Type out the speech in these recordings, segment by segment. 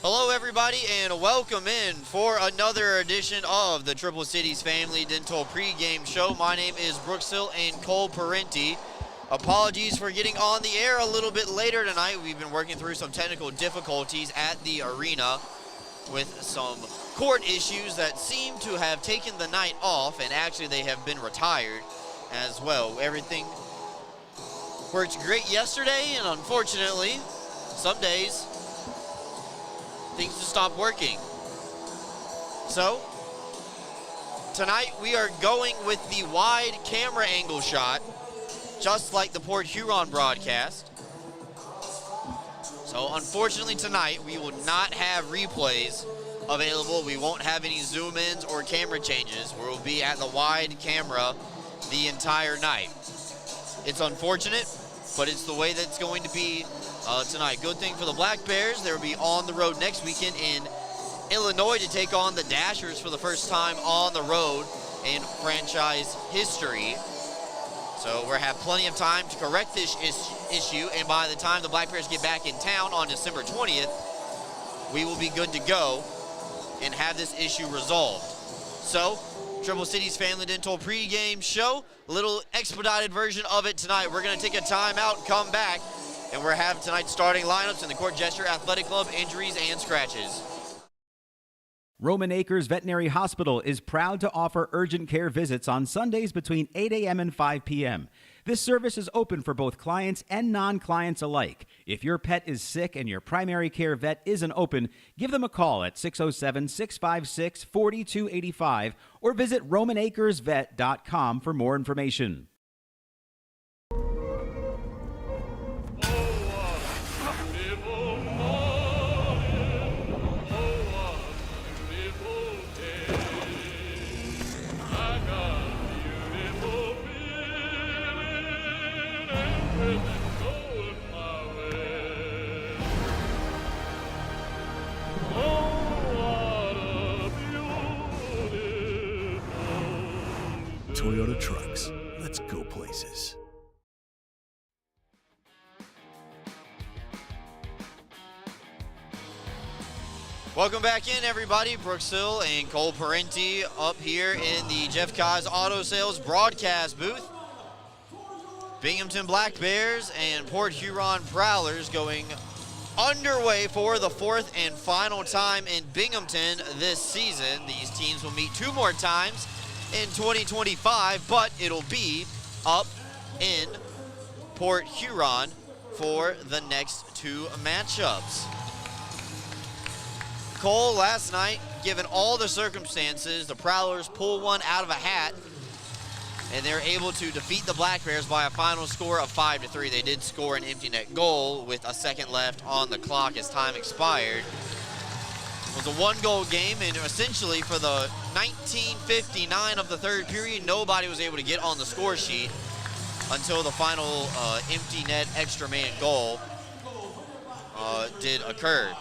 Hello everybody and welcome in for another edition of the Triple Cities Family Dental Pregame Show. My name is Brooks Hill and Cole Parenti. Apologies for getting on the air a little bit later tonight. We've been working through some technical difficulties at the arena with some court issues that seem to have taken the night off, and actually they have been retired as well. Everything worked great yesterday, and unfortunately, some days things just stop working. So tonight we are going with the wide camera angle shot, just like the Port Huron broadcast. So unfortunately tonight we will not have replays available. We won't have any zoom ins or camera changes. We'll be at the wide camera the entire night. It's unfortunate, but it's the way that it's going to be tonight. Good thing for the Black Bears, they'll be on the road next weekend in Illinois to take on the Dashers for the first time on the road in franchise history. So we'll have plenty of time to correct this issue, and by the time the Black Bears get back in town on December 20th, we will be good to go and have this issue resolved. So, Triple Cities Family Dental Pregame Show, a little expedited version of it tonight. We're going to take a timeout, come back, and we'll have tonight's starting lineups in the Court Gesture Athletic Club, injuries and scratches. Roman Acres Veterinary Hospital is proud to offer urgent care visits on Sundays between 8 a.m. and 5 p.m. This service is open for both clients and non-clients alike. If your pet is sick and your primary care vet isn't open, give them a call at 607-656-4285 or visit RomanAcresVet.com for more information. Toyota Trucks. Let's go places. Welcome back in, everybody. Brooks Hill and Cole Parenti up here in the Jeff Kai's Auto Sales broadcast booth. Binghamton Black Bears and Port Huron Prowlers going underway for the fourth and final time in Binghamton this season. These teams will meet two more times in 2025, but it'll be up in Port Huron for the next two matchups. Cole, last night, given all the circumstances, the Prowlers pull one out of a hat, and they're able to defeat the Black Bears by a final score of 5-3. They did score an empty net goal with a second left on the clock as time expired. It was a one-goal game, and essentially for the 19:59 of the third period, nobody was able to get on the score sheet until the final empty net extra man goal did occur.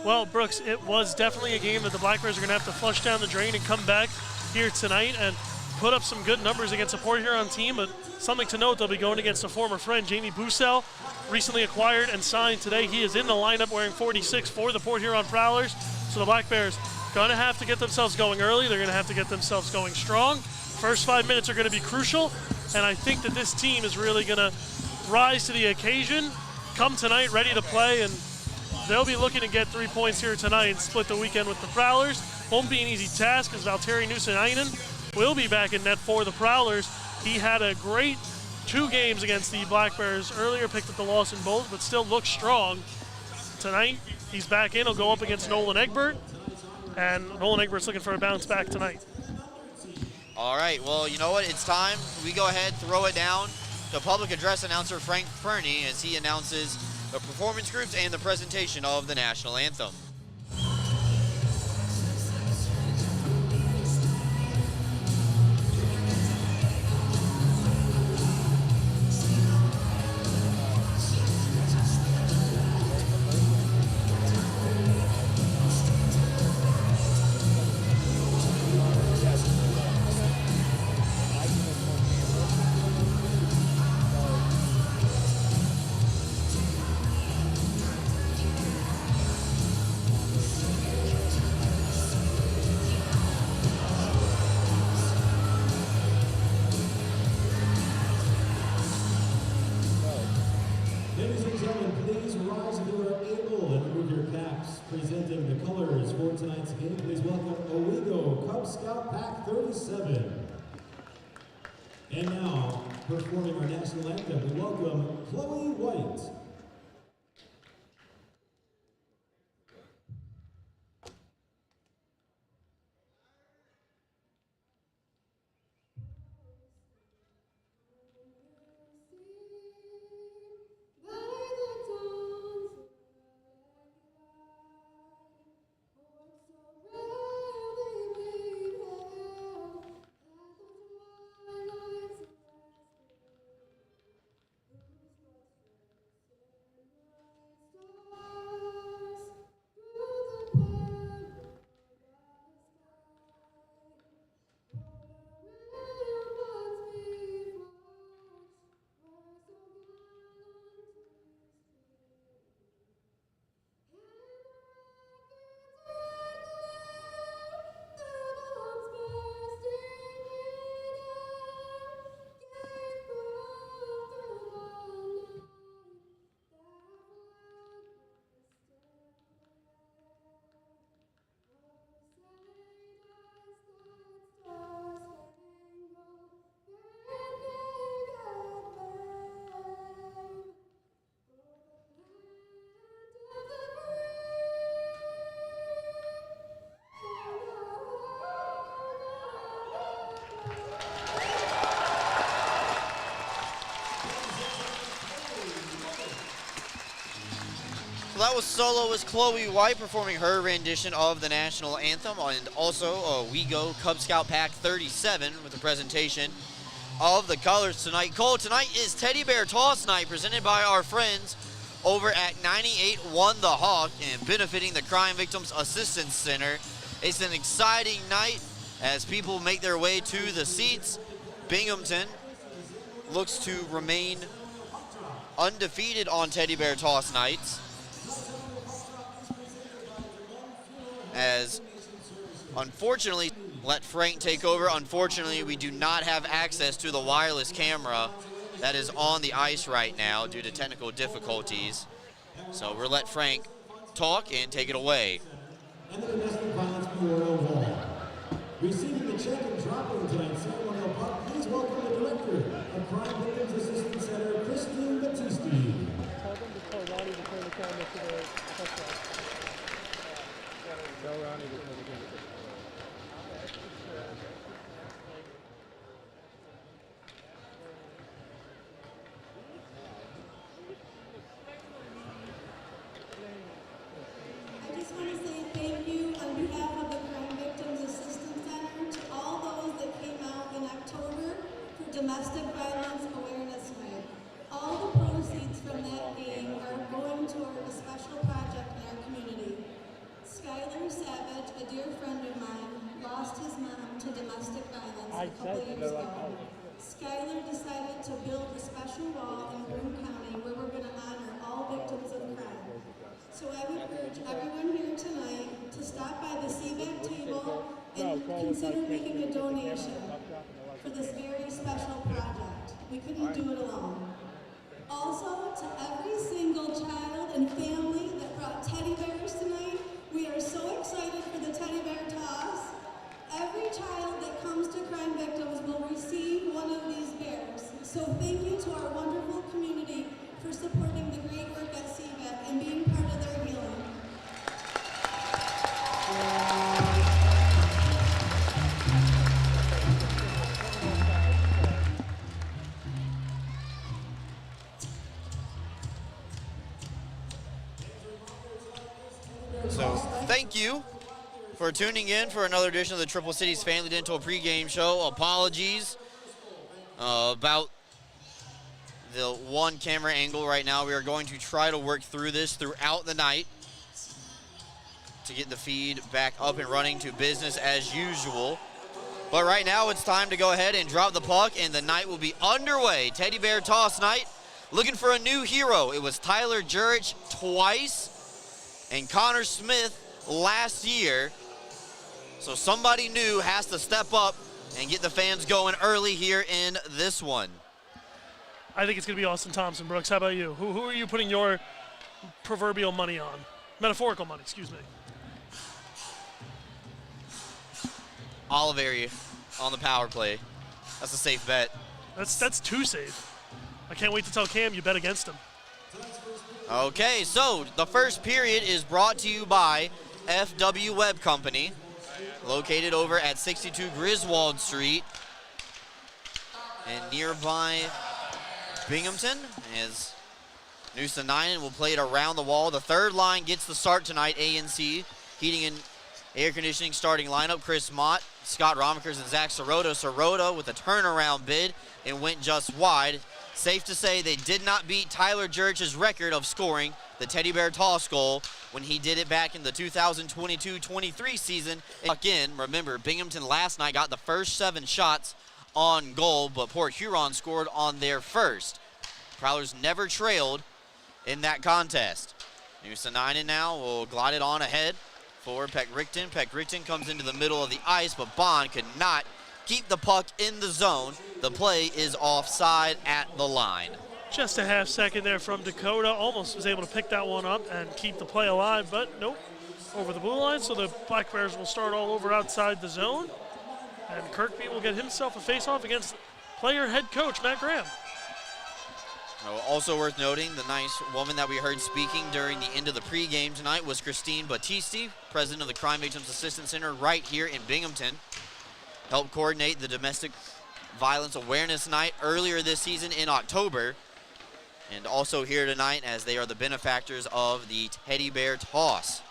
Well, Brooks, it was definitely a game that the Black Bears are going to have to flush down the drain and come back here tonight and put up some good numbers against a Port Huron team. But something to note, they'll be going against a former friend, Jamie Bussell, recently acquired and signed today. He is in the lineup wearing 46 for the Port Huron Prowlers. So the Black Bears going to have to get themselves going early. They're going to have to get themselves going strong. First 5 minutes are going to be crucial, and I think that this team is really going to rise to the occasion, come tonight ready to play, and they'll be looking to get 3 points here tonight and split the weekend with the Prowlers. Won't be an easy task because Valtteri Nuusenainen will be back in net for the Prowlers. He had a great 2 games against the Black Bears earlier, picked up the loss in both, but still looks strong. Tonight, he's back in. He'll go up against Nolan Egbert, and Nolan Egbert's looking for a bounce back tonight. All right, well, you know what? It's time. We go ahead, throw it down to public address announcer Frank Fernie as he announces the performance groups and the presentation of the national anthem. please rise if you are able and remove your caps. Presenting the colors for tonight's game, please welcome Owego Cub Scout Pack 37. And now, performing our national anthem, we welcome Chloe White. So that was soloist Chloe White performing her rendition of the national anthem, and also Owego Cub Scout Pack 37 with the presentation of the colors tonight. Cole, tonight is Teddy Bear Toss Night presented by our friends over at 98-1 The Hawk and benefiting the Crime Victims Assistance Center. It's an exciting night as people make their way to the seats. Binghamton looks to remain undefeated on Teddy Bear Toss Nights, as unfortunately let Frank take over. Unfortunately, we do not have access to the wireless camera that is on the ice right now due to technical difficulties. So we'll let Frank talk and take it away. And the domestic violence memorial wall. Receiving the check and dropping tonight's ceremonial puck, please welcome the director of Crime Victims Assistance Center, Christine Battisti. Tell them to tell Ronnie to turn the camera to the touchdown. Tell Ronnie to turn the camera to the I just want to say thank you on behalf of the Crime Victims Assistance Center to all those that came out in October for Domestic Violence Awareness Night. All the proceeds from that game are going toward a special project in our community. Skylar Savage, a dear friend of mine, lost his mom to domestic violence a couple years ago. Skylar decided to build a special wall in Broome County where we're going to honor all victims of crime. So I would urge everyone here tonight to stop by the CVAC table and consider making a donation for this very special project. We couldn't do it alone. Also, to every single child and family that brought teddy bears tonight, we are so excited for the teddy bear toss. Every child that comes to Crime Victims will receive one of these bears. So thank you to our wonderful community for supporting the great work at CVAC and being part of their healing. So thank you for tuning in for another edition of the Triple Cities Family Dental pregame show. Apologies about the one camera angle right now. We are going to try to work through this throughout the night to get the feed back up and running to business as usual. But right now it's time to go ahead and drop the puck and the night will be underway. Teddy Bear Toss Night, looking for a new hero. It was Tyler Jurich twice and Connor Smith last year. So somebody new has to step up and get the fans going early here in this one. I think it's going to be Austin Thompson. Brooks, how about you? Who are you putting your proverbial money on. Metaphorical money, excuse me. Oliveri on the power play. That's a safe bet. That's too safe. I can't wait to tell Cam you bet against him. Okay, so the first period is brought to you by FW Web Company, located over at 62 Griswold Street and nearby Binghamton. As Noosa will play it around the wall. The third line gets the start tonight. ANC heating and air conditioning starting lineup. Chris Mott, Scott Romikers, and Zach Sirota. Sirota with a turnaround bid and went just wide. Safe to say they did not beat Tyler Jurich's record of scoring the Teddy Bear toss goal when he did it back in the 2022-23 season. Again, remember, Binghamton last night got the first 7 shots on goal, but Port Huron scored on their first. Prowlers never trailed in that contest. Noosa now will glide it on ahead for Peck Richten. Peck Richten comes into the middle of the ice, but Bond could not keep the puck in the zone. The play is offside at the line. Just a half second there from Dakota. Almost was able to pick that one up and keep the play alive, but nope. Over the blue line, so the Black Bears will start all over outside the zone. And Kirkby will get himself a face-off against player head coach Matt Graham. Also worth noting, the nice woman that we heard speaking during the end of the pregame tonight was Christine Battisti, president of the Crime Victims Assistance Center right here in Binghamton. Helped coordinate the Domestic Violence Awareness Night earlier this season in October. And also here tonight as they are the benefactors of the Teddy Bear toss.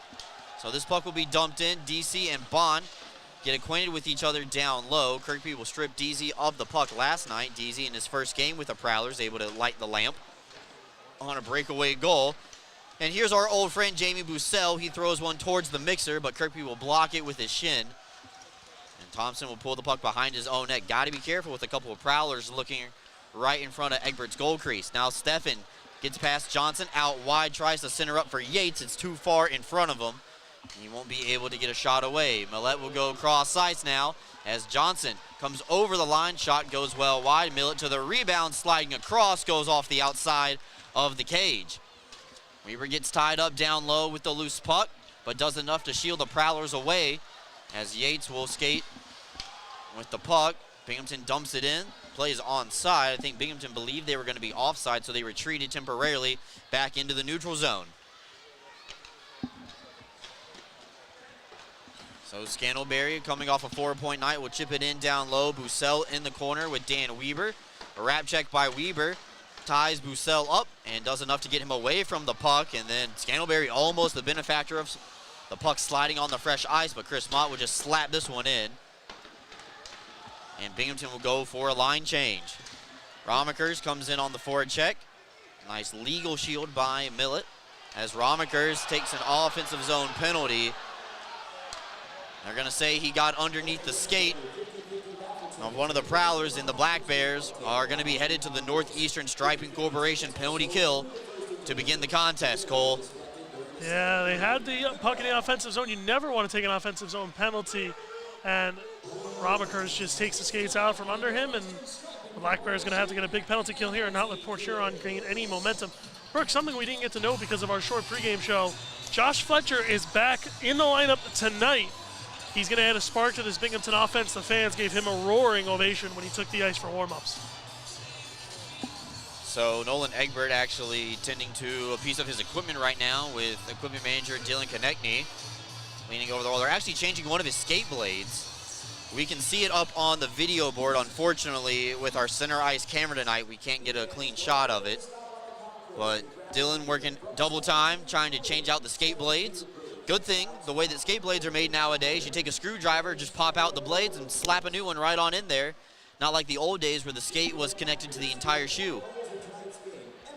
So this puck will be dumped in. DC and Bond get acquainted with each other down low. Kirkby will strip DZ of the puck last night. DZ in his first game with the Prowlers able to light the lamp on a breakaway goal. And here's our old friend Jamie Bussell. He throws one towards the mixer, but Kirkby will block it with his shin. And Thompson will pull the puck behind his own net. Got to be careful with a couple of Prowlers looking right in front of Egbert's goal crease. Now Steffen gets past Johnson, out wide, tries to center up for Yates. It's too far in front of him. He won't be able to get a shot away. Millett will go cross ice now as Johnson comes over the line. Shot goes well wide. Millett to the rebound, sliding across, goes off the outside of the cage. Weaver gets tied up down low with the loose puck, but does enough to shield the Prowlers away as Yates will skate with the puck. Binghamton dumps it in. Plays onside. I think Binghamton believed they were going to be offside, so they retreated temporarily back into the neutral zone. So Scantlebury coming off a 4-point night will chip it in down low. Bussell in the corner with Dan Weber. A wrap check by Weber ties Bussell up and does enough to get him away from the puck. And then Scantlebury almost the benefactor of the puck sliding on the fresh ice, but Chris Mott will just slap this one in. And Binghamton will go for a line change. Romikers comes in on the forward check. Nice legal shield by Millett as Romikers takes an offensive zone penalty. They're going to say he got underneath the skate of one of the Prowlers, and the Black Bears are going to be headed to the Northeastern Striping Corporation penalty kill to begin the contest, Cole. Yeah, they had the puck in the offensive zone. You never want to take an offensive zone penalty, and Romikers just takes the skates out from under him, and the Black Bears going to have to get a big penalty kill here and not let Port Huron gain any momentum. Brooke, something we didn't get to know because of our short pregame show, Josh Fletcher is back in the lineup tonight. He's going to add a spark to this Binghamton offense. The fans gave him a roaring ovation when he took the ice for warm-ups. So Nolan Egbert actually tending to a piece of his equipment right now with equipment manager Dylan Konechny leaning over the wall. They're actually changing one of his skate blades. We can see it up on the video board. Unfortunately, with our center ice camera tonight, we can't get a clean shot of it. But Dylan working double time, trying to change out the skate blades. Good thing, the way that skate blades are made nowadays, you take a screwdriver, just pop out the blades and slap a new one right on in there. Not like the old days where the skate was connected to the entire shoe.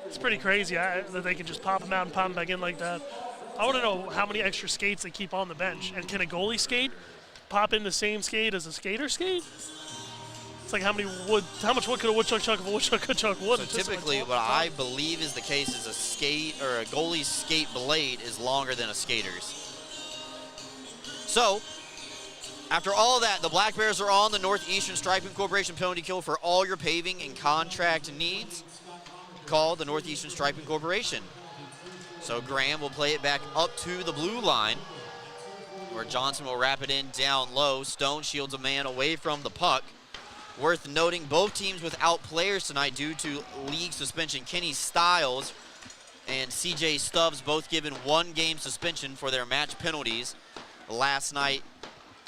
It's pretty crazy that they can just pop them out and pop them back in like that. I want to know how many extra skates they keep on the bench. And can a goalie skate pop in the same skate as a skater skate? It's like how much wood could a woodchuck chuck if a woodchuck could chuck wood? So typically what I believe is the case is a skate or a goalie's skate blade is longer than a skater's. So after all that, the Black Bears are on the Northeastern Striping Corporation penalty kill for all your paving and contract needs. Call the Northeastern Striping Corporation. So Graham will play it back up to the blue line, where Johnson will wrap it in down low. Stone shields a man away from the puck. Worth noting, both teams without players tonight due to league suspension. Kenny Stiles and CJ Stubbs both given 1 game suspension for their match penalties last night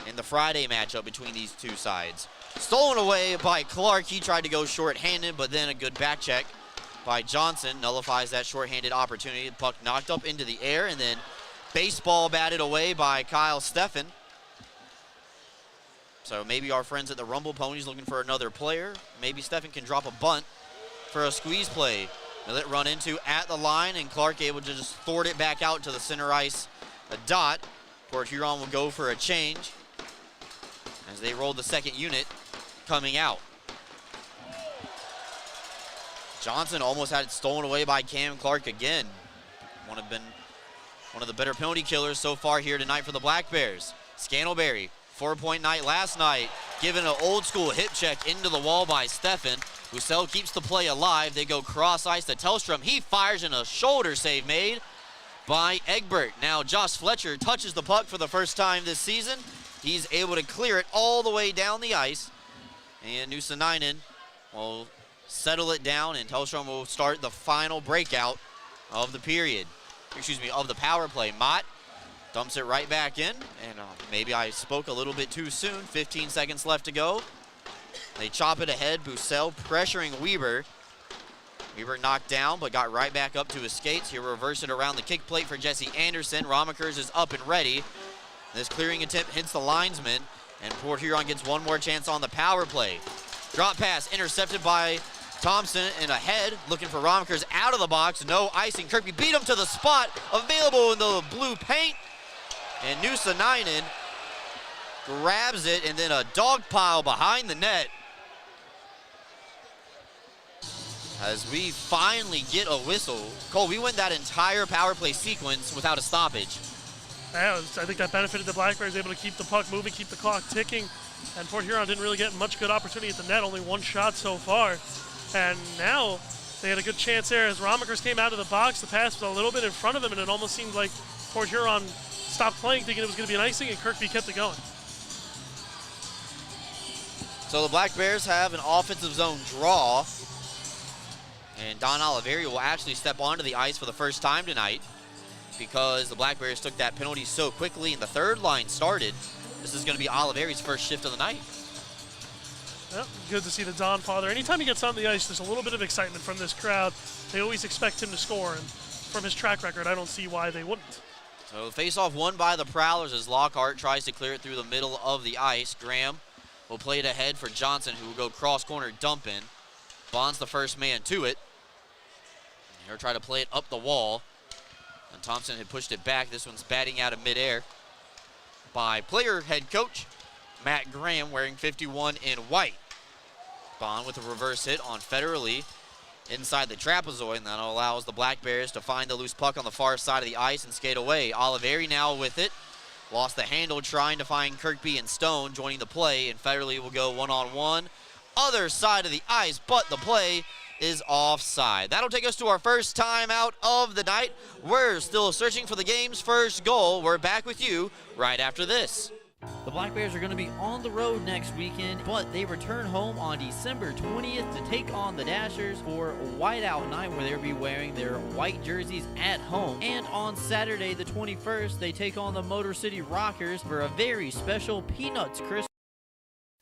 in the Friday matchup between these two sides. Stolen away by Clark. He tried to go short-handed, but then a good back check by Johnson nullifies that short-handed opportunity. The puck knocked up into the air, and then baseball batted away by Kyle Steffen. So maybe our friends at the Rumble Ponies looking for another player. Maybe Steffen can drop a bunt for a squeeze play. They'll let run into at the line, and Clark able to just thwart it back out to the center ice. A dot. Port Huron will go for a change as they roll the second unit coming out. Johnson almost had it stolen away by Cam Clark again. One of the better penalty killers so far here tonight for the Black Bears. Scantlebury, 4-point night last night, given an old school hip check into the wall by Steffen. Bussell keeps the play alive. They go cross ice to Tellstrom. He fires in a shoulder save made by Egbert. Now Josh Fletcher touches the puck for the first time this season. He's able to clear it all the way down the ice. And Nuusanainen will settle it down, and Tellstrom will start the final breakout of the period. Of the power play. Mott dumps it right back in, and maybe I spoke a little bit too soon. 15 seconds left to go. They chop it ahead. Bussell pressuring Weber. Weber knocked down, but got right back up to his skates. He'll reverse it around the kick plate for Jesse Anderson. Ramakers is up and ready. This clearing attempt hits the linesman, and Port Huron gets one more chance on the power play. Drop pass intercepted by Thompson, and ahead, looking for Ramakers out of the box. No icing. Kirby beat him to the spot, available in the blue paint. And Nuusanainen grabs it, and then a dog pile behind the net. As we finally get a whistle. Cole, we went that entire power play sequence without a stoppage. Yeah, I think that benefited the Black Bears, able to keep the puck moving, keep the clock ticking. And Port Huron didn't really get much good opportunity at the net, only 1 shot so far. And now they had a good chance there as Ramakers came out of the box. The pass was a little bit in front of him, and it almost seemed like Port Huron stopped playing, thinking it was going to be an icing, and Kirkby kept it going. So the Black Bears have an offensive zone draw, and Don Oliveri will actually step onto the ice for the first time tonight because the Black Bears took that penalty so quickly and the third line started. This is going to be Oliveri's first shift of the night. Well, good to see the Don father. Anytime he gets on the ice, there's a little bit of excitement from this crowd. They always expect him to score, and from his track record, I don't see why they wouldn't. So the face-off won by the Prowlers as Lockhart tries to clear it through the middle of the ice. Graham will play it ahead for Johnson, who will go cross-corner dump in. Bond's the first man to it. He'll try to play it up the wall. And Thompson had pushed it back. This one's batting out of midair by player head coach Matt Graham, wearing 51 in white. Bond with a reverse hit on Federally inside the trapezoid, and that allows the Black Bears to find the loose puck on the far side of the ice and skate away. Oliveri now with it. Lost the handle trying to find Kirkby and Stone joining the play, and Federally will go one-on-one. Other side of the ice, but the play is offside. That'll take us to our first time out of the night. We're still searching for the game's first goal. We're back with you right after this. The Black Bears are going to be on the road next weekend, but they return home on December 20th to take on the Dashers for Whiteout Night, where they'll be wearing their white jerseys at home. And on Saturday the 21st, they take on the Motor City Rockers for a very special Peanuts Christmas.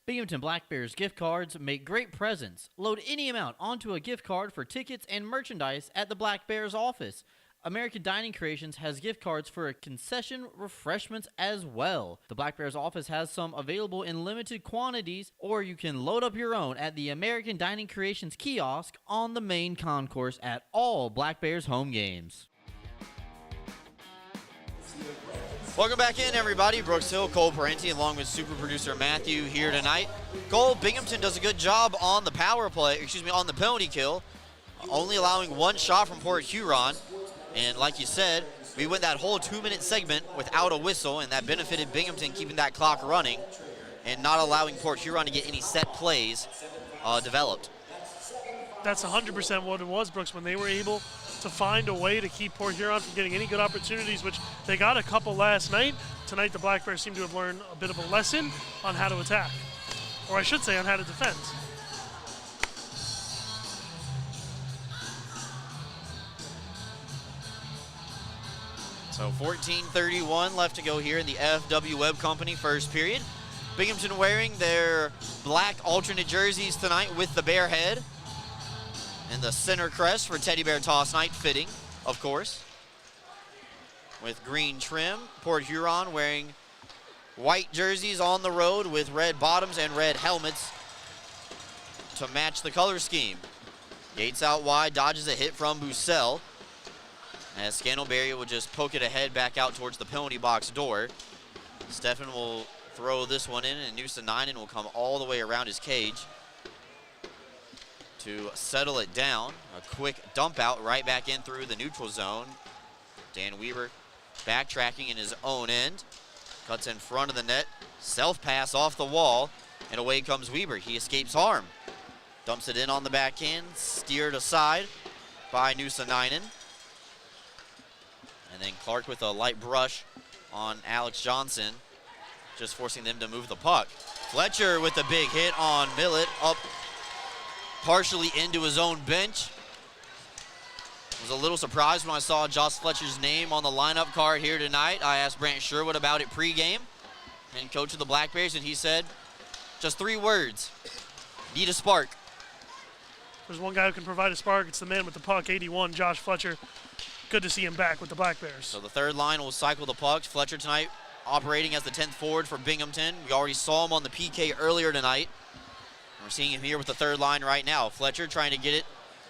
Binghamton Black Bears gift cards make great presents. Load any amount onto a gift card for tickets and merchandise at the Black Bears office. American Dining Creations has gift cards for concession refreshments as well. The Black Bears office has some available in limited quantities, or you can load up your own at the American Dining Creations kiosk on the main concourse at all Black Bears home games. Welcome back in, everybody. Brooks Hill, Cole Parenti, along with super producer Matthew here tonight. Cole, Binghamton does a good job on the power play, on the penalty kill, only allowing 1 shot from Port Huron. And like you said, we went that whole 2-minute segment without a whistle, and that benefited Binghamton keeping that clock running and not allowing Port Huron to get any set plays developed. that's 100% what it was, Brooks, when they were able to find a way to keep Port Huron from getting any good opportunities, which they got a couple last night. Tonight, the Black Bears seem to have learned a bit of a lesson on how to attack, or I should say on how to defend. So 14:31 left to go here in the FW Web Company first period. Binghamton wearing their black alternate jerseys tonight with the bear head and the center crest for Teddy Bear Toss Night, fitting, of course. With green trim, Port Huron wearing white jerseys on the road with red bottoms and red helmets to match the color scheme. Yates out wide, dodges a hit from Bussell, as Scandalberry will just poke it ahead back out towards the penalty box door. Steffen will throw this one in, and Nusa-Ninen will come all the way around his cage to settle it down. A quick dump out right back in through the neutral zone. Dan Weaver backtracking in his own end. Cuts in front of the net. Self-pass off the wall, and away comes Weaver. He escapes harm. Dumps it in on the backhand, steered aside by Nusa-Ninen. And then Clark with a light brush on Alex Johnson, just forcing them to move the puck. Fletcher with a big hit on Millett, up partially into his own bench. Was a little surprised when I saw Josh Fletcher's name on the lineup card here tonight. I asked Brant Sherwood about it pregame, and coach of the Black Bears, and he said, just 3 words, need a spark. There's one guy who can provide a spark. It's the man with the puck, 81, Josh Fletcher. Good to see him back with the Black Bears. So the third line will cycle the pucks. Fletcher tonight operating as the 10th forward for Binghamton. We already saw him on the PK earlier tonight. We're seeing him here with the third line right now. Fletcher trying to get it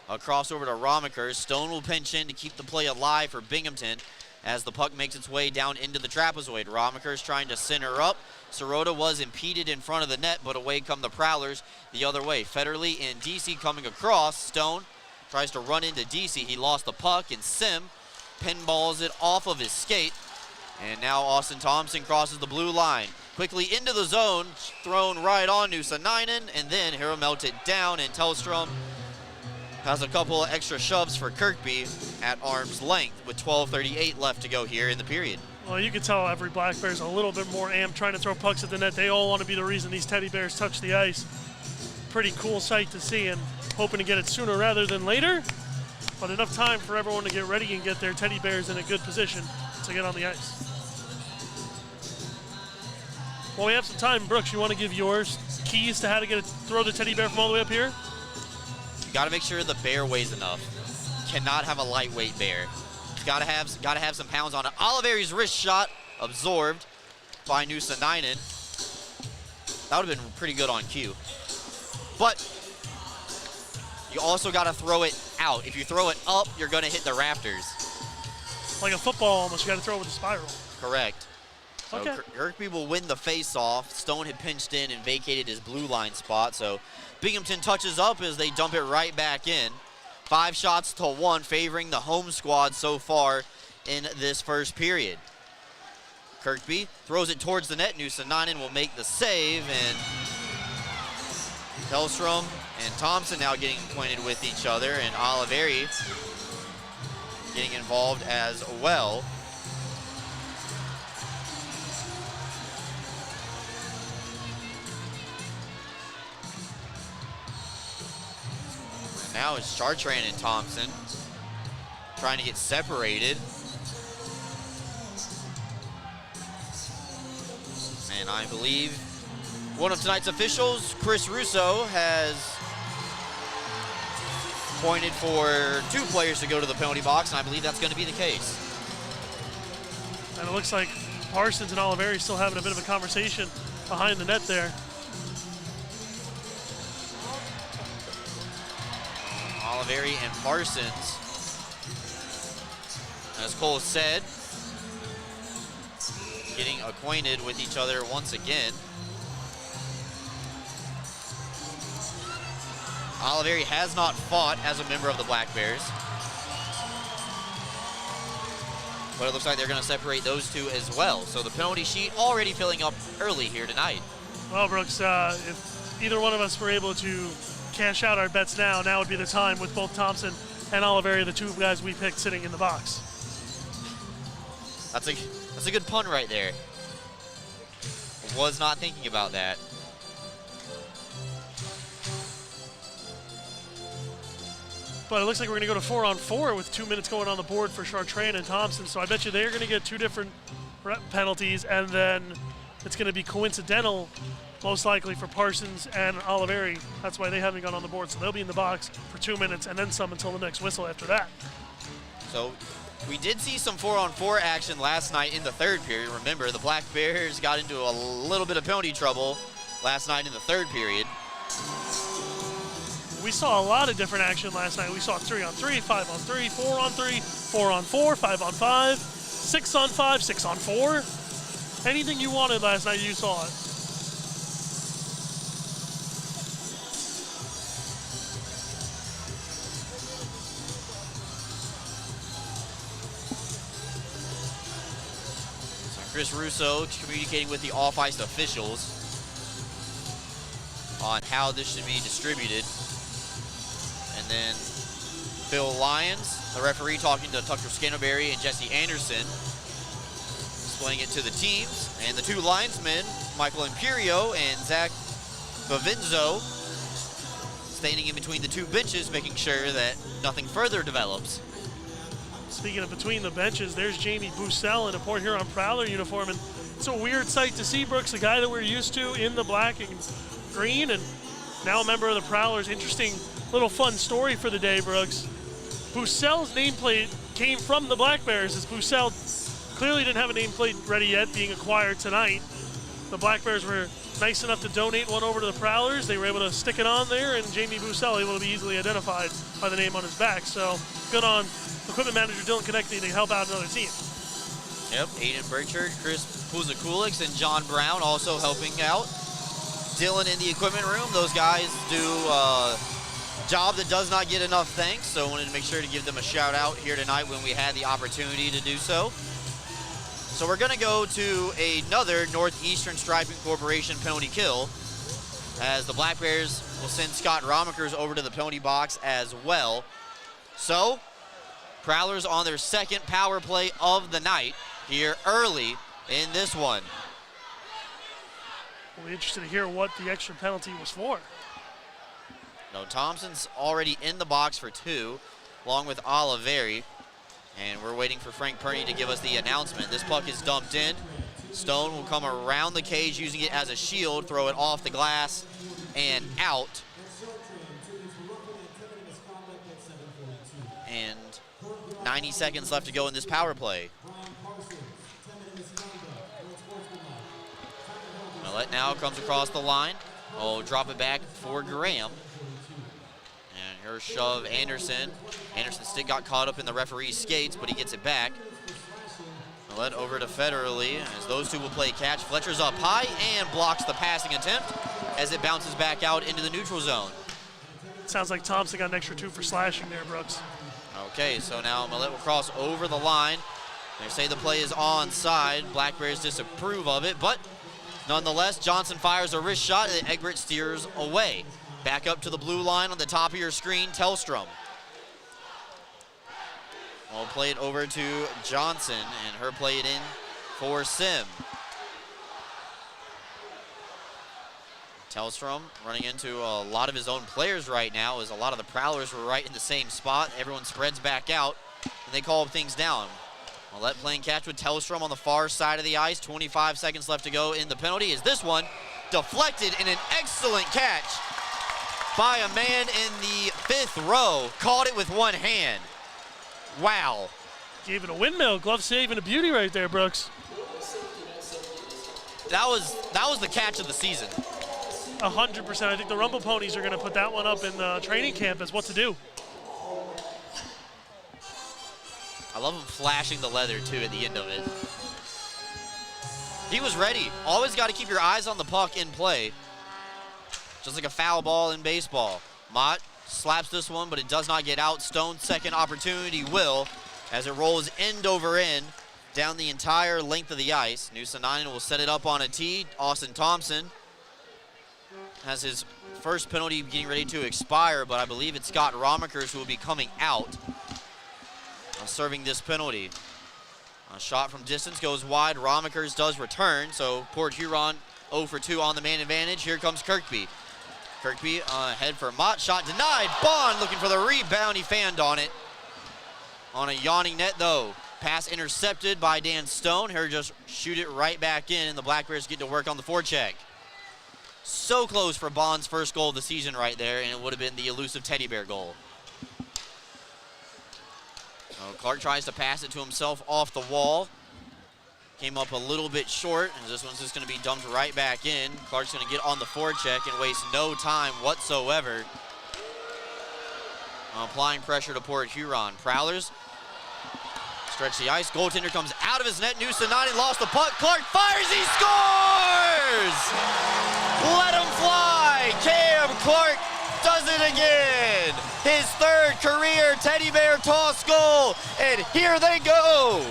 across over to Romakers. Stone will pinch in to keep the play alive for Binghamton as the puck makes its way down into the trapezoid. Romakers trying to center up. Sirota was impeded in front of the net, but away come the Prowlers the other way. Federley and DC coming across. Stone tries to run into DC. He lost the puck, and Sim pinballs it off of his skate. And now Austin Thompson crosses the blue line. Quickly into the zone, thrown right on Nusa-Ninen, and then Hero melted down, and Tellstrom has a couple of extra shoves for Kirkby at arm's length with 12:38 left to go here in the period. Well, you can tell every Black Bear's a little bit more amped trying to throw pucks at the net. They all want to be the reason these Teddy Bears touch the ice. Pretty cool sight to see, and hoping to get it sooner rather than later. But enough time for everyone to get ready and get their Teddy Bears in a good position to get on the ice. Well, we have some time. Brooks, you want to give yours keys to how to throw the Teddy Bear from all the way up here? You got to make sure the bear weighs enough. Cannot have a lightweight bear. Got to have some pounds on it. Oliveri's wrist shot absorbed by Nusa-Ninen. That would have been pretty good on cue. But you also got to throw it out. If you throw it up, you're going to hit the rafters. Like a football almost. You got to throw it with a spiral. Correct. So Okay. Kirkby will win the face-off. Stone had pinched in and vacated his blue line spot. So Binghamton touches up as they dump it right back in. 5 shots to 1, favoring the home squad so far in this first period. Kirkby throws it towards the net. Nusa-Ninen will make the save, and Tellstrom and Thompson now getting acquainted with each other, and Oliveri getting involved as well. Now it's Chartrand and Thompson trying to get separated. And I believe one of tonight's officials, Chris Russo, has pointed for 2 players to go to the penalty box, and I believe that's going to be the case. And it looks like Parsons and Oliveri still having a bit of a conversation behind the net there. Oliveri and Parsons, as Cole said, getting acquainted with each other once again. Oliveri has not fought as a member of the Black Bears, but it looks like they're going to separate those 2 as well. So the penalty sheet already filling up early here tonight. Well, Brooks, if either one of us were able to cash out our bets now would be the time with both Thompson and Oliveri, the two guys we picked sitting in the box. That's a good pun right there. Was not thinking about that. But it looks like we're going to go to 4-on-4 with 2 minutes going on the board for Chartrain and Thompson. So I bet you they're going to get 2 different penalties, and then it's going to be coincidental, most likely, for Parsons and Oliveri. That's why they haven't gone on the board. So they'll be in the box for 2 minutes and then some until the next whistle after that. So we did see some 4-on-4 action last night in the third period. Remember, the Black Bears got into a little bit of penalty trouble last night in the third period. We saw a lot of different action last night. We saw 3-on-3, 5-on-3, 4-on-3, 4-on-4, 5-on-5, 6-on-5, 6-on-4. Anything you wanted last night, you saw it. So Chris Russo communicating with the off-ice officials on how this should be distributed. And then Phil Lyons, the referee, talking to Tucker Scantlebury and Jesse Anderson, explaining it to the teams. And the two linesmen, Michael Imperio and Zach Bavinzo, standing in between the two benches, making sure that nothing further develops. Speaking of between the benches, there's Jamie Bussell in a Port Huron Prowler uniform. And it's a weird sight to see, Brooks, a guy that we're used to in the black and green, and now a member of the Prowlers. Interesting little fun story for the day, Brooks. Bussell's nameplate came from the Black Bears, as Bussell clearly didn't have a nameplate ready yet, being acquired tonight. The Black Bears were nice enough to donate one over to the Prowlers. They were able to stick it on there, and Jamie Bussell able to be easily identified by the name on his back. So good on equipment manager Dylan Konechny to help out another team. Yep, Aiden Burchard, Chris Puzakulix, and John Brown also helping out. Dylan in the equipment room. Those guys do a job that does not get enough thanks, so I wanted to make sure to give them a shout out here tonight when we had the opportunity to do so. So we're going to go to another Northeastern Striping Corporation penalty kill, as the Black Bears will send Scott Romekers over to the penalty box as well. So Prowlers on their second power play of the night here early in this one. We'll be interested to hear what the extra penalty was for. No, Thompson's already in the box for 2, along with Oliveri. And we're waiting for Frank Perney to give us the announcement. This puck is dumped in. Stone will come around the cage using it as a shield, throw it off the glass and out. And 90 seconds left to go in this power play. Millett now comes across the line. Oh, drop it back for Graham. And here's shove Anderson. Anderson's stick got caught up in the referee's skates, but he gets it back. Millett over to Federally, as those two will play catch. Fletcher's up high and blocks the passing attempt as it bounces back out into the neutral zone. Sounds like Thompson got an extra 2 for slashing there, Brooks. Okay, so now Millett will cross over the line. They say the play is onside. Black Bears disapprove of it, but nonetheless, Johnson fires a wrist shot and Egbert steers away. Back up to the blue line on the top of your screen, Tellstrom. We'll play it over to Johnson, and her play it in for Sim. Tellstrom running into a lot of his own players right now, as a lot of the Prowlers were right in the same spot. Everyone spreads back out, and they call things down. Millett playing catch with Tellstrom on the far side of the ice. 25 seconds left to go in the penalty. Is this one deflected in an excellent catch by a man in the 5th row. Caught it with one hand. Wow. Gave it a windmill, glove save, and a beauty right there, Brooks. That was the catch of the season. 100%. I think the Rumble Ponies are going to put that one up in the training camp as what to do. I love him flashing the leather, too, at the end of it. He was ready. Always got to keep your eyes on the puck in play. Just like a foul ball in baseball. Mott slaps this one, but it does not get out. Stone's second opportunity will, as it rolls end over end down the entire length of the ice. Nusanainen will set it up on a tee. Austin Thompson has his first penalty getting ready to expire, but I believe it's Scott Romikers who will be coming out serving this penalty. A shot from distance goes wide. Romikers does return, so Port Huron 0 for 2 on the man advantage. Here comes Kirkby. Kirkby head for Mott, shot denied. Bond looking for the rebound. He fanned on it. On a yawning net though. Pass intercepted by Dan Stone. Here just shoot it right back in, and the Black Bears get to work on the forecheck. So close for Bond's first goal of the season right there, and it would have been the elusive Teddy Bear goal. Clark tries to pass it to himself off the wall. Came up a little bit short, and this one's just going to be dumped right back in. Clark's going to get on the forecheck and waste no time whatsoever. Applying pressure to Port Huron. Prowlers stretch the ice. Goaltender comes out of his net. Nusanani lost the puck. Clark fires. He scores! Let him fly. Cam Clark does it again. His third career Teddy Bear toss goal, and here they go.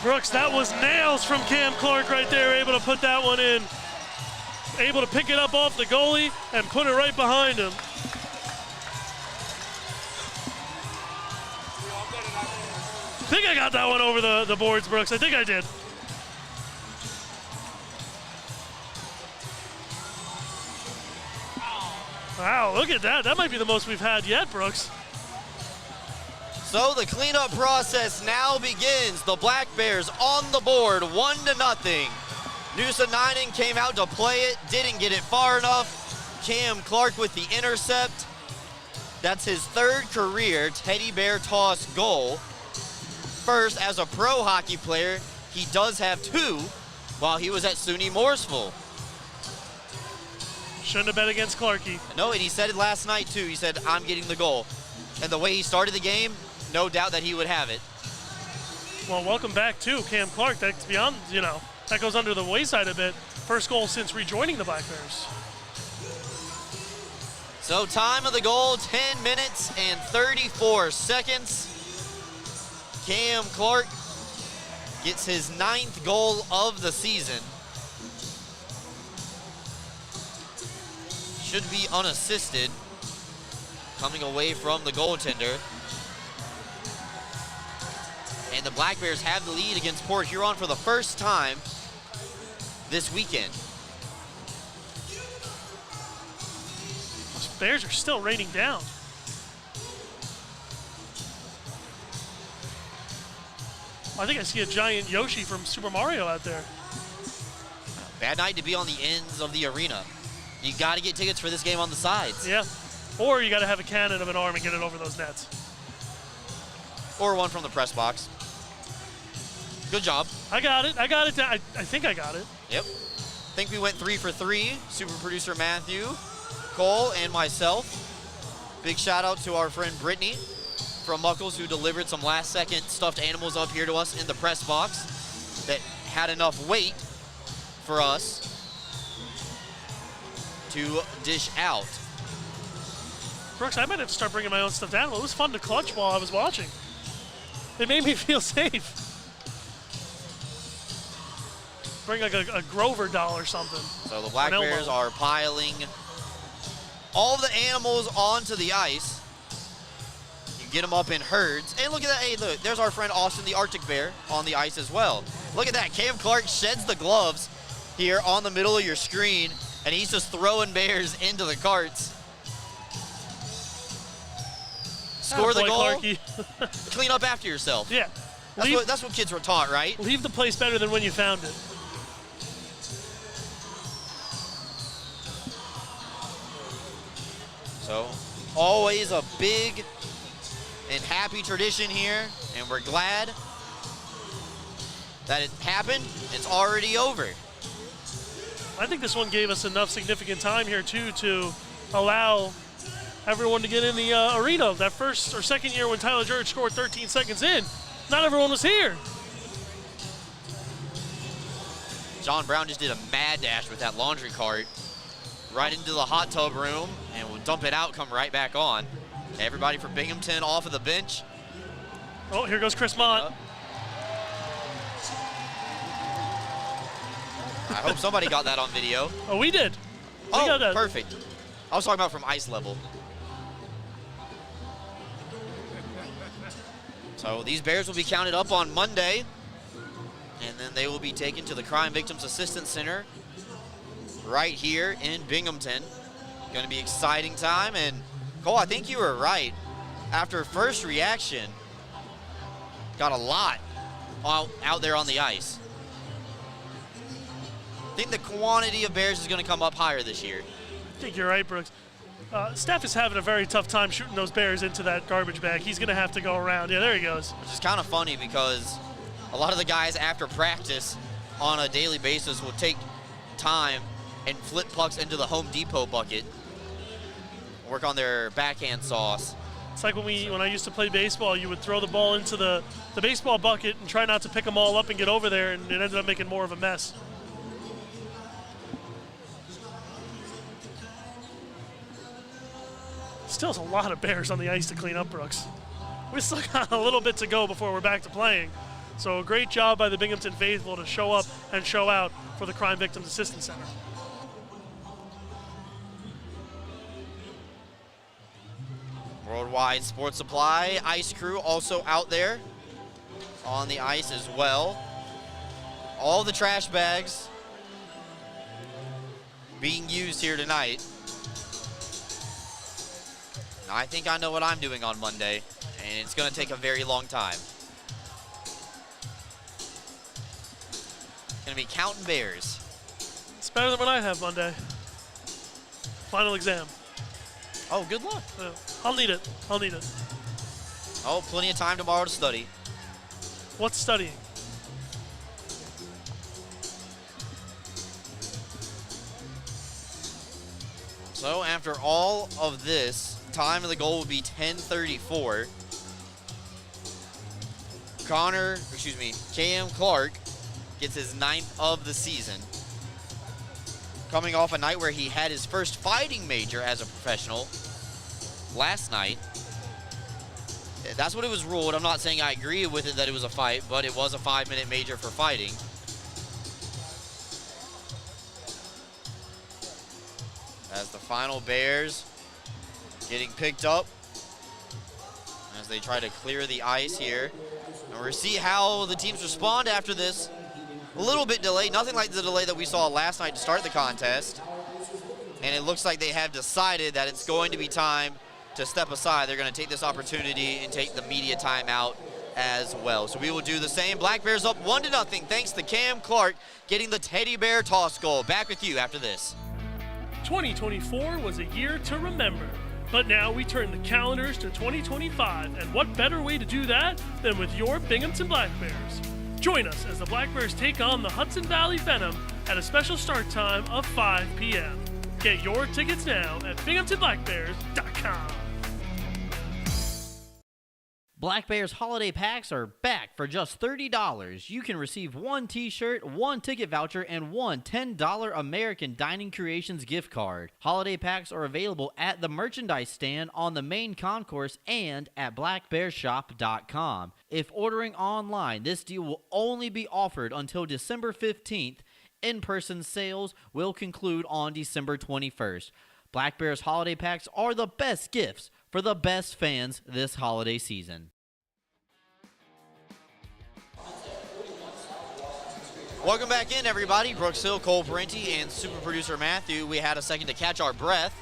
Brooks, that was nails from Cam Clark right there, able to put that one in. Able to pick it up off the goalie and put it right behind him. I think I got that one over the boards, Brooks. I think I did. Wow, look at that. That might be the most we've had yet, Brooks. So the cleanup process now begins. The Black Bears on the board, 1-0. Nusanani came out to play it, didn't get it far enough. Cam Clark with the intercept. That's his third career Teddy Bear toss goal. First, as a pro hockey player, he does have 2 while he was at SUNY Morrisville. Shouldn't have bet against Clarkie. No, and he said it last night too. He said, I'm getting the goal. And the way he started the game, no doubt that he would have it. Well, welcome back too, Cam Clark. That's beyond, that goes under the wayside a bit. First goal since rejoining the Black Bears. So time of the goal, 10 minutes and 34 seconds. Cam Clark gets his 9th goal of the season. Should be unassisted, coming away from the goaltender. And the Black Bears have the lead against Port Huron for the first time this weekend. Those Bears are still raining down. I think I see a giant Yoshi from Super Mario out there. Bad night to be on the ends of the arena. You got to get tickets for this game on the sides. Yeah, or you got to have a cannon of an arm and get it over those nets. Or one from the press box. Good job. I got it. I think I got it. Yep. I think we went 3 for 3. Super producer Matthew, Cole, and myself. Big shout out to our friend Brittany from Muckles, who delivered some last-second stuffed animals up here to us in the press box that had enough weight for us to dish out. Brooks, I might have to start bringing my own stuffed animal. It was fun to clutch while I was watching. It made me feel safe. Bring like a Grover doll or something. So the Black Bears are piling all the animals onto the ice. You get them up in herds. And look at that. Hey, look, there's our friend Austin the Arctic Bear on the ice as well. Look at that. Cam Clark sheds the gloves here on the middle of your screen, and he's just throwing bears into the carts. Score the goal, clean up after yourself. Yeah. That's what kids were taught, right? Leave the place better than when you found it. So, always a big and happy tradition here, and we're glad that it happened. It's already over. I think this one gave us enough significant time here, too, to allow everyone to get in the arena. That first or second year when Tyler George scored 13 seconds in, not everyone was here. John Brown just did a mad dash with that laundry cart right into the hot tub room, and we'll dump it out, come right back on. Everybody for Binghamton off of the bench. Oh, here goes Chris Mott. I hope somebody got that on video. Oh, we did. We Oh, got that. perfect. I was talking about from ice level. So these Bears will be counted up on Monday, and then they will be taken to the Crime Victims Assistance Center right here in Binghamton. Going to be exciting time, and Cole, I think you were right. After first reaction, got a lot out there on the ice. I think the quantity of Bears is going to come up higher this year. I think you're right, Brooks. Steph is having a very tough time shooting those Bears into that garbage bag. He's going to have to go around. Yeah, there he goes. Which is kind of funny because a lot of the guys after practice on a daily basis will take time and flip pucks into the Home Depot bucket, work on their backhand sauce. It's like when I used to play baseball, you would throw the ball into the baseball bucket and try not to pick them all up and get over there, and it ended up making more of a mess. Still a lot of Bears on the ice to clean up, Brooks. We still got a little bit to go before we're back to playing. So a great job by the Binghamton faithful to show up and show out for the Crime Victims Assistance Center. Worldwide Sports Supply ice crew also out there on the ice as well. All the trash bags being used here tonight. I think I know what I'm doing on Monday, and it's going to take a very long time. Going to be counting Bears. It's better than what I have Monday. Final exam. Oh, good luck. I'll need it. I'll need it. Oh, plenty of time tomorrow to study. What's studying? So after all of this, time of the goal will be 10:34. Cam Clark gets his 9th of the season. Coming off a night where he had his first fighting major as a professional last night. That's what it was ruled. I'm not saying I agree with it that it was a fight, but it was a 5-minute major for fighting. As the final Bears getting picked up as they try to clear the ice here. And we'll see how the teams respond after this. A little bit delayed, nothing like the delay that we saw last night to start the contest. And it looks like they have decided that it's going to be time to step aside. They're going to take this opportunity and take the media timeout as well. So we will do the same. Black Bears up 1-0 thanks to Cam Clark getting the teddy bear toss goal. Back with you after this. 2024 was a year to remember. But now we turn the calendars to 2025, and what better way to do that than with your Binghamton Black Bears? Join us as the Black Bears take on the Hudson Valley Venom at a special start time of 5 p.m. Get your tickets now at binghamtonblackbears.com. Black Bears holiday packs are back for just $30. You can receive 1 t-shirt, 1 ticket voucher, and 1 $10 American Dining Creations gift card. Holiday packs are available at the merchandise stand on the main concourse and at blackbearshop.com. If ordering online, this deal will only be offered until December 15th. In-person sales will conclude on December 21st. Black Bears holiday packs are the best gifts for the best fans this holiday season. Welcome back in, everybody. Brooks Hill, Cole Parenti, and super producer Matthew. We had a second to catch our breath,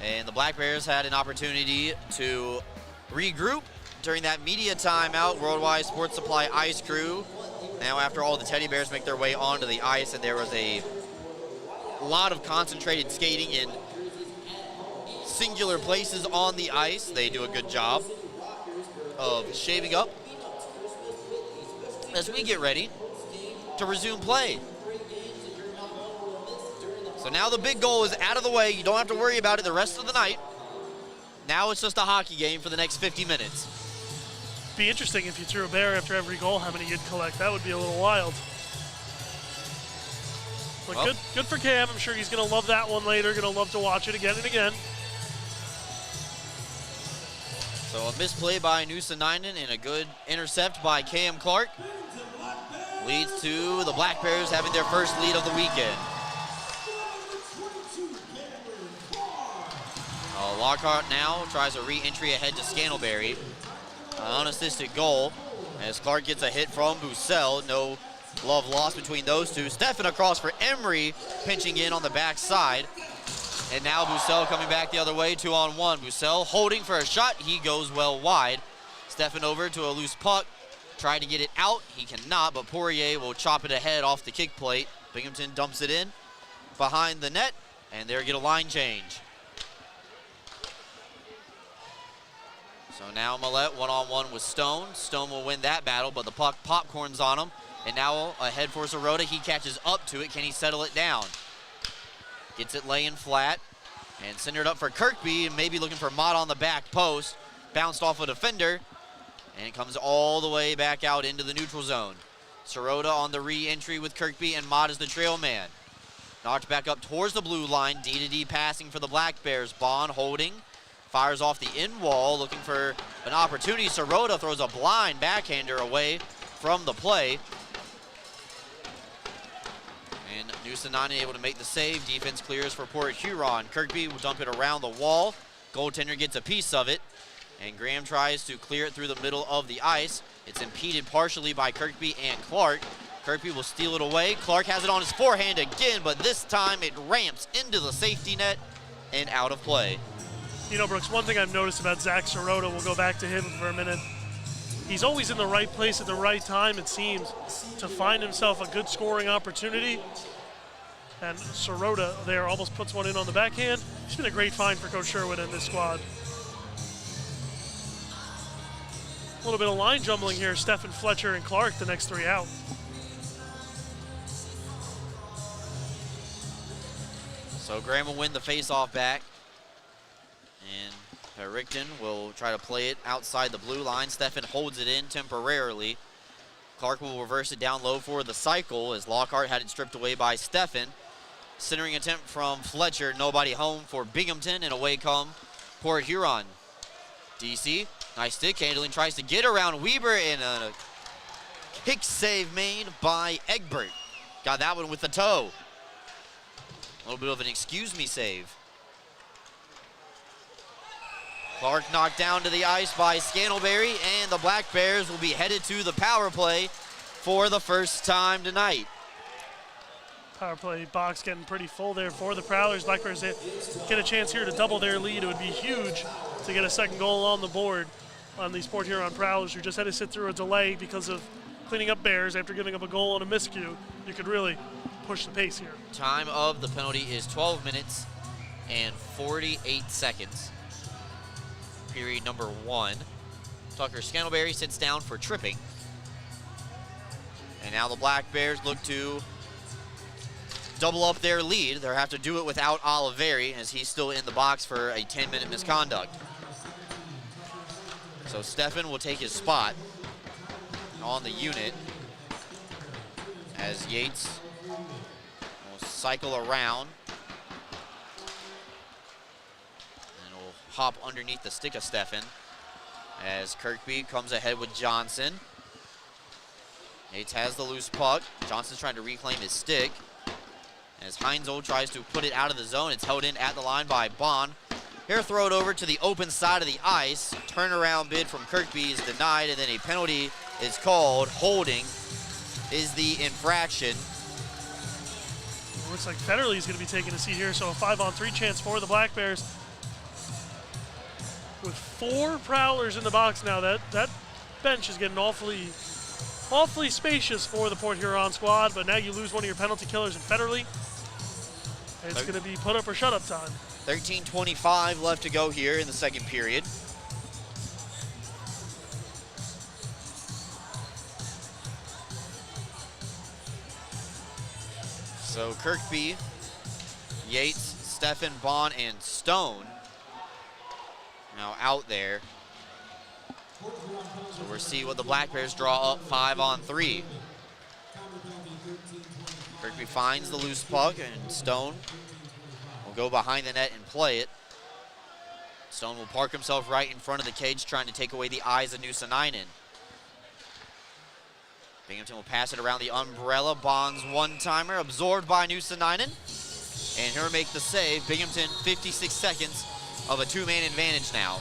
and the Black Bears had an opportunity to regroup during that media timeout. Worldwide Sports Supply ice crew. Now, after all the teddy bears make their way onto the ice, and there was a lot of concentrated skating in singular places on the ice. They do a good job of shaving up as we get ready to resume play. So now the big goal is out of the way. You don't have to worry about it the rest of the night. Now it's just a hockey game for the next 50 minutes. Be interesting if you threw a bear after every goal, how many you'd collect. That would be a little wild. But well, good for Cam. I'm sure he's going to love that one later. Going to love to watch it again and again. So a misplay by Nusa-Ninen and a good intercept by Cam Clark leads to the Black Bears having their first lead of the weekend. Lockhart now tries a re-entry ahead to Scantlebury. An unassisted goal as Clark gets a hit from Bussell. No love lost between those two. Steffen across for Emery, pinching in on the backside. And now Bussell coming back the other way, 2-on-1. Bussell holding for a shot. He goes well wide. Steffen over to a loose puck. Tried to get it out. He cannot, but Poirier will chop it ahead off the kick plate. Binghamton dumps it in behind the net, and there get a line change. So now Millette 1-on-1 with Stone. Stone will win that battle, but the puck popcorns on him. And now ahead for Sirota. He catches up to it. Can he settle it down? Gets it laying flat and centered up for Kirkby, maybe looking for Mott on the back post. Bounced off a defender, and it comes all the way back out into the neutral zone. Sirota on the re-entry with Kirkby, and Mott is the trail man. Knocked back up towards the blue line. D-to-D passing for the Black Bears. Bond holding. Fires off the in wall, looking for an opportunity. Sirota throws a blind backhander away from the play. And Nusanani able to make the save. Defense clears for Port Huron. Kirkby will dump it around the wall. Goaltender gets a piece of it. And Graham tries to clear it through the middle of the ice. It's impeded partially by Kirkby and Clark. Kirkby will steal it away. Clark has it on his forehand again, but this time it ramps into the safety net and out of play. You know, Brooks, one thing I've noticed about Zach Sirota, we'll go back to him for a minute. He's always in the right place at the right time, it seems, to find himself a good scoring opportunity. And Sirota there almost puts one in on the backhand. He's been a great find for Coach Sherwood and this squad. A little bit of line jumbling here. Steffen, Fletcher, and Clark, the next three out. So Graham will win the face-off back. And Rickton will try to play it outside the blue line. Steffen holds it in temporarily. Clark will reverse it down low for the cycle as Lockhart had it stripped away by Steffen. Centering attempt from Fletcher. Nobody home for Binghamton, and away come Port Huron. DC, nice stick handling, tries to get around Weber, and a kick save made by Egbert. Got that one with the toe. A little bit of an excuse me save. Clark knocked down to the ice by Scantlebury, and the Black Bears will be headed to the power play for the first time tonight. Power play box getting pretty full there for the Prowlers. Black Bears get a chance here to double their lead. It would be huge to get a second goal on the board on these Port Huron Prowlers, who just had to sit through a delay because of cleaning up Bears after giving up a goal on a miscue. You could really push the pace here. Time of the penalty is 12 minutes and 48 seconds. Period number 1. Tucker Scantlebury sits down for tripping. And now the Black Bears look to double up their lead. They'll have to do it without Oliveri as he's still in the box for a 10-minute misconduct. So Steffen will take his spot on the unit as Yates will cycle around. Hop underneath the stick of Steffen as Kirkby comes ahead with Johnson. Yates has the loose puck. Johnson's trying to reclaim his stick as Heinzel tries to put it out of the zone. It's held in at the line by Bond. Here, throw it over to the open side of the ice. Turnaround bid from Kirkby is denied, and then a penalty is called. Holding is the infraction. Looks like Federley is going to be taking a seat here, so a 5-on-3 chance for the Black Bears. With 4 Prowlers in the box now, that bench is getting awfully spacious for the Port Huron squad, but now you lose one of your penalty killers in Federley. It's going to be put up or shut up time. 13:25 left to go here in the second period. So Kirkby, Yates, Steffen, Bond, and Stone now out there. So we'll see what the Black Bears draw up 5-on-3. Kirkby finds the loose puck, and Stone will go behind the net and play it. Stone will park himself right in front of the cage, trying to take away the eyes of Nuusanainen. Binghamton will pass it around the umbrella. Bond's one-timer absorbed by Nuusenainen. And he'll make the save. Binghamton 56 seconds of a two-man advantage now.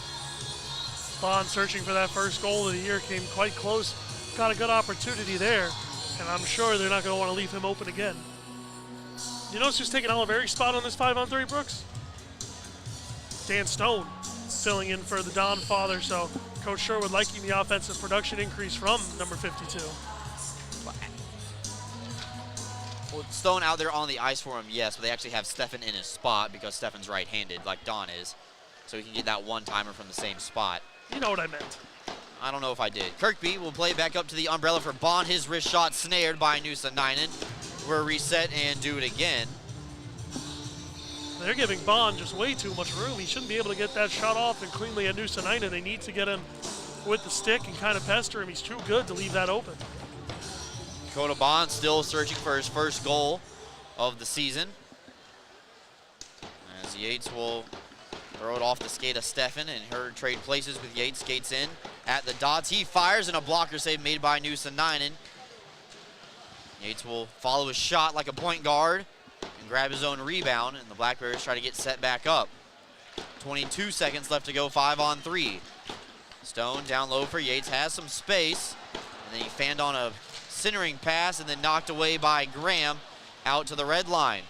Bond searching for that first goal of the year, came quite close. Got a good opportunity there, and I'm sure they're not going to want to leave him open again. You notice who's taking Oliveri's spot on this 5-on-3, Brooks? Dan Stone filling in for the Don father, so Coach Sherwood liking the offensive production increase from number 52. Well, Stone out there on the ice for him, yes, but they actually have Stefan in his spot because Stefan's right-handed, like Don is, so he can get that one-timer from the same spot. You know what I meant. I don't know if I did. Kirkby will play back up to the umbrella for Bond. His wrist shot snared by Nuusenainen. We'll reset and do it again. They're giving Bond just way too much room. He shouldn't be able to get that shot off and cleanly at Nuusenainen. They need to get him with the stick and kind of pester him. He's too good to leave that open. Dakota Bond still searching for his first goal of the season. As Yates will throw it off the skate of Stefan, and her trade places with Yates. Skates in at the dots. He fires, and a blocker save made by Nuusenainen. Yates will follow his shot like a point guard and grab his own rebound, and the Black Bears try to get set back up. 22 seconds left to go, 5-on-3. Stone down low for Yates, has some space, and then he fanned on a centering pass and then knocked away by Graham out to the red line.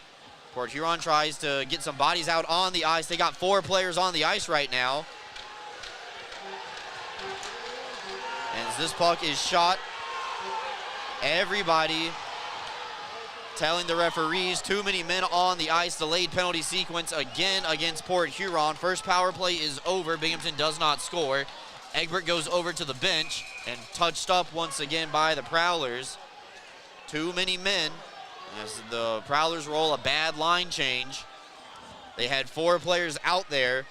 Port Huron tries to get some bodies out on the ice. They got 4 players on the ice right now. And as this puck is shot, everybody telling the referees too many men on the ice. Delayed penalty sequence again against Port Huron. First power play is over. Binghamton does not score. Egbert goes over to the bench and touched up once again by the Prowlers. Too many men as the Prowlers roll a bad line change. They had 4 players out there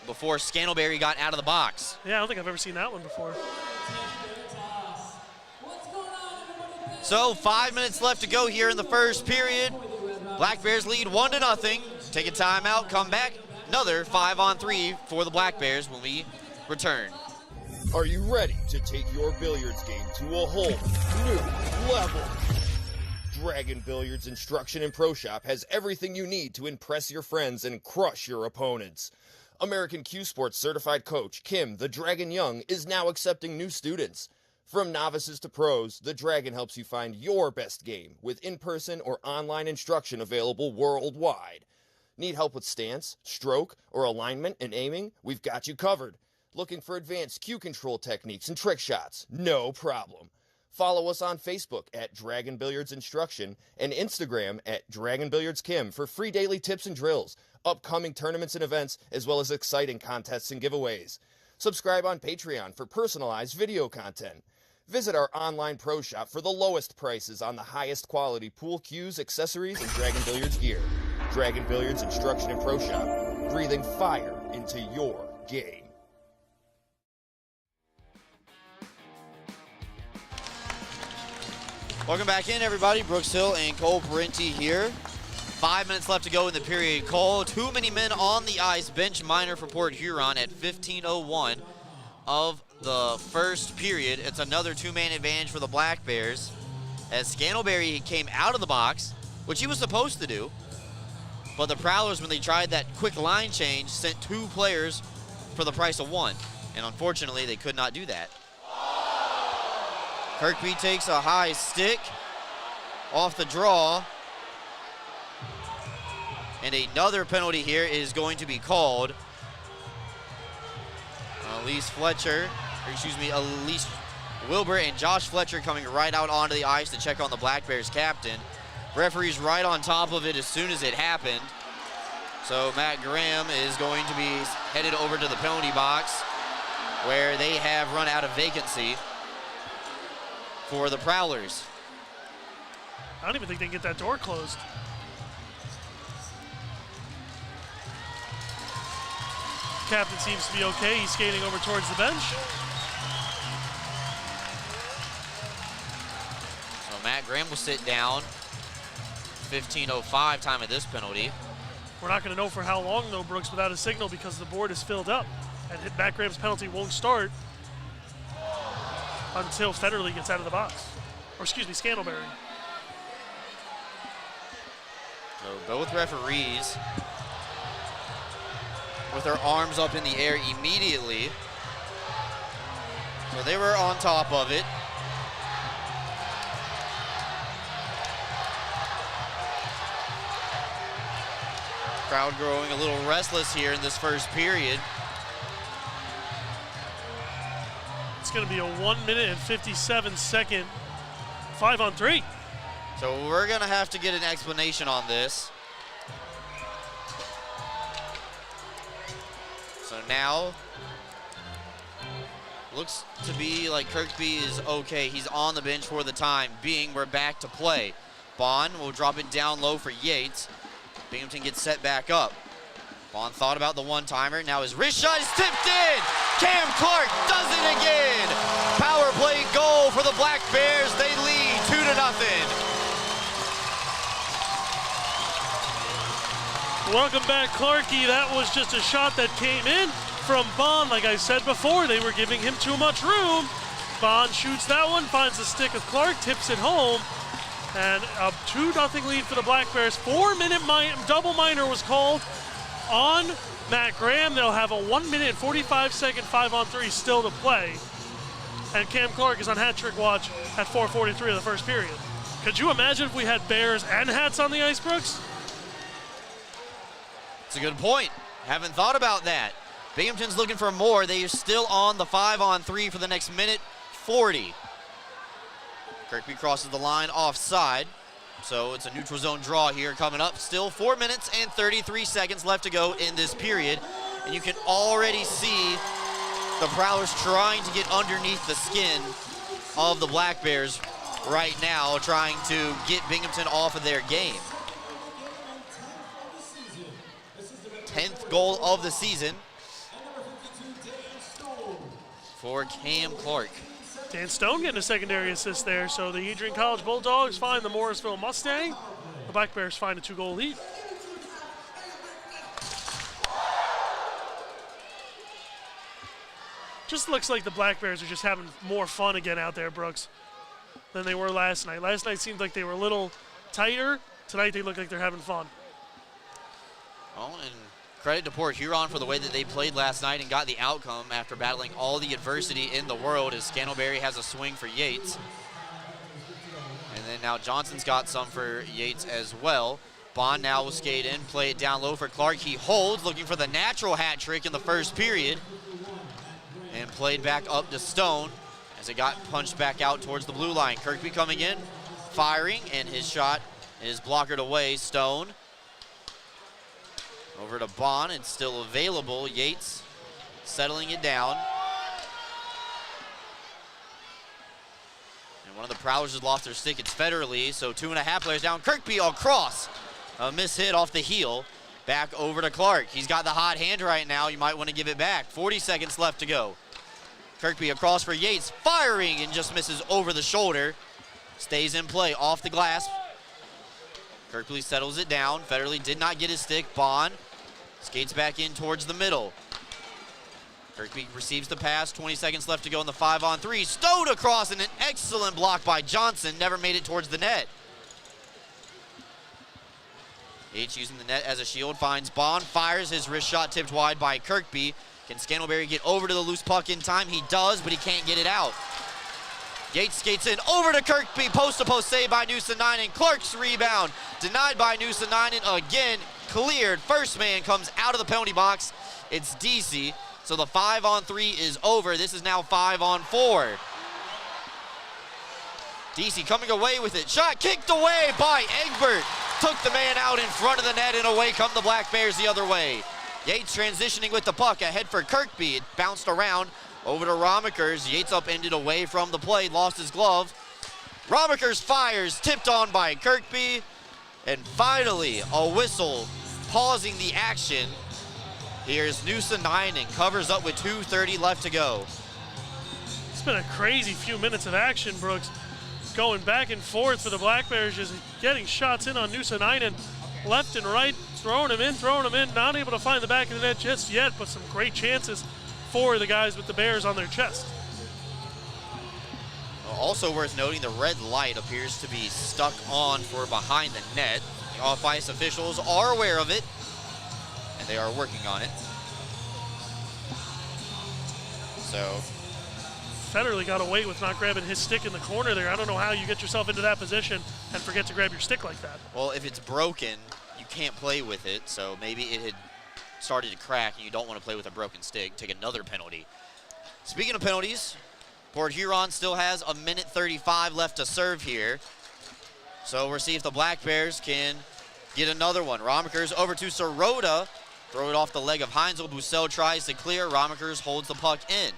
before Scantlebury got out of the box. Yeah, I don't think I've ever seen that one before. So 5 minutes left to go here in the first period. Black Bears lead 1-0. Take a timeout, come back. Another 5-on-3 for the Black Bears when we return. Are you ready to take your billiards game to a whole new level? Dragon Billiards Instruction and Pro Shop has everything you need to impress your friends and crush your opponents. American Q Sports certified coach Kim the Dragon Young is now accepting new students. From novices to pros, the Dragon helps you find your best game with in-person or online instruction available worldwide. Need help with stance, stroke, or alignment and aiming? We've got you covered. Looking for advanced cue control techniques and trick shots? No problem. Follow us on Facebook at Dragon Billiards Instruction and Instagram at Dragon Billiards Kim for free daily tips and drills, upcoming tournaments and events, as well as exciting contests and giveaways. Subscribe on Patreon for personalized video content. Visit our online pro shop for the lowest prices on the highest quality pool cues, accessories, and Dragon Billiards gear. Dragon Billiards Instruction and Pro Shop, breathing fire into your game. Welcome back in, everybody. Brooks Hill and Cole Parenti here. 5 minutes left to go in the period. Cole, too many men on the ice. Bench minor for Port Huron at 15:01 of the first period. It's another two-man advantage for the Black Bears as Scantlebury came out of the box, which he was supposed to do. But the Prowlers, when they tried that quick line change, sent 2 players for the price of 1. And unfortunately, they could not do that. Kirkby takes a high stick off the draw. And another penalty here is going to be called. Elise Wilbur and Josh Fletcher coming right out onto the ice to check on the Black Bears captain. Referee's right on top of it as soon as it happened. So Matt Graham is going to be headed over to the penalty box where they have run out of vacancy for the Prowlers. I don't even think they can get that door closed. Captain seems to be okay. He's skating over towards the bench. So Matt Graham will sit down. 15:05 time of this penalty. We're not going to know for how long, though, Brooks, without a signal because the board is filled up. And Matt Graham's penalty won't start until Federley gets out of the box. Or excuse me, Scantlebury. So both referees with their arms up in the air immediately. So they were on top of it. Crowd growing a little restless here in this first period. It's going to be a 1 minute and 57 second 5-on-3. So we're going to have to get an explanation on this. So now, looks to be like Kirkby is okay. He's on the bench for the time being. We're back to play. Bond will drop it down low for Yates. Binghamton gets set back up. Bond thought about the one-timer. Now his wrist shot is tipped in. Cam Clark does it again. Power play goal for the Black Bears. They lead 2-0. Welcome back, Clarkie. That was just a shot that came in from Bond. Like I said before, they were giving him too much room. Bond shoots that one, finds the stick of Clark, tips it home. And a 2-0 lead for the Black Bears. 4-minute double minor was called on Matt Graham. They'll have a 1 minute and 45 second 5-on-3 still to play. And Cam Clark is on hat trick watch at 4:43 of the first period. Could you imagine if we had Bears and hats on the ice, Brooks? It's a good point. Haven't thought about that. Binghamton's looking for more. They are still on the 5-on-3 for the next minute 40. Kirkby crosses the line offside. So it's a neutral zone draw here coming up. Still 4 minutes and 33 seconds left to go in this period. And you can already see the Prowlers trying to get underneath the skin of the Black Bears right now, trying to get Binghamton off of their game. 10th goal of the season for Cam Clark. Dan Stone getting a secondary assist there. So the Adrian College Bulldogs find the Morrisville Mustang. The Black Bears find a 2-goal lead. Just looks like the Black Bears are just having more fun again out there, Brooks, than they were last night. Last night seemed like they were a little tighter. Tonight they look like they're having fun. Oh, and credit to Port Huron for the way that they played last night and got the outcome after battling all the adversity in the world, as Scantlebury has a swing for Yates. And then now Johnson's got some for Yates as well. Bond now will skate in, play it down low for Clark. He holds, looking for the natural hat trick in the first period. And played back up to Stone as it got punched back out towards the blue line. Kirkby coming in, firing, and his shot is blockered away. Stone over to Bond, it's still available. Yates settling it down. And one of the Prowlers has lost their stick. It's Federley, so 2.5 players down. Kirkby across. A miss hit off the heel. Back over to Clark. He's got the hot hand right now. You might want to give it back. 40 seconds left to go. Kirkby across for Yates, firing, and just misses over the shoulder. Stays in play off the glass. Kirkby settles it down. Federley did not get his stick. Bond skates back in towards the middle. Kirkby receives the pass. 20 seconds left to go in the 5-on-3. Stowed across, and an excellent block by Johnson. Never made it towards the net. Yates using the net as a shield, finds Bond, fires his wrist shot tipped wide by Kirkby. Can Scantlebury get over to the loose puck in time? He does, but he can't get it out. Yates skates in over to Kirkby, post-to-post save by Noosa-Ninen. Clark's rebound, denied by Noosa-Ninen again, cleared. First man comes out of the penalty box. It's DC, so the 5-on-3 is over. This is now 5-on-4. DC coming away with it. Shot kicked away by Egbert. Took the man out in front of the net, and away come the Black Bears the other way. Yates transitioning with the puck ahead for Kirkby. It bounced around over to Romikers. Yates upended away from the play, lost his glove. Romikers fires, tipped on by Kirkby. And finally, a whistle pausing the action. Here's Noosa-Ninen, covers up with 2:30 left to go. It's been a crazy few minutes of action, Brooks. Going back and forth for the Black Bears, just getting shots in on Noosa-Ninen, left and right, throwing them in, not able to find the back of the net just yet, but some great chances for the guys with the Bears on their chest. Also worth noting, the red light appears to be stuck on for behind the net. The off-ice officials are aware of it, and they are working on it. So Federley got away with not grabbing his stick in the corner there. I don't know how you get yourself into that position and forget to grab your stick like that. well, if it's broken, you can't play with it, so maybe it had started to crack and you don't want to play with a broken stick. Take another penalty. Speaking of penalties, Port Huron still has 1:35 left to serve here. So we'll see if the Black Bears can get another one. Romikers over to Sirota. Throw it off the leg of Heinzel. Bussell tries to clear. Romikers holds the puck in.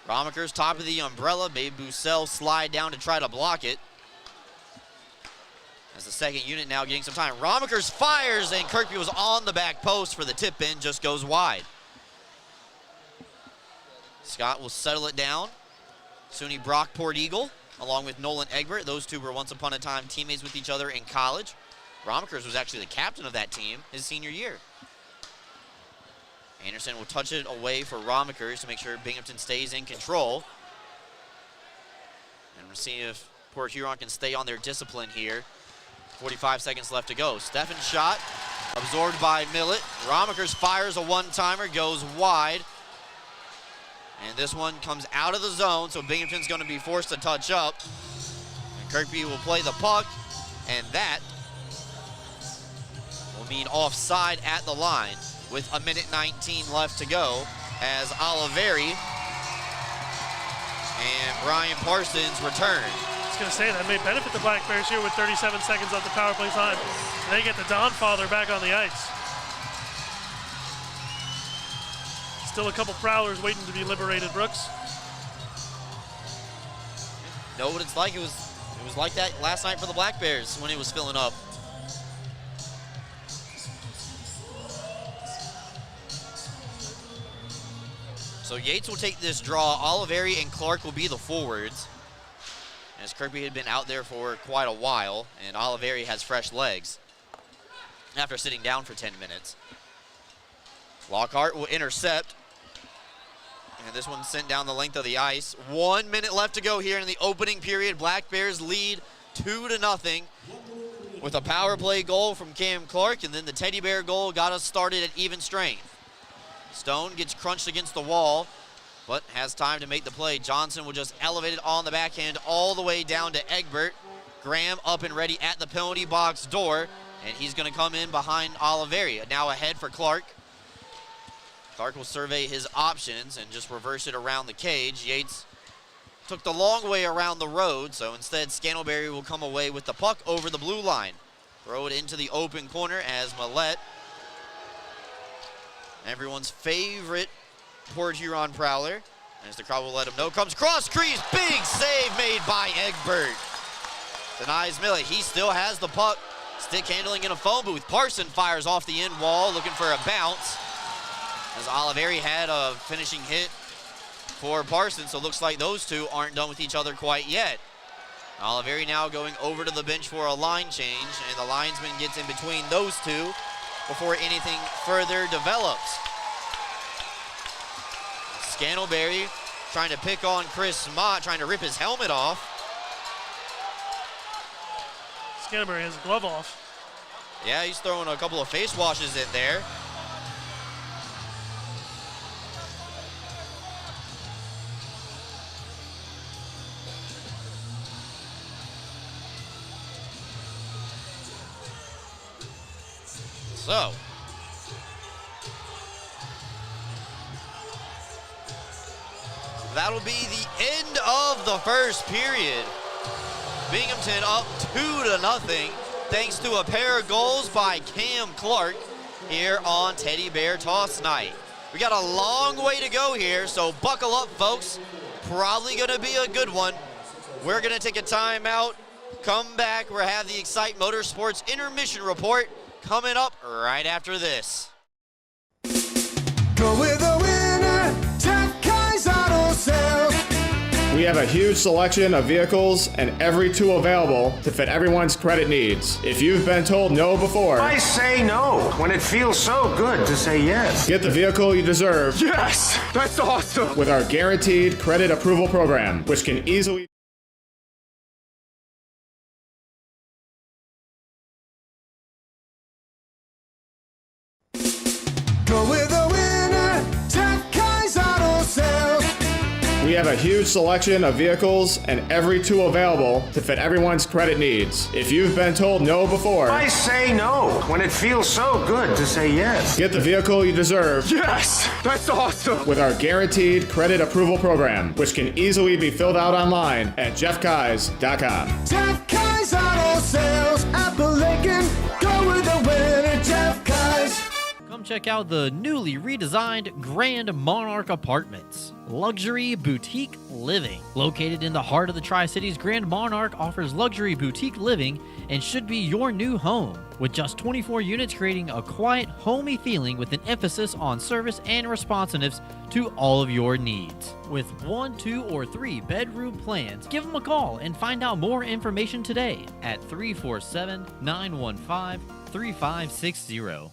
Romikers top of the umbrella. Made Bussell slide down to try to block it. As the second unit now getting some time. Romikers fires, and Kirkby was on the back post for the tip in, just goes wide. Scott will settle it down. Suni Brock, Port Eagle, along with Nolan Egbert. Those two were once upon a time teammates with each other in college. Romikers was actually the captain of that team his senior year. Anderson will touch it away for Romikers to make sure Binghamton stays in control. And we'll see if Port Huron can stay on their discipline here. 45 seconds left to go. Steffen's shot absorbed by Millett. Romikers fires a one-timer, goes wide. And this one comes out of the zone, so Binghamton's going to be forced to touch up. And Kirkby will play the puck, and that will mean offside at the line with 1:19 left to go as Oliveri and Brian Parsons return. I was going to say that may benefit the Black Bears here with 37 seconds left of power play time. They get the Donfather back on the ice. Still a couple Prowlers waiting to be liberated, Brooks. Know what it's like? It was like that last night for the Black Bears when it was filling up. So Yates will take this draw. Oliveri and Clark will be the forwards, as Kirkby had been out there for quite a while, and Oliveri has fresh legs after sitting down for 10 minutes. Lockhart will intercept. And this one's sent down the length of the ice. 1 minute left to go here in the opening period. Black Bears lead 2-0 with a power play goal from Cam Clark, and then the Teddy Bear goal got us started at even strength. Stone gets crunched against the wall, but has time to make the play. Johnson will just elevate it on the backhand all the way down to Egbert. Graham up and ready at the penalty box door, and he's going to come in behind Oliveri. Now ahead for Clark. Clark will survey his options and just reverse it around the cage. Yates took the long way around the road, so instead Scantlebury will come away with the puck over the blue line. Throw it into the open corner as Millett, everyone's favorite Port Huron Prowler, as the crowd will let him know, comes cross crease, big save made by Egbert. Denies Millett, he still has the puck. Stick handling in a phone booth. Parson fires off the end wall looking for a bounce, as Oliveri had a finishing hit for Parsons, so it looks like those two aren't done with each other quite yet. Oliveri now going over to the bench for a line change, and the linesman gets in between those two before anything further develops. Scantlebury trying to pick on Chris Smott, trying to rip his helmet off. Scantlebury has a glove off. Yeah, he's throwing a couple of face washes in there. So, that'll be the end of the first period. Binghamton up 2-0 thanks to a pair of goals by Cam Clark here on Teddy Bear Toss Night. We got a long way to go here, so buckle up, folks. Probably going to be a good one. We're going to take a timeout, come back. We'll have the Excite Motorsports Intermission Report coming up right after this. Go with the winner, Jack Kai's Auto Sales. We have a huge selection of vehicles and every tool available to fit everyone's credit needs. If you've been told no before, I say no when it feels so good to say yes. Get the vehicle you deserve. Yes, that's awesome. With our guaranteed credit approval program, which can easily Go with the winner, Jeff Kai's Auto Sales. We have a huge selection of vehicles and every tool available to fit everyone's credit needs. If you've been told no before, I say no when it feels so good to say yes. get the vehicle you deserve. Yes, that's awesome. With our guaranteed credit approval program, which can easily be filled out online at jeffkais.com. Jeff Kai's Auto Sales, Appalachian. Go with the winner, Jeff Kai's. Come check out the newly redesigned Grand Monarch Apartments. Luxury boutique living. Located in the heart of the Tri-Cities, Grand Monarch offers luxury boutique living and should be your new home. With just 24 units, creating a quiet, homey feeling with an emphasis on service and responsiveness to all of your needs. With 1, 2, or 3 bedroom plans, give them a call and find out more information today at 347-915-3560.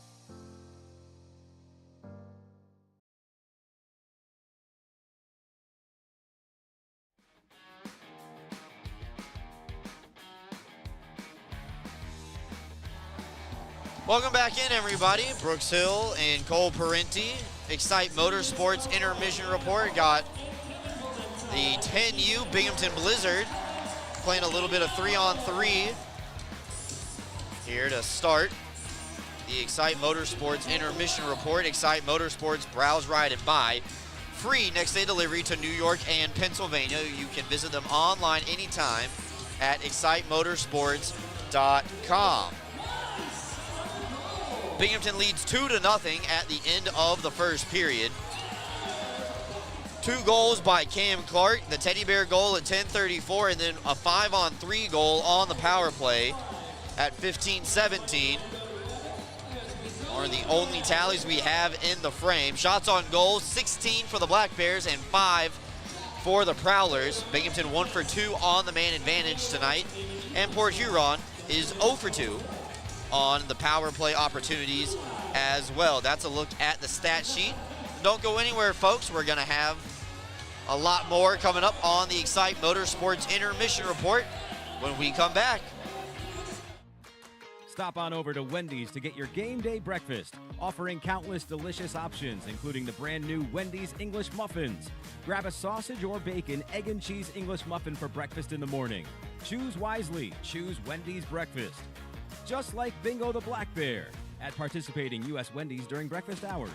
Welcome back in, everybody. Brooks Hill and Cole Parenti. Excite Motorsports Intermission Report. Got the 10U Binghamton Blizzard playing a little bit of 3-on-3 here to start the Excite Motorsports Intermission Report. Excite Motorsports, browse, ride, and buy. Free next day delivery to New York and Pennsylvania. You can visit them online anytime at excitemotorsports.com. Binghamton leads 2-0 at the end of the first period. 2 goals by Cam Clark, the Teddy Bear goal at 10:34, and then a 5-on-3 goal on the power play at 15:17. Are the only tallies we have in the frame. Shots on goal, 16 for the Black Bears and 5 for the Prowlers. Binghamton 1 for 2 on the man advantage tonight. And Port Huron is 0 for 2 on the power play opportunities as well. That's a look at the stat sheet. Don't go anywhere, folks. We're going to have a lot more coming up on the Excite Motorsports Intermission Report when we come back. Stop on over to Wendy's to get your game day breakfast, offering countless delicious options, including the brand new Wendy's English Muffins. Grab a sausage or bacon, egg and cheese English muffin for breakfast in the morning. Choose wisely. Choose Wendy's breakfast. Just like Bingo the Black Bear at participating U.S. Wendy's during breakfast hours.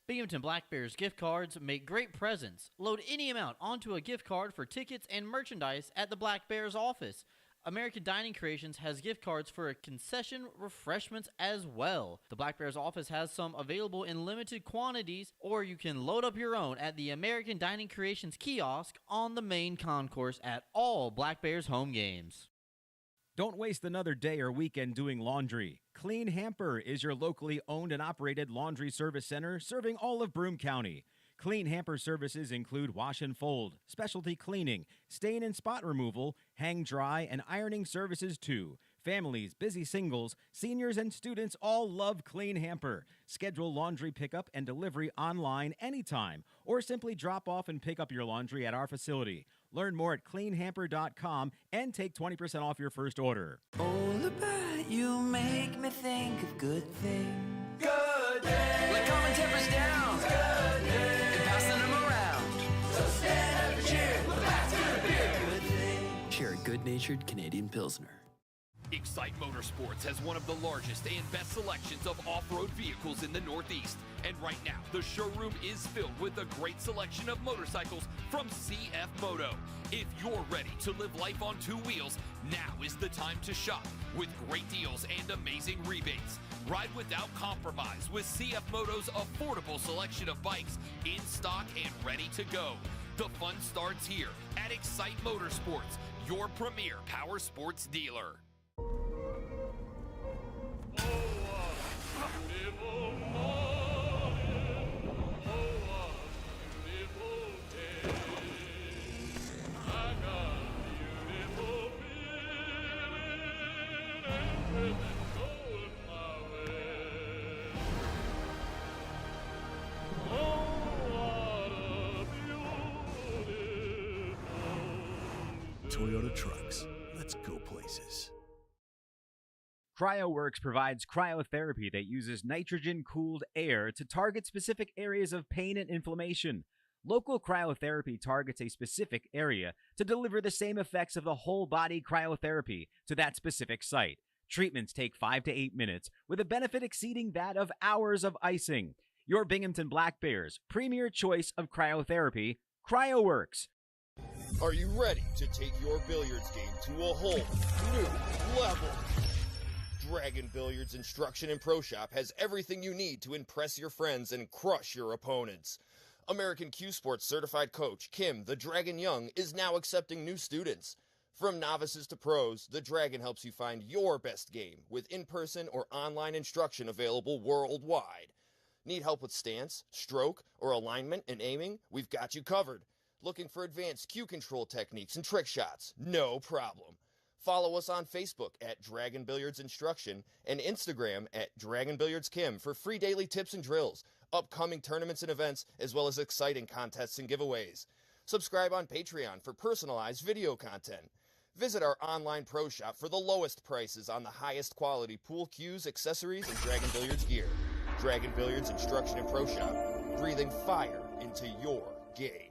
Binghamton Black Bears gift cards make great presents. Load any amount onto a gift card for tickets and merchandise at the Black Bears office. American Dining Creations has gift cards for concession refreshments as well. The Black Bears office has some available in limited quantities, or you can load up your own at the American Dining Creations kiosk on the main concourse at all Black Bears home games. Don't waste another day or weekend doing laundry. Clean Hamper is your locally owned and operated laundry service center serving all of Broome County. Clean Hamper services include wash and fold, specialty cleaning, stain and spot removal, hang dry, and ironing services too. Families, busy singles, seniors, and students all love Clean Hamper. Schedule laundry pickup and delivery online anytime, or simply drop off and pick up your laundry at our facility. Learn more at cleanhamper.com and take 20% off your first order. All about you make me think of good things. Good things. Like calming tempers down. Good things. And passing them around. So stand up and cheer. We're back to the beer. Good things. Share a good-natured Canadian Pilsner. Excite Motorsports has one of the largest and best selections of off-road vehicles in the Northeast. And right now, the showroom is filled with a great selection of motorcycles from CF Moto. If you're ready to live life on 2 wheels, now is the time to shop with great deals and amazing rebates. Ride without compromise with CF Moto's affordable selection of bikes in stock and ready to go. The fun starts here at Excite Motorsports, your premier power sports dealer. Toyota Trucks. Let's go places. CryoWorks provides cryotherapy that uses nitrogen-cooled air to target specific areas of pain and inflammation. Local cryotherapy targets a specific area to deliver the same effects of the whole-body cryotherapy to that specific site. Treatments take 5 to 8 minutes, with a benefit exceeding that of hours of icing. Your Binghamton Black Bears' premier choice of cryotherapy, CryoWorks. Are you ready to take your billiards game to a whole new level? Dragon Billiards Instruction and Pro Shop has everything you need to impress your friends and crush your opponents. American Q Sports certified coach Kim the Dragon Young is now accepting new students. From novices to pros, the Dragon helps you find your best game with in-person or online instruction available worldwide. Need help with stance, stroke, or alignment and aiming? We've got you covered. Looking for advanced cue control techniques and trick shots? No problem. Follow us on Facebook at Dragon Billiards Instruction and Instagram at Dragon Billiards Kim for free daily tips and drills, upcoming tournaments and events, as well as exciting contests and giveaways. Subscribe on Patreon for personalized video content. Visit our online pro shop for the lowest prices on the highest quality pool cues, accessories, and Dragon Billiards gear. Dragon Billiards Instruction and Pro Shop, breathing fire into your game.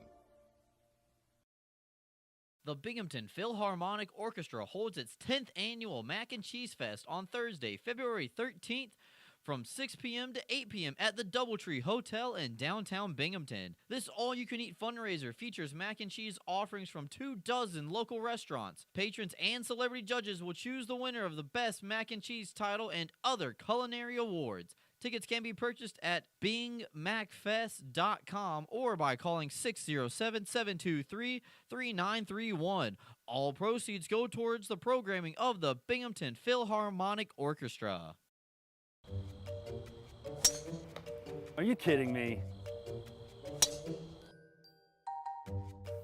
The Binghamton Philharmonic Orchestra holds its 10th annual Mac and Cheese Fest on Thursday, February 13th from 6 p.m. to 8 p.m. at the Doubletree Hotel in downtown Binghamton. This all-you-can-eat fundraiser features mac and cheese offerings from 24 local restaurants. Patrons and celebrity judges will choose the winner of the Best Mac and Cheese title and other culinary awards. Tickets can be purchased at bingmacfest.com or by calling 607-723-3931. All proceeds go towards the programming of the Binghamton Philharmonic Orchestra. Are you kidding me?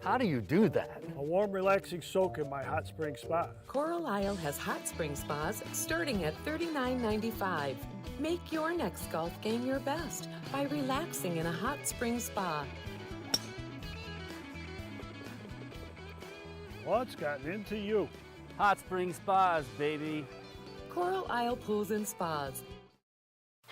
How do you do that? A warm, relaxing soak in my hot spring spa. Coral Isle has hot spring spas starting at $39.95. Make your next golf game your best by relaxing in a hot spring spa. What's gotten into you? Hot spring spas, baby. Coral Isle Pools and Spas.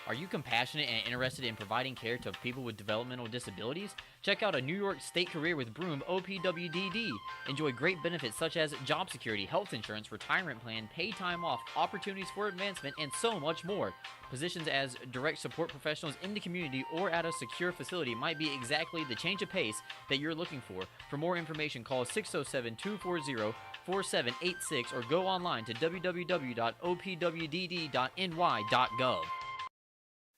Are you compassionate and interested in providing care to people with developmental disabilities? Check out a New York State Career with Broom OPWDD. Enjoy great benefits such as job security, health insurance, retirement plan, paid time off, opportunities for advancement, and so much more. Positions as direct support professionals in the community or at a secure facility might be exactly the change of pace that you're looking for. For more information, call 607-240-4786 or go online to www.opwdd.ny.gov.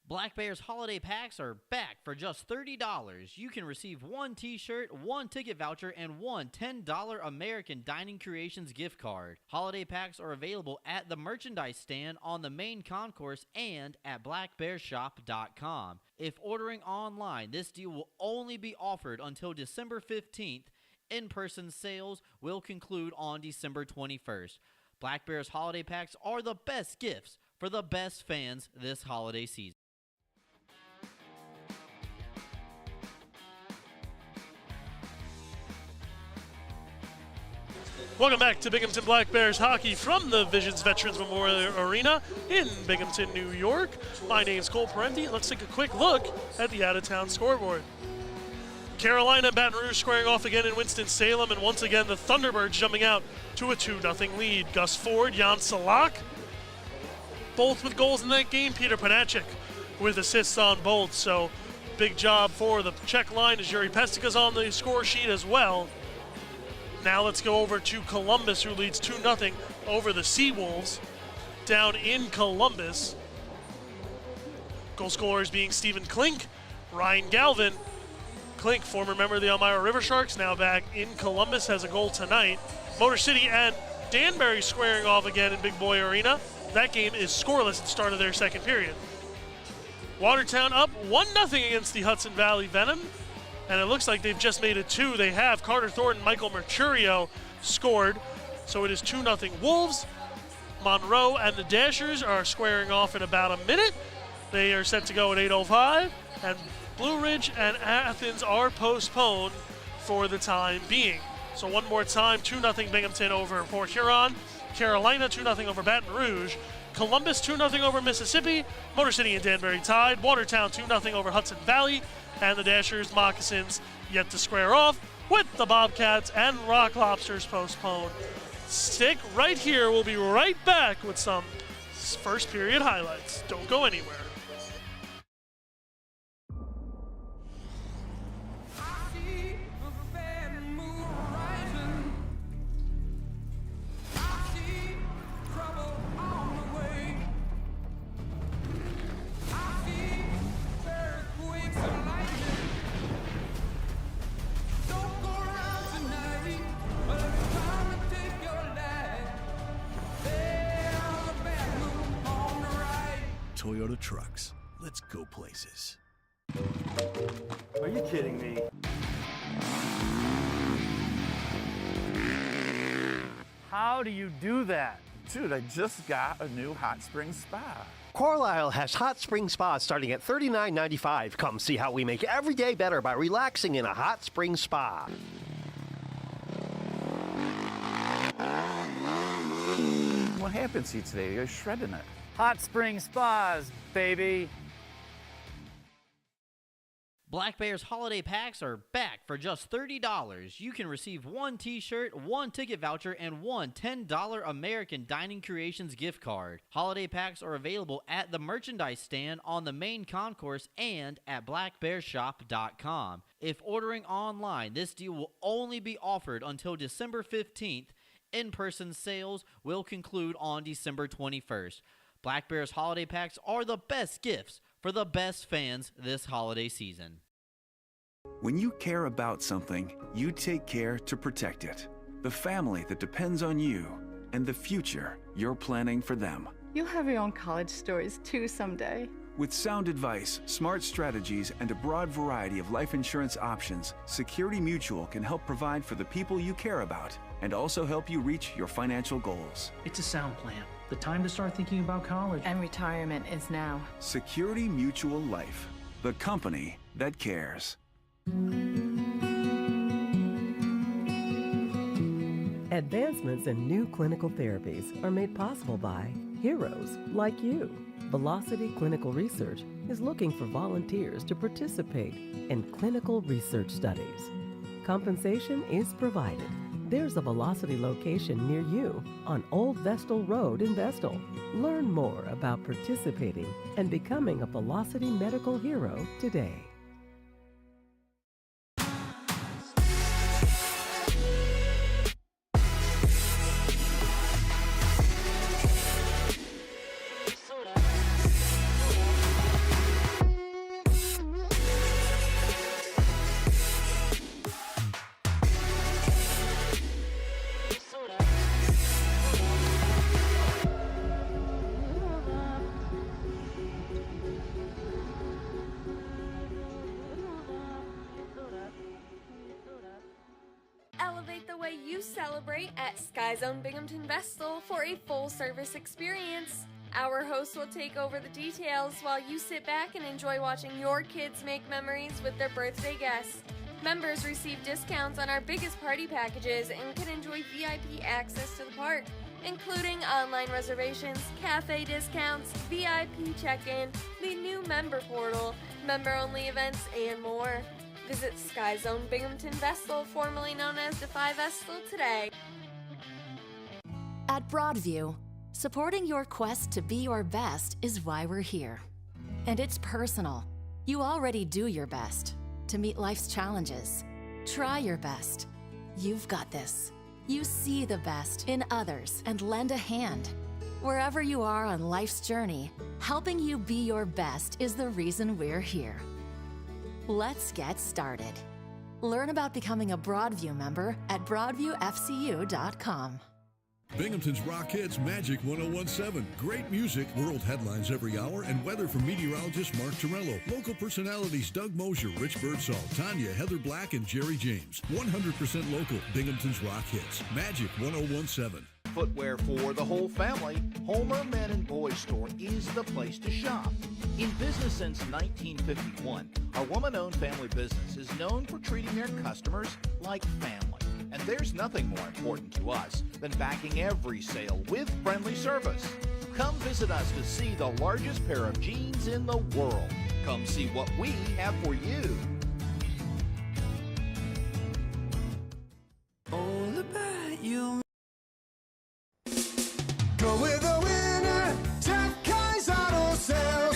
Black Bears holiday packs are back for just $30. You can receive one t-shirt, one ticket voucher, and one $10 American Dining Creations gift card. Holiday packs are available at the merchandise stand on the main concourse and at blackbearshop.com. If ordering online, this deal will only be offered until December 15th. In-person sales will conclude on December 21st. Black Bears holiday packs are the best gifts for the best fans this holiday season. Welcome back to Binghamton Black Bears hockey from the Visions Veterans Memorial Arena in Binghamton, New York. My name's Cole Parenti. Let's take a quick look at the out-of-town scoreboard. Carolina and Baton Rouge squaring off again in Winston-Salem, and once again the Thunderbirds jumping out to a 2-0 lead. Gus Ford, Jan Salak, both with goals in that game. Peter Panachik with assists on both, so big job for the Czech line as Yuri Pestika's on the score sheet as well. Now let's go over to Columbus, who leads 2-0 over the Seawolves down in Columbus. Goal scorers being Stephen Klink, Ryan Galvin. Klink, former member of the Elmira River Sharks, now back in Columbus, has a goal tonight. Motor City and Danbury squaring off again in Big Boy Arena. That game is scoreless at the start of their second period. Watertown up 1-0 against the Hudson Valley Venom. And it looks like they've just made it 2. They have. Carter Thornton, Michael Mercurio scored. So it is 2-0 Wolves. Monroe and the Dashers are squaring off in about a minute. They are set to go at 8:05. And Blue Ridge and Athens are postponed for the time being. So one more time, 2-0 Binghamton over Port Huron. Carolina 2-0 over Baton Rouge. Columbus 2-0 over Mississippi. Motor City and Danbury tied. Watertown 2-0 over Hudson Valley. And the Dashers Moccasins yet to square off with the Bobcats and Rock Lobsters postponed. Stick right here. We'll be right back with some first period highlights. Don't go anywhere. Toyota Trucks. Let's go places. Are you kidding me? How do you do that? Dude, I just got a new hot spring spa. Carlisle has hot spring spas starting at $39.95. Come see how we make every day better by relaxing in a hot spring spa. What happened to you today? You're shredding it. Hot Spring Spas, baby. Black Bear's holiday packs are back for just $30. You can receive one t-shirt, one ticket voucher, and one $10 American Dining Creations gift card. Holiday packs are available at the merchandise stand on the main concourse and at blackbearshop.com. If ordering online, this deal will only be offered until December 15th. In-person sales will conclude on December 21st. Black Bear's holiday packs are the best gifts for the best fans this holiday season. When you care about something, you take care to protect it. The family that depends on you and the future you're planning for them. You'll have your own college stories too someday. With sound advice, smart strategies, and a broad variety of life insurance options, Security Mutual can help provide for the people you care about and also help you reach your financial goals. It's a sound plan. The time to start thinking about college. And retirement is now. Security Mutual Life, the company that cares. Advancements in new clinical therapies are made possible by heroes like you. Velocity Clinical Research is looking for volunteers to participate in clinical research studies. Compensation is provided. There's a Velocity location near you on Old Vestal Road in Vestal. Learn more about participating and becoming a Velocity medical hero today. Elevate the way you celebrate at Sky Zone Binghamton Vestal for a full-service experience. Our hosts will take over the details while you sit back and enjoy watching your kids make memories with their birthday guests. Members receive discounts on our biggest party packages and can enjoy VIP access to the park, including online reservations, cafe discounts, VIP check-in, the new member portal, member-only events, and more. Visit Sky Zone Binghamton Vestal, formerly known as Defy Vestal, today. At Broadview, supporting your quest to be your best is why we're here. And it's personal. You already do your best to meet life's challenges. Try your best. You've got this. You see the best in others and lend a hand. Wherever you are on life's journey, helping you be your best is the reason we're here. Let's get started. Learn about becoming a Broadview member at broadviewfcu.com. Binghamton's Rock Hits Magic 1017. Great music, world headlines every hour, and weather from meteorologist Mark Torello. Local personalities Doug Mosier, Rich Birdsall, Tanya, Heather Black, and Jerry James. 100% local. Binghamton's Rock Hits Magic 1017. Footwear for the whole family. Homer Men and Boys Store is the place to shop. In business since 1951, our woman-owned family business is known for treating their customers like family. And there's nothing more important to us than backing every sale with friendly service. Come visit us to see the largest pair of jeans in the world. Come see what we have for you. All about you. Go with the winner, Jeff Kai's Auto Sales.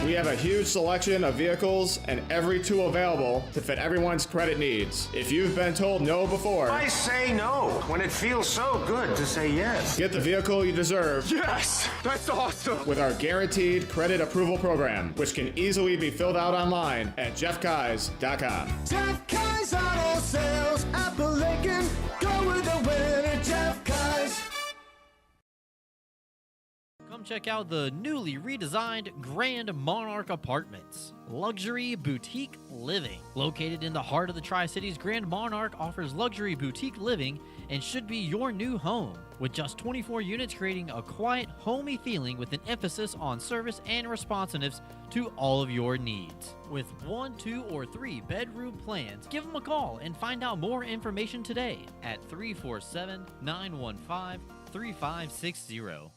We have a huge selection of vehicles and every tool available to fit everyone's credit needs. If you've been told no before, I say no when it feels so good to say yes. Get the vehicle you deserve. Yes, that's awesome. With our guaranteed credit approval program, which can easily be filled out online at jeffkais.com. Jeff Kai's Auto Sales, Appalachian. Go with the winner, Jeff Kai's. Come check out the newly redesigned Grand Monarch Apartments. Luxury boutique living. Located in the heart of the Tri-Cities, Grand Monarch offers luxury boutique living and should be your new home. With just 24 units, creating a quiet, homey feeling with an emphasis on service and responsiveness to all of your needs. With 1, 2, or 3 bedroom plans, give them a call and find out more information today at 347-915-3560.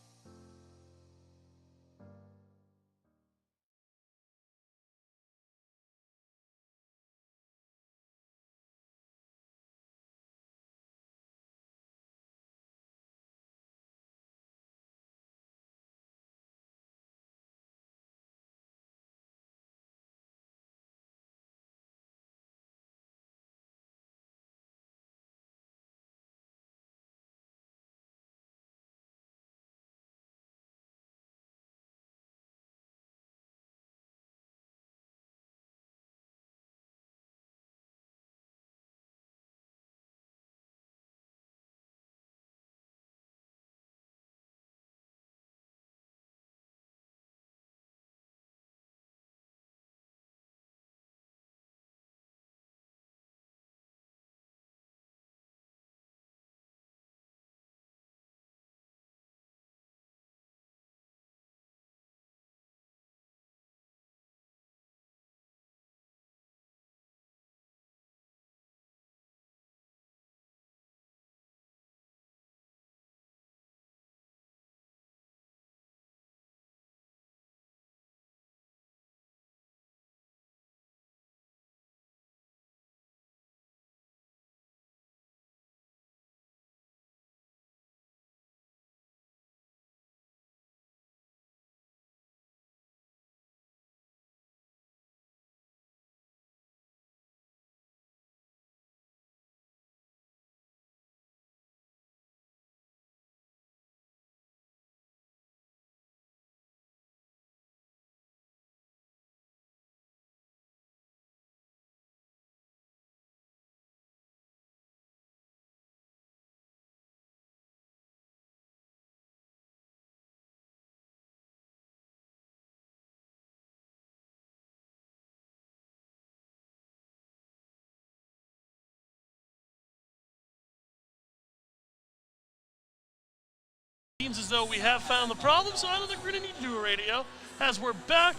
Seems as though we have found the problem, so I don't think we're going to need to do a radio. As we're back,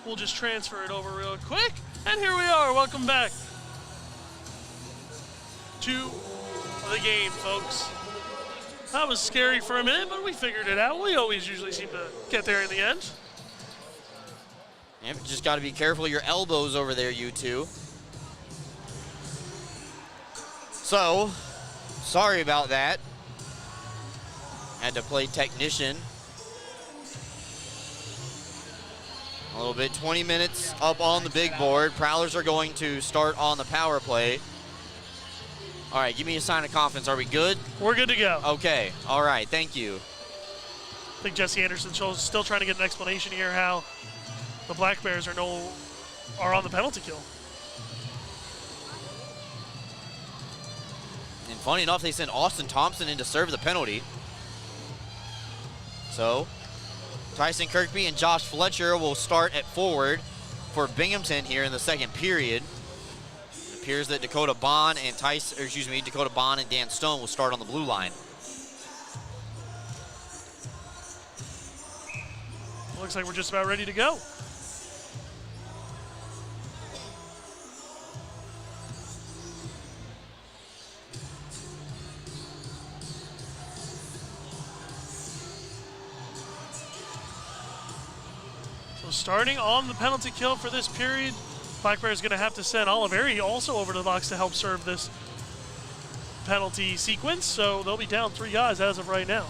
we'll just transfer it over real quick. And here we are. Welcome back to the game, folks. That was scary for a minute, but we figured it out. We always usually seem to get there in the end. Yep, just got to be careful of your elbows over there, you two. So, sorry about that. Had to play technician. A little bit, 20 minutes up on the big board. Prowlers are going to start on the power play. All right, give me a sign of confidence. Are we good? We're good to go. Okay, all right, thank you. I think Jesse Anderson's still trying to get an explanation here how the Black Bears are on the penalty kill. And funny enough, they sent Austin Thompson in to serve the penalty. So, Tyson Kirkby and Josh Fletcher will start at forward for Binghamton here in the second period. It appears that Dakota Bond and Dakota Bond and Dan Stone will start on the blue line. Looks like we're just about ready to go. So starting on the penalty kill for this period, Black Bears going to have to send Oliveri also over to the box to help serve this penalty sequence. So they'll be down 3 guys as of right now.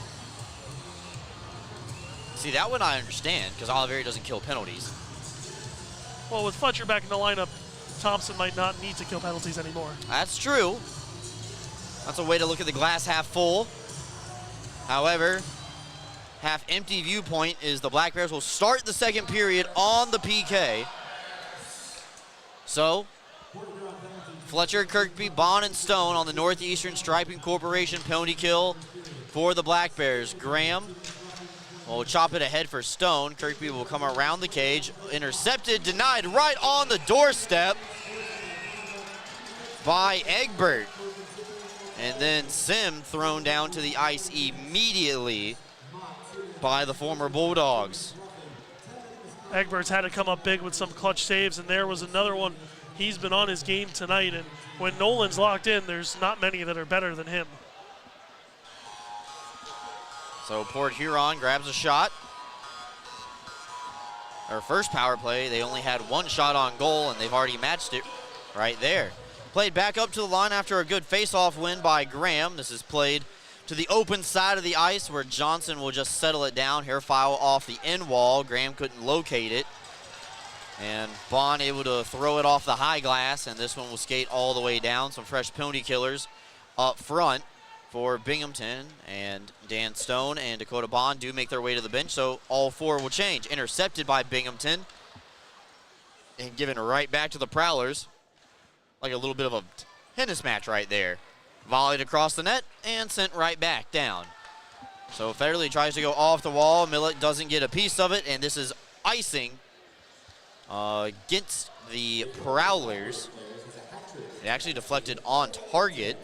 See, that one I understand, because Oliveri doesn't kill penalties. Well, with Fletcher back in the lineup, Thompson might not need to kill penalties anymore. That's true. That's a way to look at the glass half full. However, half empty viewpoint is the Black Bears will start the second period on the PK. So, Fletcher, Kirkby, Bond, and Stone on the Northeastern Striping Corporation penalty kill for the Black Bears. Graham will chop it ahead for Stone. Kirkby will come around the cage. Intercepted, denied right on the doorstep by Egbert. And then Sim thrown down to the ice immediately by the former Bulldogs. Egbert's had to come up big with some clutch saves, and there was another one. He's been on his game tonight, and when Nolan's locked in, there's not many that are better than him. So Port Huron grabs a shot. Their first power play, they only had 1 shot on goal, and they've already matched it right there. Played back up to the line after a good face-off win by Graham. This is played to the open side of the ice where Johnson will just settle it down. Hair foul off the end wall. Graham couldn't locate it. And Bond able to throw it off the high glass, and this one will skate all the way down. Some fresh penalty killers up front for Binghamton, and Dan Stone and Dakota Bond do make their way to the bench, so all 4 will change. Intercepted by Binghamton and given right back to the Prowlers. Like a little bit of a tennis match right there. Volleyed across the net and sent right back down. So Federley tries to go off the wall. Millett doesn't get a piece of it, and this is icing against the Prowlers. It actually deflected on target,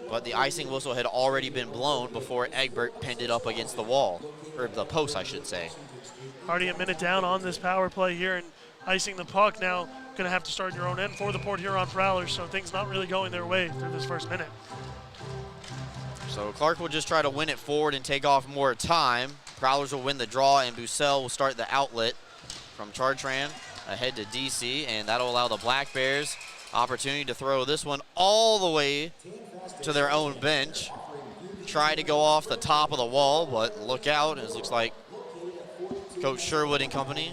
but the icing whistle had already been blown before Egbert pinned it up against the wall, or the post, I should say. Already a minute down on this power play here, and icing the puck now. Going to have to start your own end for the Port Huron Prowlers, so things not really going their way through this first minute. So Clark will just try to win it forward and take off more time. Prowlers will win the draw, and Bussell will start the outlet from Chartrand ahead to DC, and that'll allow the Black Bears opportunity to throw this one all the way to their own bench. Try to go off the top of the wall, but look out, as it looks like Coach Sherwood and company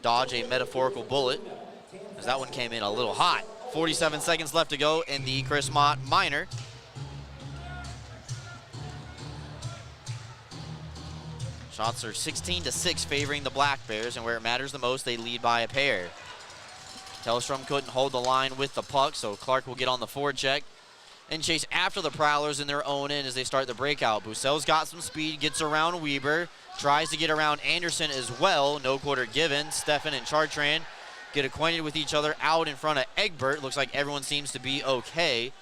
dodge a metaphorical bullet, as that one came in a little hot. 47 seconds left to go in the Chris Mott minor. Shots are 16-6 favoring the Black Bears, and where it matters the most, they lead by a pair. Tellstrom couldn't hold the line with the puck, so Clark will get on the forecheck and chase after the Prowlers in their own end as they start the breakout. Bussell's got some speed, gets around Weber, tries to get around Anderson as well. No quarter given. Steffen and Chartrand get acquainted with each other out in front of Egbert. Looks like everyone seems to be okay.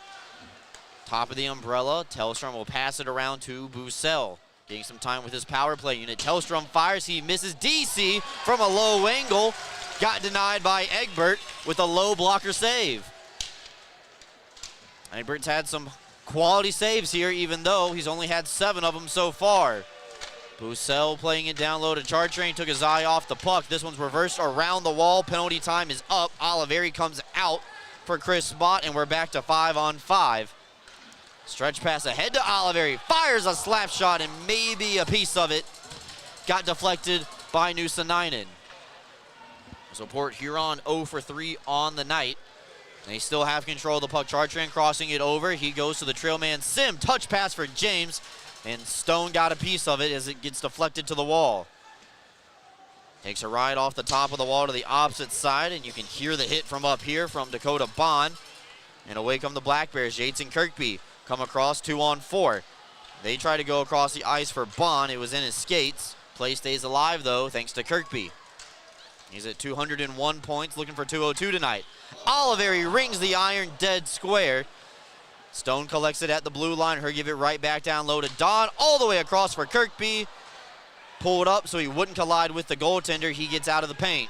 Top of the umbrella, Tellstrom will pass it around to Bussell. Getting some time with his power play unit. Tellstrom fires, he misses. DC from a low angle. Got denied by Egbert with a low blocker save. Egbert's had some quality saves here, even though he's only had 7 of them so far. Bussell playing it down low to Chartrain, took his eye off the puck. This one's reversed around the wall. Penalty time is up. Oliveri comes out for Chris Mott, and we're back to 5-on-5. Stretch pass ahead to Oliveri. Fires a slap shot, and maybe a piece of it got deflected by Nuusanainen. So Port Huron 0 for 3 on the night. They still have control of the puck. Chartrand crossing it over. He goes to the trail man. Sim, touch pass for James. And Stone got a piece of it as it gets deflected to the wall. Takes a ride off the top of the wall to the opposite side, and you can hear the hit from up here from Dakota Bond. And away come the Black Bears. Yates and Kirkby come across 2-on-4. They try to go across the ice for Bond. It was in his skates. Play stays alive, though, thanks to Kirkby. He's at 201 points, looking for 202 tonight. Oliveri rings the iron dead square. Stone collects it at the blue line. Her give it right back down low to Don. All the way across for Kirkby. Pull it up so he wouldn't collide with the goaltender. He gets out of the paint.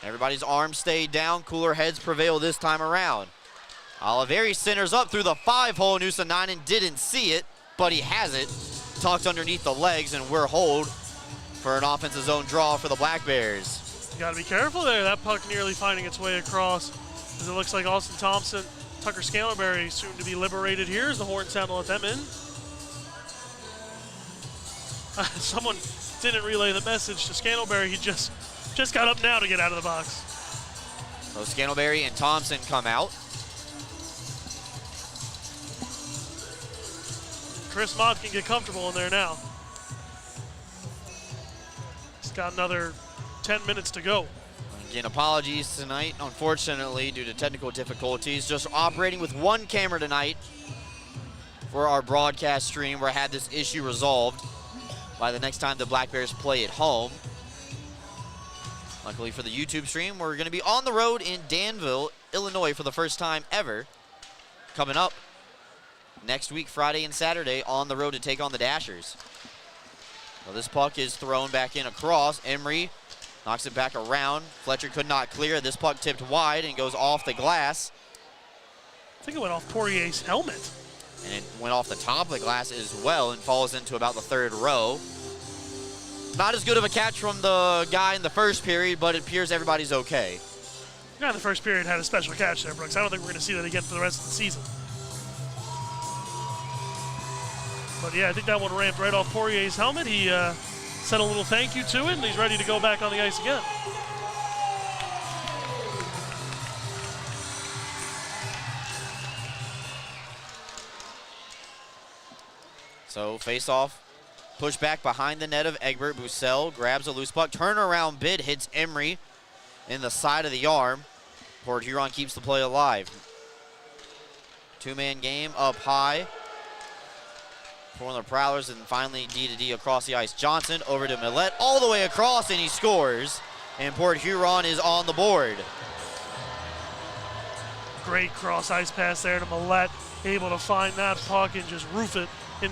Everybody's arms stayed down. Cooler heads prevail this time around. Oliveri centers up through the 5-hole. Nuusanainen didn't see it, but he has it. Tucked underneath the legs, and we're hold for an offensive zone draw for the Black Bears. You got to be careful there. That puck nearly finding its way across. As it looks like Austin Thompson, Tucker Scalaberry soon to be liberated here as the horn sound to let them in. Someone didn't relay the message to Scalaberry. He just got up now to get out of the box. So Scalaberry and Thompson come out. Chris Mott can get comfortable in there now. He's got another 10 minutes to go. Again, apologies tonight, unfortunately, due to technical difficulties. Just operating with one camera tonight for our broadcast stream. We had this issue resolved by the next time the Black Bears play at home. Luckily for the YouTube stream, we're going to be on the road in Danville, Illinois for the first time ever. Coming up next week, Friday and Saturday, on the road to take on the Dashers. Well, this puck is thrown back in across. Emery knocks it back around. Fletcher could not clear. This puck tipped wide and goes off the glass. I think it went off Poirier's helmet. And it went off the top of the glass as well and falls into about the third row. Not as good of a catch from the guy in the first period, but it appears everybody's okay. The guy in the first period had a special catch there, Brooks. I don't think we're going to see that again for the rest of the season. But yeah, I think that one ramped right off Poirier's helmet. He said a little thank you to it, and he's ready to go back on the ice again. So face-off, push back behind the net of Egbert. Bussell grabs a loose puck. Turnaround bid hits Emery in the side of the arm. Port Huron keeps the play alive. Two-man game up high for the Prowlers, and finally D-to-D across the ice. Johnson over to Millette, all the way across, and he scores. And Port Huron is on the board. Great cross-ice pass there to Millette, able to find that puck and just roof it in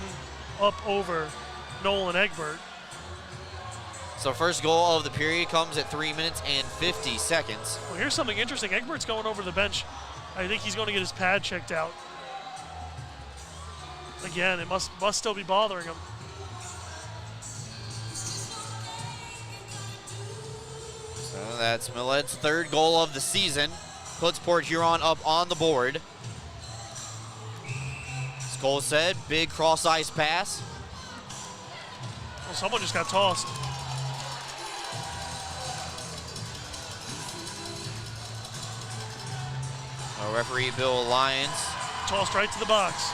up over Nolan Egbert. So first goal of the period comes at 3 minutes and 50 seconds. Well, here's something interesting. Egbert's going over the bench. I think he's going to get his pad checked out. Again, it must still be bothering him. So that's Millet's third goal of the season. Puts Port Huron up on the board. As Cole said, big cross-ice pass. Well, someone just got tossed. Referee Bill Lyons. Tossed right to the box.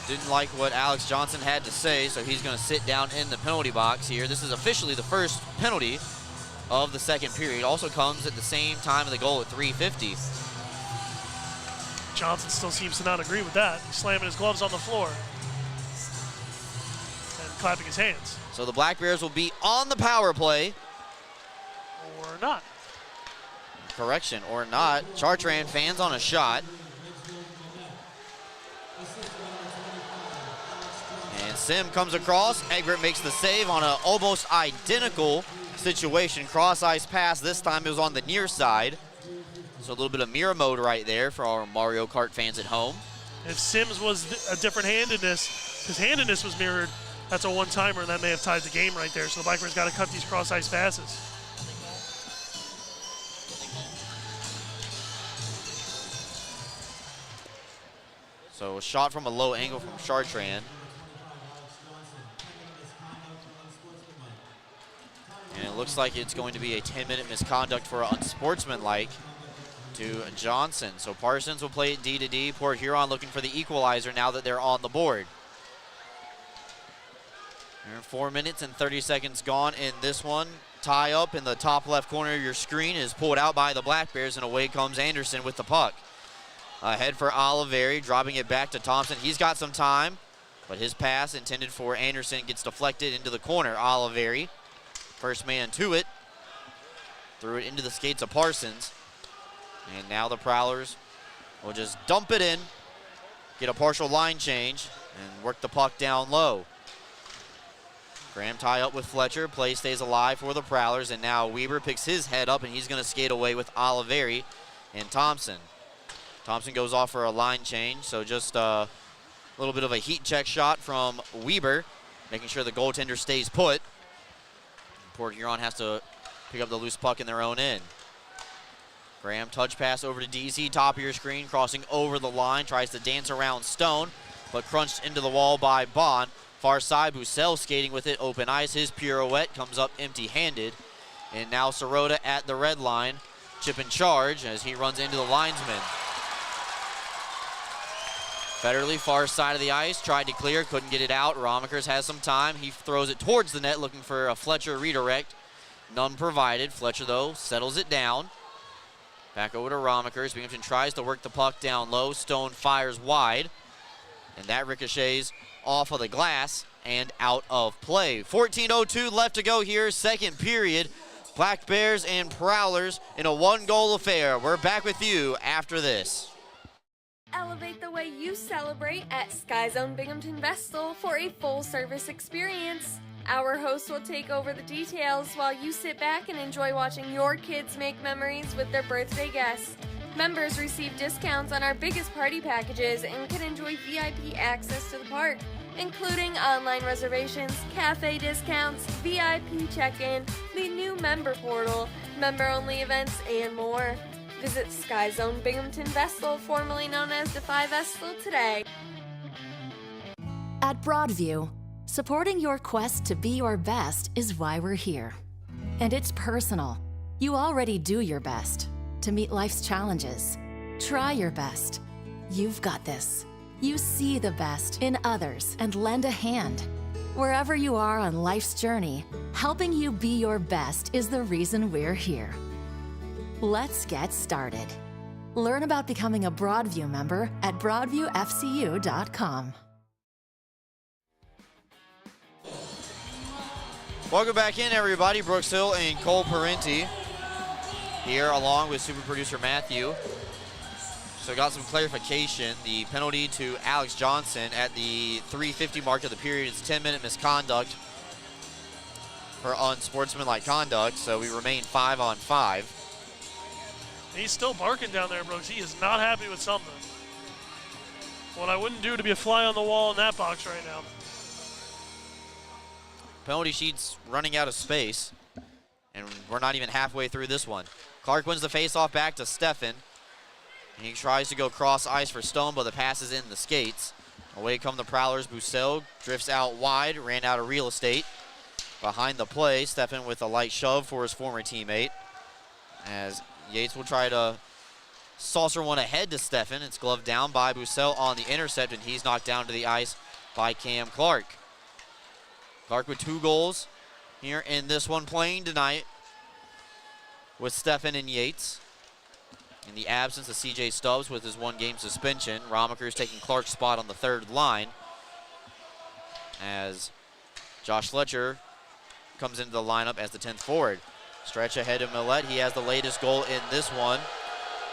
Didn't like what Alex Johnson had to say, so he's going to sit down in the penalty box here. This is officially the first penalty of the second period. Also comes at the same time of the goal at 3:50. Johnson still seems to not agree with that. He's slamming his gloves on the floor and clapping his hands. So the Black Bears will be on the power play. Or not. Correction, or not. Chartrand fans on a shot. And Sim comes across. Egbert makes the save on an almost identical situation. Cross-ice pass. This time it was on the near side. So a little bit of mirror mode right there for our Mario Kart fans at home. If Sims was a different handedness, his handedness was mirrored, that's a one-timer, and that may have tied the game right there. So the Black Bears got to cut these cross-ice passes. So a shot from a low angle from Chartrand. And it looks like it's going to be a 10-minute misconduct for unsportsmanlike to Johnson. So Parsons will play it D-to-D. Port Huron looking for the equalizer now that they're on the board. 4 minutes and 30 seconds gone in this one. Tie up in the top left corner of your screen is pulled out by the Black Bears, and away comes Anderson with the puck. Ahead for Oliveri, dropping it back to Thompson. He's got some time, but his pass intended for Anderson gets deflected into the corner. Oliveri, first man to it, threw it into the skates of Parsons. And now the Prowlers will just dump it in, get a partial line change, and work the puck down low. Graham tie up with Fletcher. Play stays alive for the Prowlers, and now Weber picks his head up, and he's going to skate away with Oliveri and Thompson. Thompson goes off for a line change, so just A little bit of a heat check shot from Weber, making sure the goaltender stays put. Port Huron has to pick up the loose puck in their own end. Graham, touch pass over to DC, top of your screen, crossing over the line, tries to dance around Stone, but crunched into the wall by Bond. Far side, Bussell skating with it, open ice. His pirouette comes up empty-handed. And now Sirota at the red line, chip in charge as he runs into the linesman. Federley, far side of the ice, tried to clear, couldn't get it out. Romakers has some time. He throws it towards the net, looking for a Fletcher redirect. None provided. Fletcher, though, settles it down. Back over to Romakers. Binghamton tries to work the puck down low. Stone fires wide. And that ricochets off of the glass and out of play. 14:02 left to go here, second period. Black Bears and Prowlers in a one-goal affair. We're back with you after this. Elevate the way you celebrate at Sky Zone Binghamton Vestal for a full-service experience. Our hosts will take over the details while you sit back and enjoy watching your kids make memories with their birthday guests. Members receive discounts on our biggest party packages and can enjoy VIP access to the park, including online reservations, cafe discounts, VIP check-in, the new member portal, member-only events, and more. Visit Sky Zone Binghamton Vestal, formerly known as Defy Vestal, today. At Broadview, supporting your quest to be your best is why we're here. And it's personal. You already do your best to meet life's challenges. Try your best. You've got this. You see the best in others and lend a hand. Wherever you are on life's journey, helping you be your best is the reason we're here. Let's get started. Learn about becoming a Broadview member at broadviewfcu.com. Welcome back in, everybody. Brooks Hill and Cole Parenti here along with super producer Matthew. So got some clarification. The penalty to Alex Johnson at the 3:50 mark of the period is 10-minute misconduct for unsportsmanlike conduct, so we remain 5-on-5. He's still barking down there, Brooks. He is not happy with something. What I wouldn't do to be a fly on the wall in that box right now. Penalty sheet's running out of space, and we're not even halfway through this one. Clark wins the faceoff back to Steffen. He tries to go cross ice for Stone, but the pass is in the skates. Away come the Prowlers. Bussell drifts out wide, ran out of real estate. Behind the play, Steffen with a light shove for his former teammate. As Yates will try to saucer one ahead to Steffen. It's gloved down by Bussell on the intercept, and he's knocked down to the ice by Cam Clark. Clark with 2 goals here in this one, playing tonight with Steffen and Yates. In the absence of CJ Stubbs with his 1-game suspension, Romaker's taking Clark's spot on the 3rd line as Josh Fletcher comes into the lineup as the 10th forward. Stretch ahead of Millette. He has the latest goal in this one.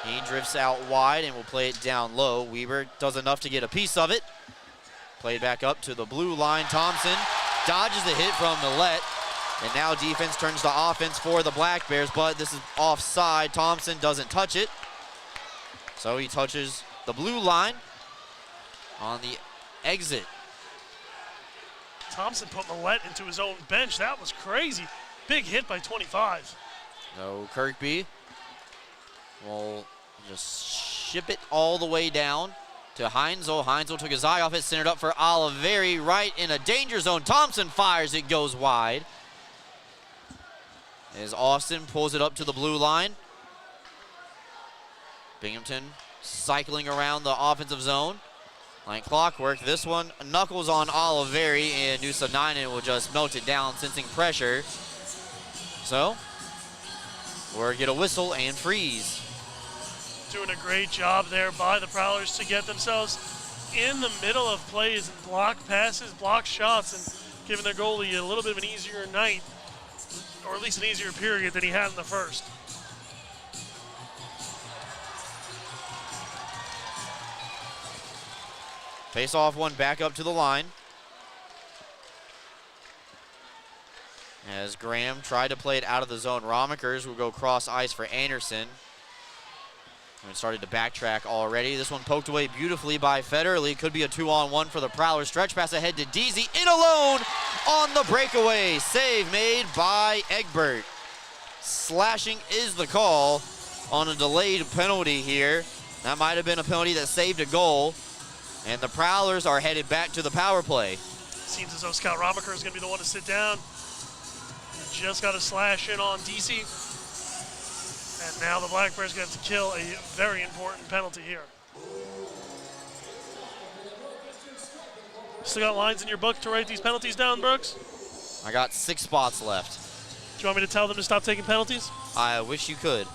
He drifts out wide and will play it down low. Weber does enough to get a piece of it. Played back up to the blue line. Thompson dodges the hit from Millette. And now defense turns to offense for the Black Bears, but this is offside. Thompson doesn't touch it. So he touches the blue line on the exit. Thompson put Millette into his own bench. That was crazy. Big hit by 25. So Kirkby will just ship it all the way down to Heinzel. Heinzel took his eye off it, centered up for Oliveri, right in a danger zone. Thompson fires, it goes wide. As Austin pulls it up to the blue line. Binghamton cycling around the offensive zone like clockwork. This one knuckles on Oliveri, and Nusa-Nainen will just melt it down, sensing pressure. So we'll get a whistle and freeze. Doing a great job there by the Prowlers to get themselves in the middle of plays and block passes, block shots, and giving their goalie a little bit of an easier night, or at least an easier period than he had in the first. Face off one back up to the line. As Graham tried to play it out of the zone. Romakers will go cross ice for Anderson. And started to backtrack already. This one poked away beautifully by Federle. Could be a 2-on-1 for the Prowlers. Stretch pass ahead to Deasy. In alone on the breakaway. Save made by Egbert. Slashing is the call on a delayed penalty here. That might have been a penalty that saved a goal. And the Prowlers are headed back to the power play. Seems as though Scott Robacher is going to be the one to sit down. Just got to slash in on DC. And now the Black Bears going to have to kill a very important penalty here. Still got lines in your book to write these penalties down, Brooks? I got 6 spots left. Do you want me to tell them to stop taking penalties? I wish you could.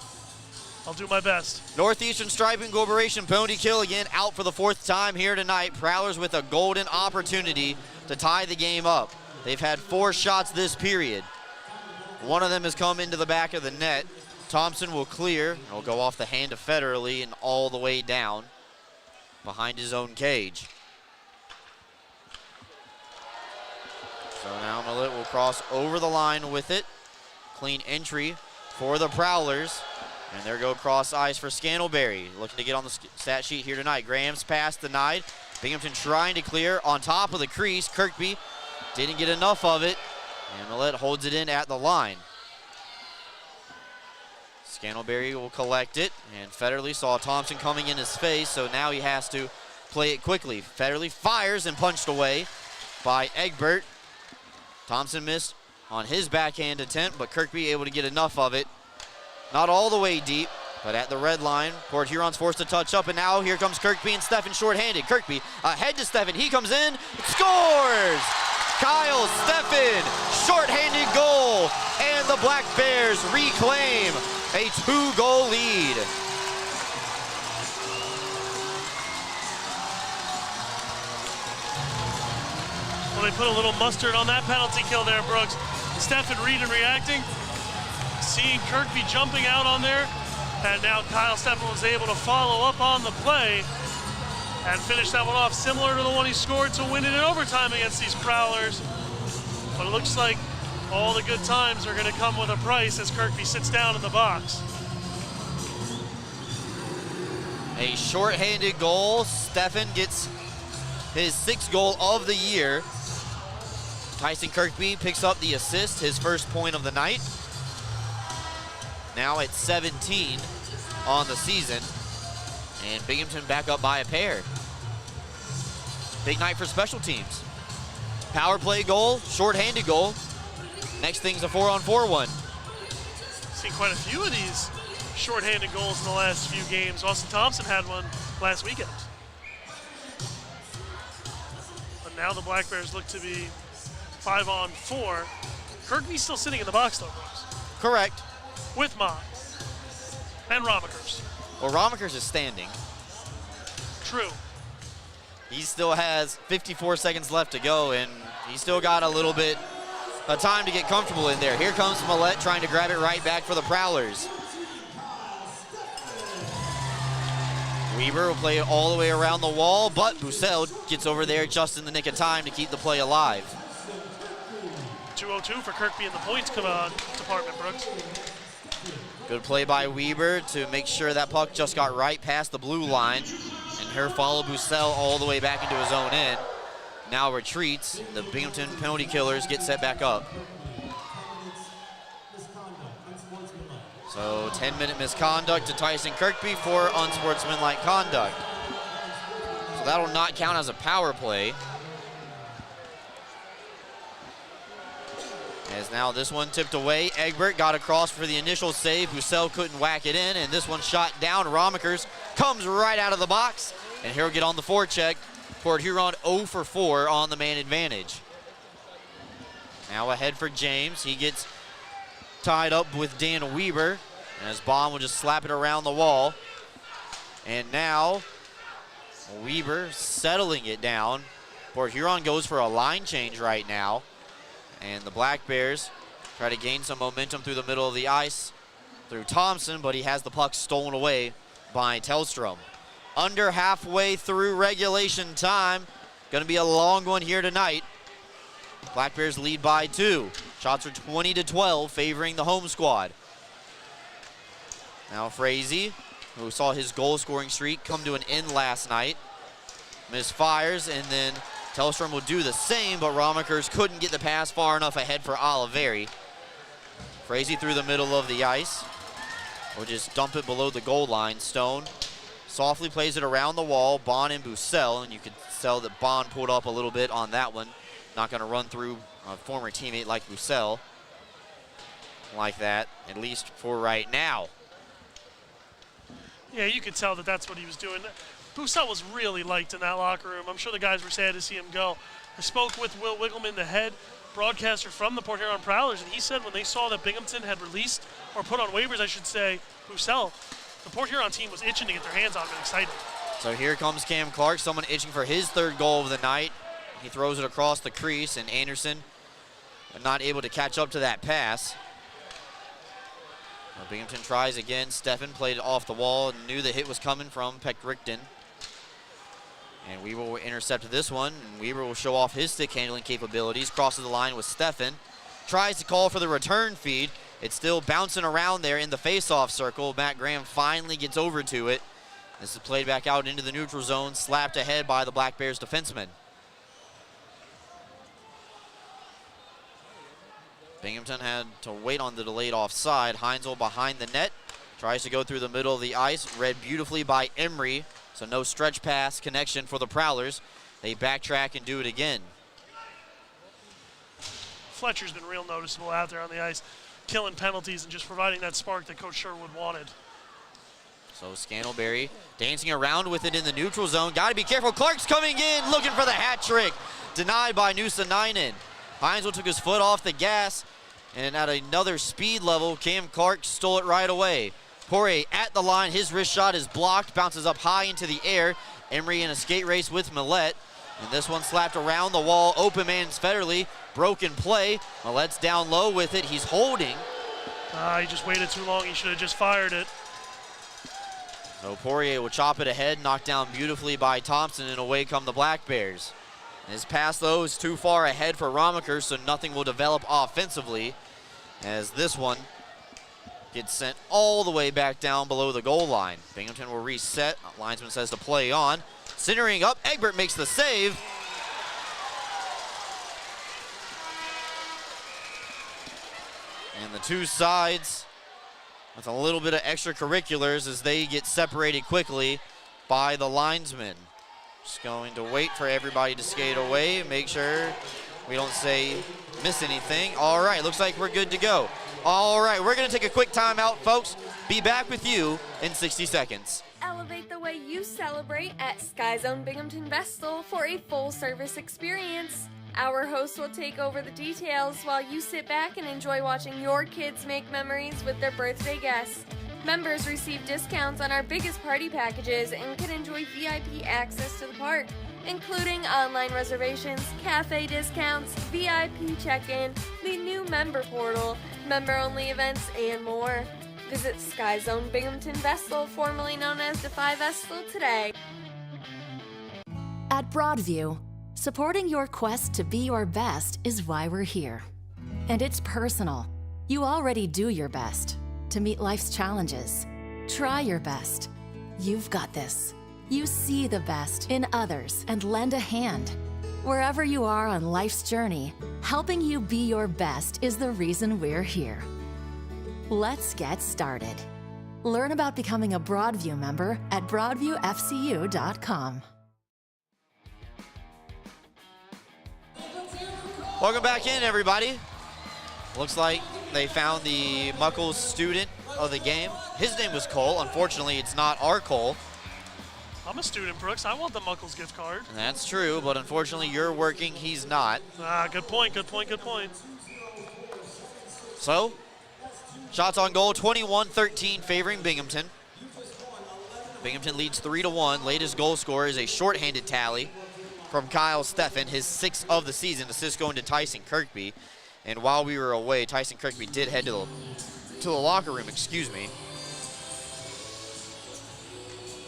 I'll do my best. Northeastern Striping Corporation penalty kill again, out for the 4th time here tonight. Prowlers with a golden opportunity to tie the game up. They've had 4 shots this period. One of them has come into the back of the net. Thompson will clear. It'll go off the hand of Federle and all the way down behind his own cage. So now Millett will cross over the line with it. Clean entry for the Prowlers. And there go cross ice for Scantlebury. Looking to get on the stat sheet here tonight. Graham's pass denied. Binghamton trying to clear on top of the crease. Kirkby didn't get enough of it. And Millett holds it in at the line. Scantlebury will collect it. And Federle saw Thompson coming in his face, so now he has to play it quickly. Federle fires and punched away by Egbert. Thompson missed on his backhand attempt, but Kirkby able to get enough of it. Not all the way deep, but at the red line. Port Huron's forced to touch up, and now here comes Kirkby and Steffen shorthanded. Kirkby ahead to Steffen. He comes in, scores! Kyle Steffen, shorthanded goal, and the Black Bears reclaim a 2-goal lead. Well, they put a little mustard on that penalty kill there, Brooks. Steffen reading, reacting. Seeing Kirkby jumping out on there, and now Kyle Steffen was able to follow up on the play and finish that one off similar to the one he scored to win it in overtime against these Prowlers. But it looks like all the good times are going to come with a price as Kirkby sits down in the box. A shorthanded goal. Steffen gets his 6th goal of the year. Tyson Kirkby picks up the assist, his first point of the night. Now at 17 on the season. And Binghamton back up by a pair. Big night for special teams. Power play goal, shorthanded goal. Next thing's a 4-on-4 one. Seen quite a few of these shorthanded goals in the last few games. Austin Thompson had one last weekend. But now the Black Bears look to be 5-on-4. Kirkby's still sitting in the box though, Brooks. Correct. With Mott and Romikers. Well, Romikers is standing. True. He still has 54 seconds left to go, and he's still got a little bit of time to get comfortable in there. Here comes Millett trying to grab it right back for the Prowlers. Weber will play it all the way around the wall, but Bussell gets over there just in the nick of time to keep the play alive. 2:02 for Kirkby in the points department, Brooks. Good play by Weber to make sure that puck just got right past the blue line. And here follow Bussell all the way back into his own end. Now retreats. The Binghamton penalty killers get set back up. So 10-minute misconduct to Tyson Kirkby for unsportsmanlike conduct. So that'll not count as a power play. As now this one tipped away. Egbert got across for the initial save. Bussell couldn't whack it in, and this one shot down. Romikers comes right out of the box, and he'll get on the forecheck. Port Huron 0 for 4 on the man advantage. Now ahead for James. He gets tied up with Dan Weber, and his bomb will just slap it around the wall. And now Weber settling it down. Port Huron goes for a line change right now. And the Black Bears try to gain some momentum through the middle of the ice through Thompson, but he has the puck stolen away by Tellstrom. Under halfway through regulation time. Going to be a long one here tonight. Black Bears lead by 2. Shots are 20-12, favoring the home squad. Now Frazee who saw his goal-scoring streak come to an end last night. Misfires, and then Tellstrom will do the same, but Romakers couldn't get the pass far enough ahead for Oliveri. Frazee through the middle of the ice. We'll just dump it below the goal line. Stone softly plays it around the wall. Bond and Bussell, and you could tell that Bond pulled up a little bit on that one. Not going to run through a former teammate like Bussell like that, at least for right now. Yeah, you could tell that that's what he was doing. Bussell was really liked in that locker room. I'm sure the guys were sad to see him go. I spoke with Will Wiggleman, the head broadcaster from the Port Huron Prowlers, and he said when they saw that Binghamton had released, or put on waivers, I should say, Bussell, the Port Huron team was itching to get their hands on him and excited. So here comes Cam Clark, someone itching for his third goal of the night. He throws it across the crease, and Anderson not able to catch up to that pass. Well, Binghamton tries again. Steffen played it off the wall and knew the hit was coming from Peck Richten. And Weaver will intercept this one, and Weaver will show off his stick handling capabilities. Crosses the line with Steffen. Tries to call for the return feed. It's still bouncing around there in the face-off circle. Matt Graham finally gets over to it. This is played back out into the neutral zone, slapped ahead by the Black Bears defenseman. Binghamton had to wait on the delayed offside. Heinzel behind the net. Tries to go through the middle of the ice. Read beautifully by Emery. So no stretch pass connection for the Prowlers. They backtrack and do it again. Fletcher's been real noticeable out there on the ice, killing penalties and just providing that spark that Coach Sherwood wanted. So Scantlebury dancing around with it in the neutral zone. Got to be careful. Clark's coming in, looking for the hat trick. Denied by Nuusanainen. Heinzel took his foot off the gas, and at another speed level, Cam Clark stole it right away. Poirier at the line, his wrist shot is blocked, bounces up high into the air. Emery in a skate race with Millette, and this one slapped around the wall. Open man's Federley, broken play. Millette's down low with it, he's holding. He just waited too long, he should have just fired it. So Poirier will chop it ahead, knocked down beautifully by Thompson, and away come the Black Bears. His pass, though, is too far ahead for Romaker, so nothing will develop offensively, as this one gets sent all the way back down below the goal line. Binghamton will reset. Linesman says to play on. Centering up, Egbert makes the save. And the two sides with a little bit of extracurriculars as they get separated quickly by the linesmen. Just going to wait for everybody to skate away, make sure we don't miss anything. All right, looks like we're good to go. All right, we're going to take a quick timeout, folks. Be back with you in 60 seconds. Elevate the way you celebrate at Sky Zone Binghamton Vestal for a full-service experience. Our host will take over the details while you sit back and enjoy watching your kids make memories with their birthday guests. Members receive discounts on our biggest party packages and can enjoy VIP access to the park, including online reservations, cafe discounts, VIP check-in, the new member portal, member-only events, and more. Visit Sky Zone Binghamton Vestal, formerly known as Defy Vestal, today. At Broadview, supporting your quest to be your best is why we're here. And it's personal. You already do your best to meet life's challenges. Try your best. You've got this. You see the best in others and lend a hand. Wherever you are on life's journey, helping you be your best is the reason we're here. Let's get started. Learn about becoming a Broadview member at broadviewfcu.com. Welcome back in, everybody. Looks like they found the Muckles student of the game. His name was Cole. Unfortunately, it's not our Cole. I'm a student, Brooks. I want the Muckles gift card. That's true, but unfortunately, you're working. He's not. Good point, good point, good point. So, shots on goal, 21-13 favoring Binghamton. Binghamton leads 3-1. Latest goal scorer is a shorthanded tally from Kyle Steffen, his 6th of the season. Assist going to Tyson Kirkby. And while we were away, Tyson Kirkby did head to the locker room,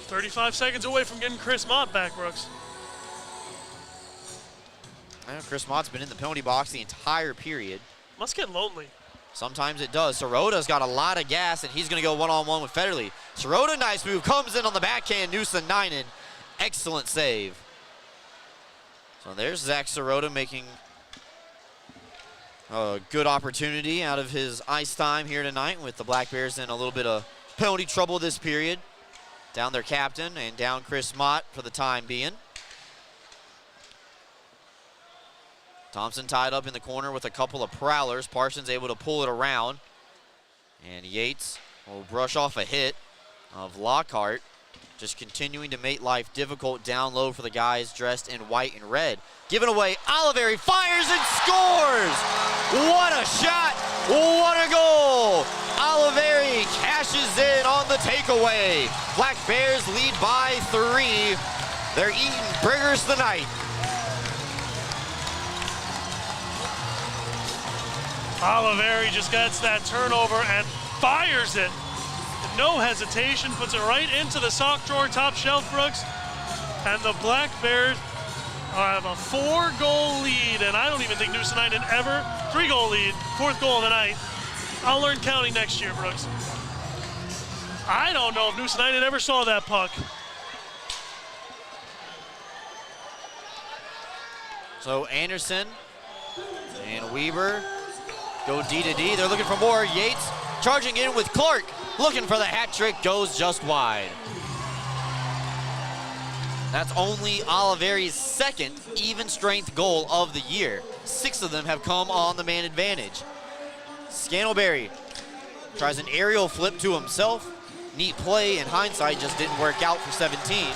35 seconds away from getting Chris Mott back, Brooks. I know Chris Mott's been in the penalty box the entire period. Must get lonely. Sometimes it does. Sirota's got a lot of gas, and he's going to go one-on-one with Federley. Sirota, nice move, comes in on the backhand. Noosa-Ninen, excellent save. So there's Zach Sirota making a good opportunity out of his ice time here tonight, with the Black Bears in a little bit of penalty trouble this period. Down their captain and down Chris Mott for the time being. Thompson tied up in the corner with a couple of Prowlers. Parsons able to pull it around. And Yates will brush off a hit of Lockhart. Just continuing to make life difficult down low for the guys dressed in white and red. Giving away, Oliveri fires and scores! What a shot! What a goal! Oliveri cashes in on the takeaway. Black Bears lead by 3. They're eating burgers tonight. Oliveri just gets that turnover and fires it. No hesitation, puts it right into the sock drawer top shelf, Brooks. And the Black Bears have a 4-goal lead, and I don't even think Noosa-Ninen ever, 3-goal lead, 4th goal of the night. I'll learn counting next year, Brooks. I don't know if Noosa-Ninen ever saw that puck. So Anderson and Weber go D to D. They're looking for more. Yates charging in with Clark. Looking for the hat trick, goes just wide. That's only Oliveri's 2nd even strength goal of the year. 6 of them have come on the man advantage. Scantlebury tries an aerial flip to himself. Neat play, in hindsight, just didn't work out for 17.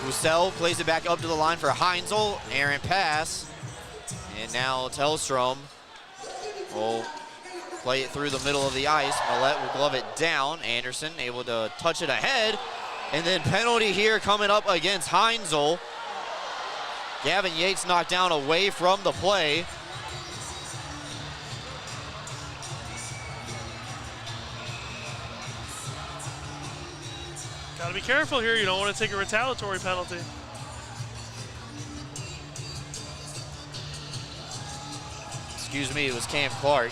Roussel plays it back up to the line for Heinzel. Errant pass. And now Tellstrom will play it through the middle of the ice. Millette will glove it down. Anderson able to touch it ahead. And then penalty here coming up against Heinzel. Gavin Yates knocked down away from the play. Gotta be careful here. You don't want to take a retaliatory penalty. Excuse me, it was Cam Clark.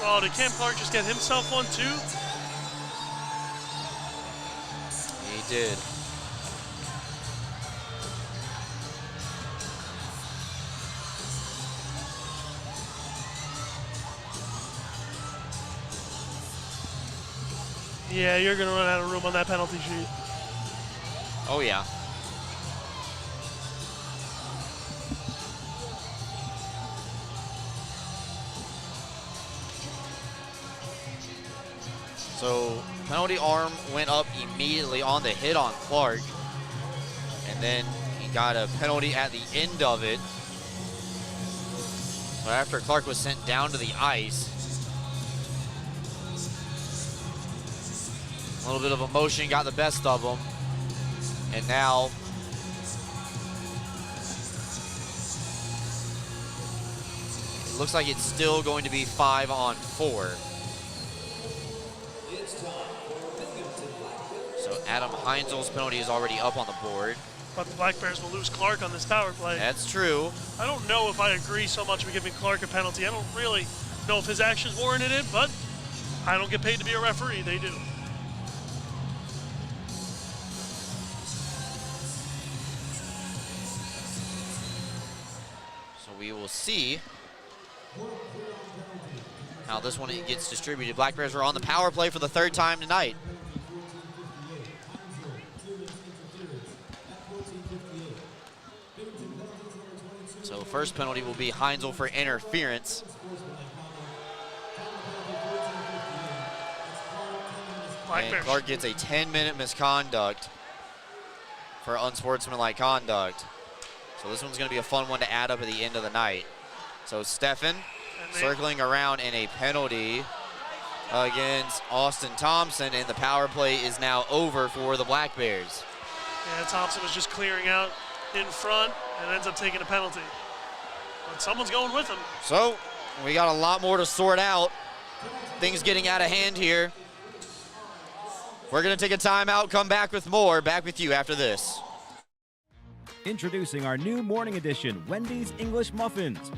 Oh, did Cam Clark just get himself one too? He did. Yeah, you're going to run out of room on that penalty sheet. Oh, yeah. So, penalty arm went up immediately on the hit on Clark. And then he got a penalty at the end of it. So after Clark was sent down to the ice, a little bit of emotion got the best of him. And now it looks like it's still going to be 5-on-4. So Adam Heinzel's penalty is already up on the board. But the Black Bears will lose Clark on this power play. That's true. I don't know if I agree so much with giving Clark a penalty. I don't really know if his actions warranted it, but I don't get paid to be a referee. They do. So we will see how this one gets distributed. Black Bears are on the power play for the 3rd time tonight. So first penalty will be Heinzel for interference. And Clark gets a 10-minute misconduct for unsportsmanlike conduct. So this one's going to be a fun one to add up at the end of the night. So Steffen circling around in a penalty against Austin Thompson, and the power play is now over for the Black Bears. Yeah, Thompson was just clearing out in front and ends up taking a penalty. But someone's going with him. So we got a lot more to sort out. Things getting out of hand here. We're going to take a timeout, come back with more. Back with you after this. Introducing our new morning edition, Wendy's English Muffins.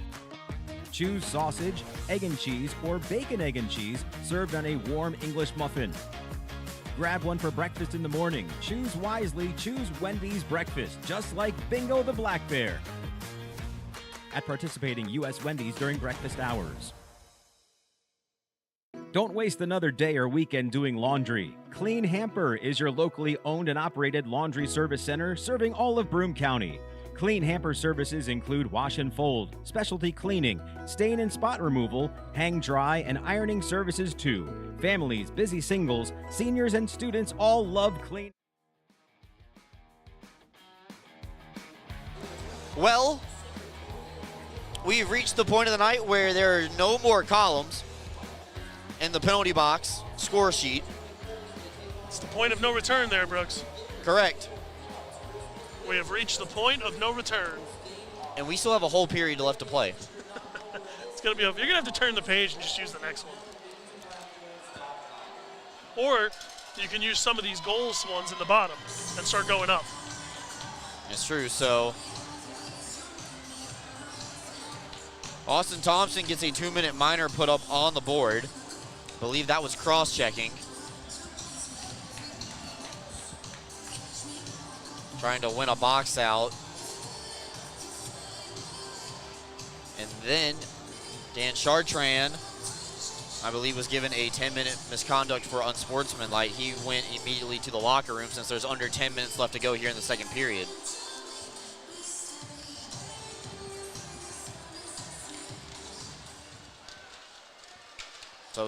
Choose sausage, egg and cheese, or bacon, egg and cheese, served on a warm English muffin. Grab one for breakfast in the morning. Choose wisely, choose Wendy's breakfast, just like Bingo the Black Bear. At participating U.S. Wendy's during breakfast hours. Don't waste another day or weekend doing laundry. Clean Hamper is your locally owned and operated laundry service center serving all of Broome County. Clean Hamper services include wash and fold, specialty cleaning, stain and spot removal, hang dry, and ironing services too. Families, busy singles, seniors, and students all love Clean. Well, we've reached the point of the night where there are no more columns in the penalty box score sheet. It's the point of no return there, Brooks. Correct. We have reached the point of no return. And we still have a whole period left to play. It's going to be, you're going to have to turn the page and just use the next one. Or you can use some of these goals ones in the bottom and start going up. It's true. So Austin Thompson gets a 2-minute minor put up on the board. I believe that was cross-checking. Trying to win a box out. And then Dan Chartrand, I believe, was given a 10-minute misconduct for unsportsmanlike. He went immediately to the locker room since there's under 10 minutes left to go here in the second period.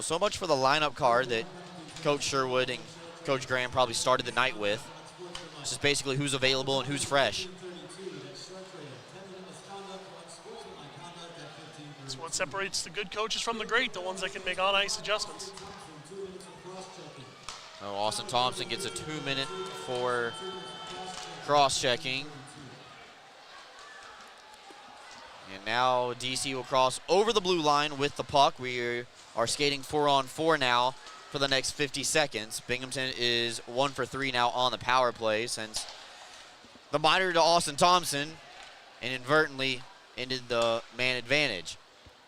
So much for the lineup card that Coach Sherwood and Coach Graham probably started the night with. It's just basically who's available and who's fresh. That's what separates the good coaches from the great, the ones that can make on-ice adjustments. Oh, Austin Thompson gets a 2-minute for cross-checking. And now DC will cross over the blue line with the puck. We are skating 4-on-4 now for the next 50 seconds. Binghamton is 1 for 3 now on the power play since the minor to Austin Thompson inadvertently ended the man advantage.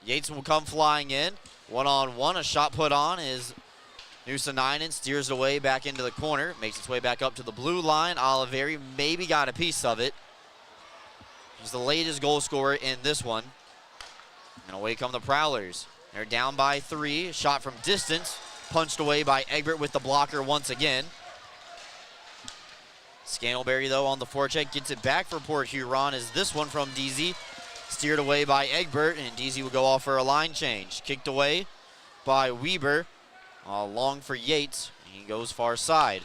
Yates will come flying in. 1-on-1, a shot put on is Nuusanainen, steers it away back into the corner, makes its way back up to the blue line. Oliveri maybe got a piece of it. He's the latest goal scorer in this one. And away come the Prowlers. They're down by 3. Shot from distance. Punched away by Egbert with the blocker once again. Scantleberry, though, on the forecheck gets it back for Port Huron as this one from DZ. Steered away by Egbert, and DZ will go off for a line change. Kicked away by Weber. Long for Yates. He goes far side.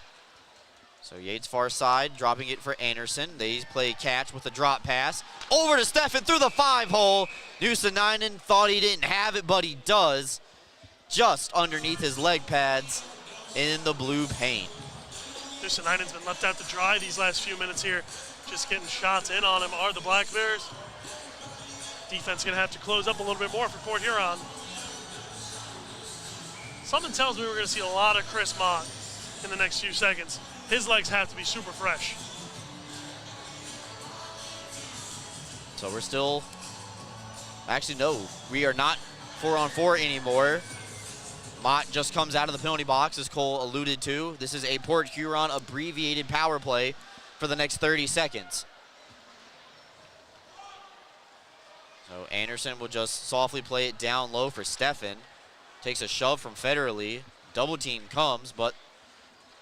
So Yates far side, dropping it for Anderson. They play catch with a drop pass. Over to Steffen through the 5-hole. Nuusanainen thought he didn't have it, but he does. Just underneath his leg pads in the blue paint. Nuusanainen's been left out to dry these last few minutes here. Just getting shots in on him are the Black Bears. Defense going to have to close up a little bit more for Port Huron. Something tells me we're going to see a lot of Chris Mott in the next few seconds. His legs have to be super fresh. So we're still, actually no, we are not 4-on-4 anymore. Mott just comes out of the penalty box, as Cole alluded to. This is a Port Huron abbreviated power play for the next 30 seconds. So Anderson will just softly play it down low for Steffen. Takes a shove from Federerly. Double team comes, but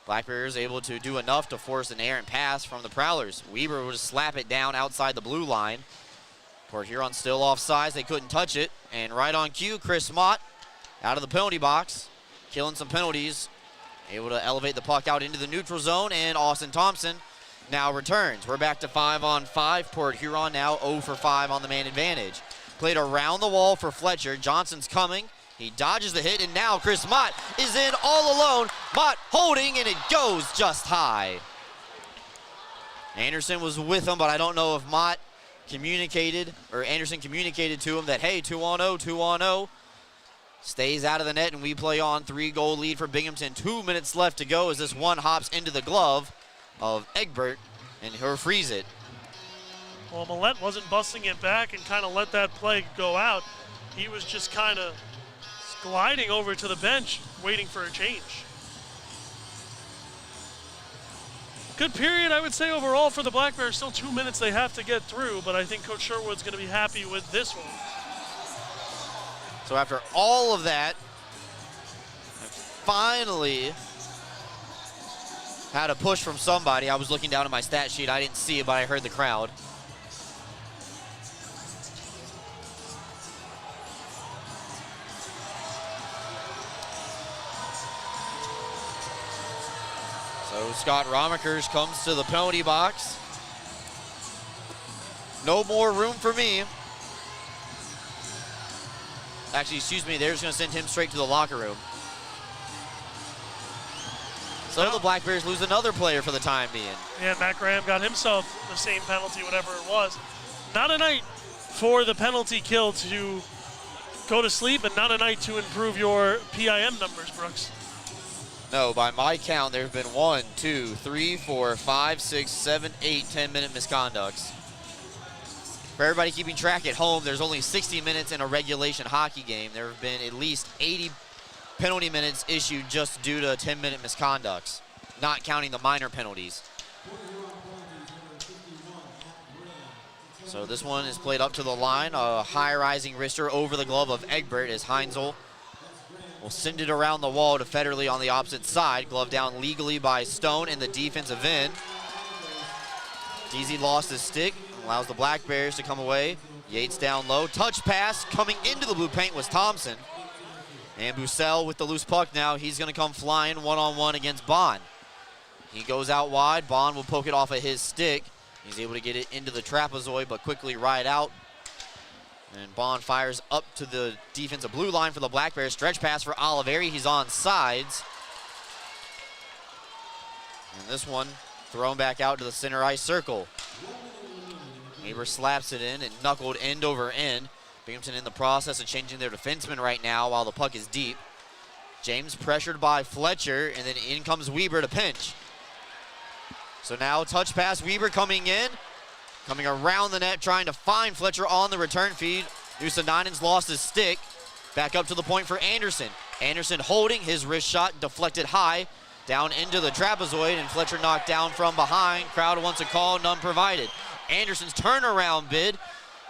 Black Bears able to do enough to force an errant pass from the Prowlers. Weber will just slap it down outside the blue line. Port Huron still offsides. They couldn't touch it. And right on cue, Chris Mott out of the penalty box, killing some penalties. Able to elevate the puck out into the neutral zone, and Austin Thompson now returns. We're back to 5-on-5. Port Huron now 0 for 5 on the man advantage. Played around the wall for Fletcher. Johnson's coming. He dodges the hit, and now Chris Mott is in all alone. Mott holding, and it goes just high. Anderson was with him, but I don't know if Mott communicated, or Anderson communicated to him that, hey, 2-on-0, 2-on-0. Stays out of the net, and we play on. 3-goal lead for Binghamton. 2 minutes left to go as this one hops into the glove of Egbert, and he'll freeze it. Well, Millette wasn't busting it back and kind of let that play go out. He was just kind of gliding over to the bench, waiting for a change. Good period, I would say, overall for the Black Bears. Still 2 minutes they have to get through, but I think Coach Sherwood's going to be happy with this one. So after all of that, I finally had a push from somebody. I was looking down at my stat sheet. I didn't see it, but I heard the crowd. So Scott Romekers comes to the penalty box. No more room for me. Actually, excuse me, they're just going to send him straight to the locker room. So the Black Bears lose another player for the time being. Yeah, Matt Graham got himself the same penalty, whatever it was. Not a night for the penalty kill to go to sleep, and not a night to improve your PIM numbers, Brooks. No, by my count, there have been 1, 2, 3, 4, 5, 6, 7, 8 10-minute misconducts. For everybody keeping track at home, there's only 60 minutes in a regulation hockey game. There have been at least 80 penalty minutes issued just due to 10-minute misconducts, not counting the minor penalties. So this one is played up to the line. A high-rising wrister over the glove of Egbert as Heinzel will send it around the wall to Federley on the opposite side. Glove down legally by Stone in the defensive end. DZ lost his stick, allows the Black Bears to come away. Yates down low, touch pass coming into the blue paint was Thompson. And Bussell with the loose puck now. He's gonna come flying one-on-one against Bond. He goes out wide, Bond will poke it off of his stick. He's able to get it into the trapezoid, but quickly ride out. And Bond fires up to the defensive blue line for the Black Bears. Stretch pass for Oliveri. He's on sides. And this one thrown back out to the center ice circle. Neighbor slaps it in and knuckled end over end. Binghamton in the process of changing their defenseman right now while the puck is deep. James pressured by Fletcher, and then in comes Weber to pinch. So now touch pass, Weber coming in. Coming around the net, trying to find Fletcher on the return feed. Usadinen's lost his stick. Back up to the point for Anderson. Anderson holding his wrist shot, deflected high, down into the trapezoid, and Fletcher knocked down from behind. Crowd wants a call, none provided. Anderson's turnaround bid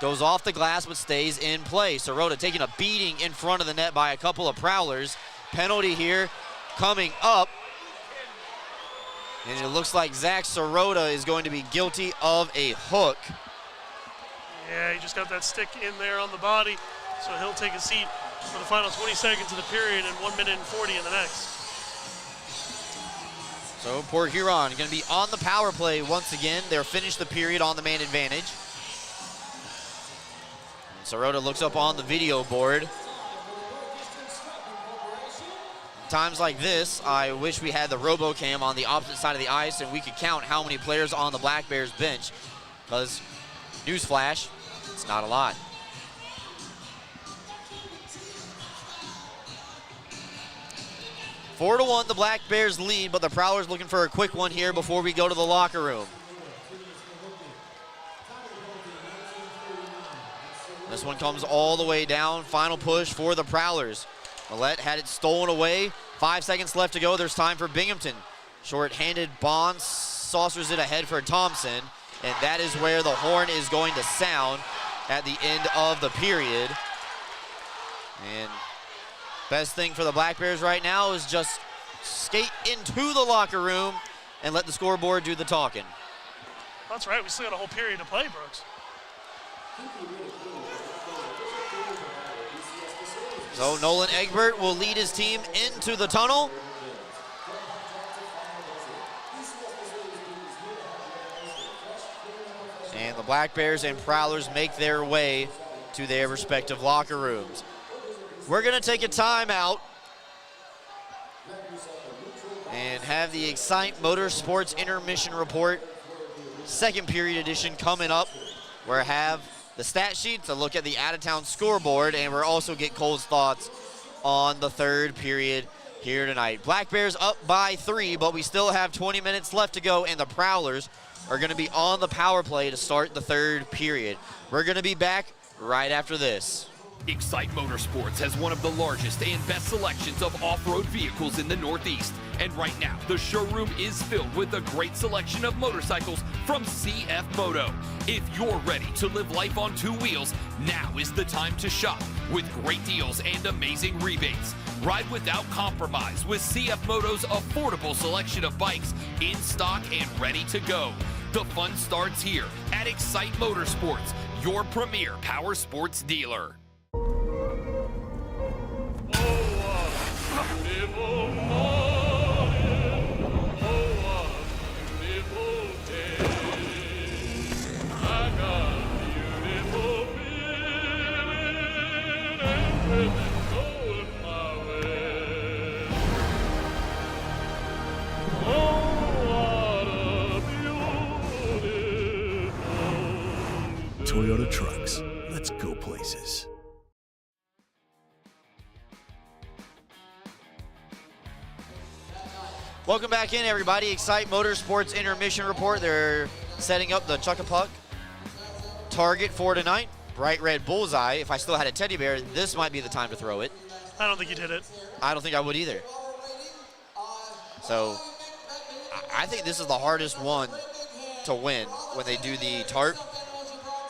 goes off the glass, but stays in play. Sirota taking a beating in front of the net by a couple of Prowlers. Penalty here coming up. And it looks like Zach Sirota is going to be guilty of a hook. Yeah, he just got that stick in there on the body, so he'll take a seat for the final 20 seconds of the period and 1 minute and 40 in the next. So Port Huron going to be on the power play once again. They'll finish the period on the man advantage. And Sirota looks up on the video board. Times like this, I wish we had the RoboCam on the opposite side of the ice and we could count how many players on the Black Bears bench, because newsflash, it's not a lot. Four to 1, the Black Bears lead, but the Prowlers looking for a quick one here before we go to the locker room. This one comes all the way down. Final push for the Prowlers. Millette had it stolen away. 5 seconds left to go. There's time for Binghamton. Short-handed Bond saucers it ahead for Thompson, and that is where the horn is going to sound at the end of the period. And best thing for the Black Bears right now is just skate into the locker room and let the scoreboard do the talking. That's right. We still got a whole period to play, Brooks. So Nolan Egbert will lead his team into the tunnel. And the Black Bears and Prowlers make their way to their respective locker rooms. We're going to take a timeout and have the Excite Motorsports Intermission Report, second period edition coming up, where I have the stat sheet to look at the out-of-town scoreboard, and we'll also get Cole's thoughts on the third period here tonight. Black Bears up by 3, but we still have 20 minutes left to go, and the Prowlers are going to be on the power play to start the third period. We're going to be back right after this. Excite Motorsports has one of the largest and best selections of off-road vehicles in the Northeast. And right now, the showroom is filled with a great selection of motorcycles from CF Moto. If you're ready to live life on two wheels, now is the time to shop with great deals and amazing rebates. Ride without compromise with CF Moto's affordable selection of bikes in stock and ready to go. The fun starts here at Excite Motorsports, your premier power sports dealer. Toyota Trucks. Let's go places. Welcome back in, everybody. Excite Motorsports Intermission Report. They're setting up the Chuck-a-Puck target for tonight. Bright red bullseye. If I still had a teddy bear, this might be the time to throw it. I don't think you did it. I don't think I would either. So I think this is the hardest one to win when they do the tarp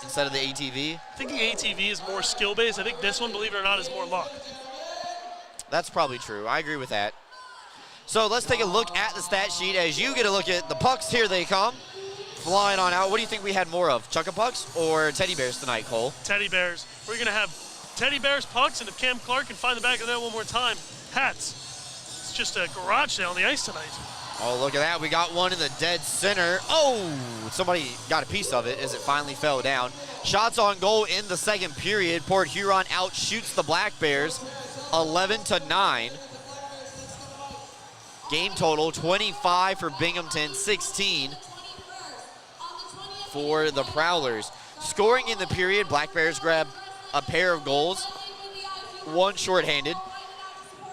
instead of the ATV. I think the ATV is more skill-based. I think this one, believe it or not, is more luck. That's probably true. I agree with that. So let's take a look at the stat sheet as you get a look at the pucks. Here they come, flying on out. What do you think we had more of, Chuck-a-Pucks or teddy bears tonight, Cole? Teddy bears. We're going to have teddy bears, pucks, and if Cam Clark can find the back of that one more time, hats. It's just a garage sale on the ice tonight. Oh, look at that. We got one in the dead center. Oh, somebody got a piece of it as it finally fell down. Shots on goal in the second period. Port Huron outshoots the Black Bears 11-9. Game total 25 for Binghamton, 16 for the Prowlers. Scoring in the period, Black Bears grab a pair of goals, one shorthanded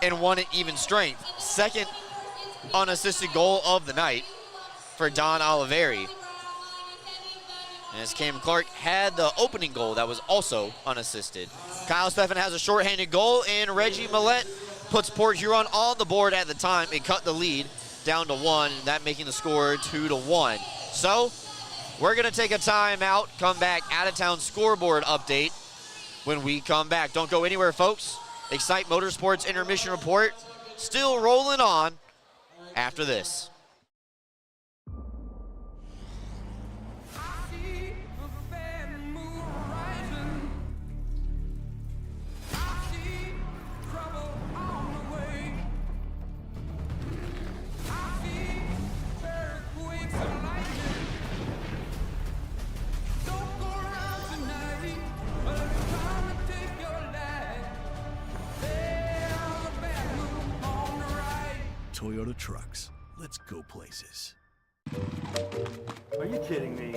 and one at even strength. Second unassisted goal of the night for Don Oliveri. As Cam Clark had the opening goal that was also unassisted. Kyle Steffen has a shorthanded goal, and Reggie Millette puts Port Huron on the board at the time and cut the lead down to 1, that making the score 2-1. So we're going to take a timeout, come back, out-of-town scoreboard update when we come back. Don't go anywhere, folks. Excite Motorsports Intermission Report still rolling on after this. Toyota Trucks. Let's go places. Are you kidding me?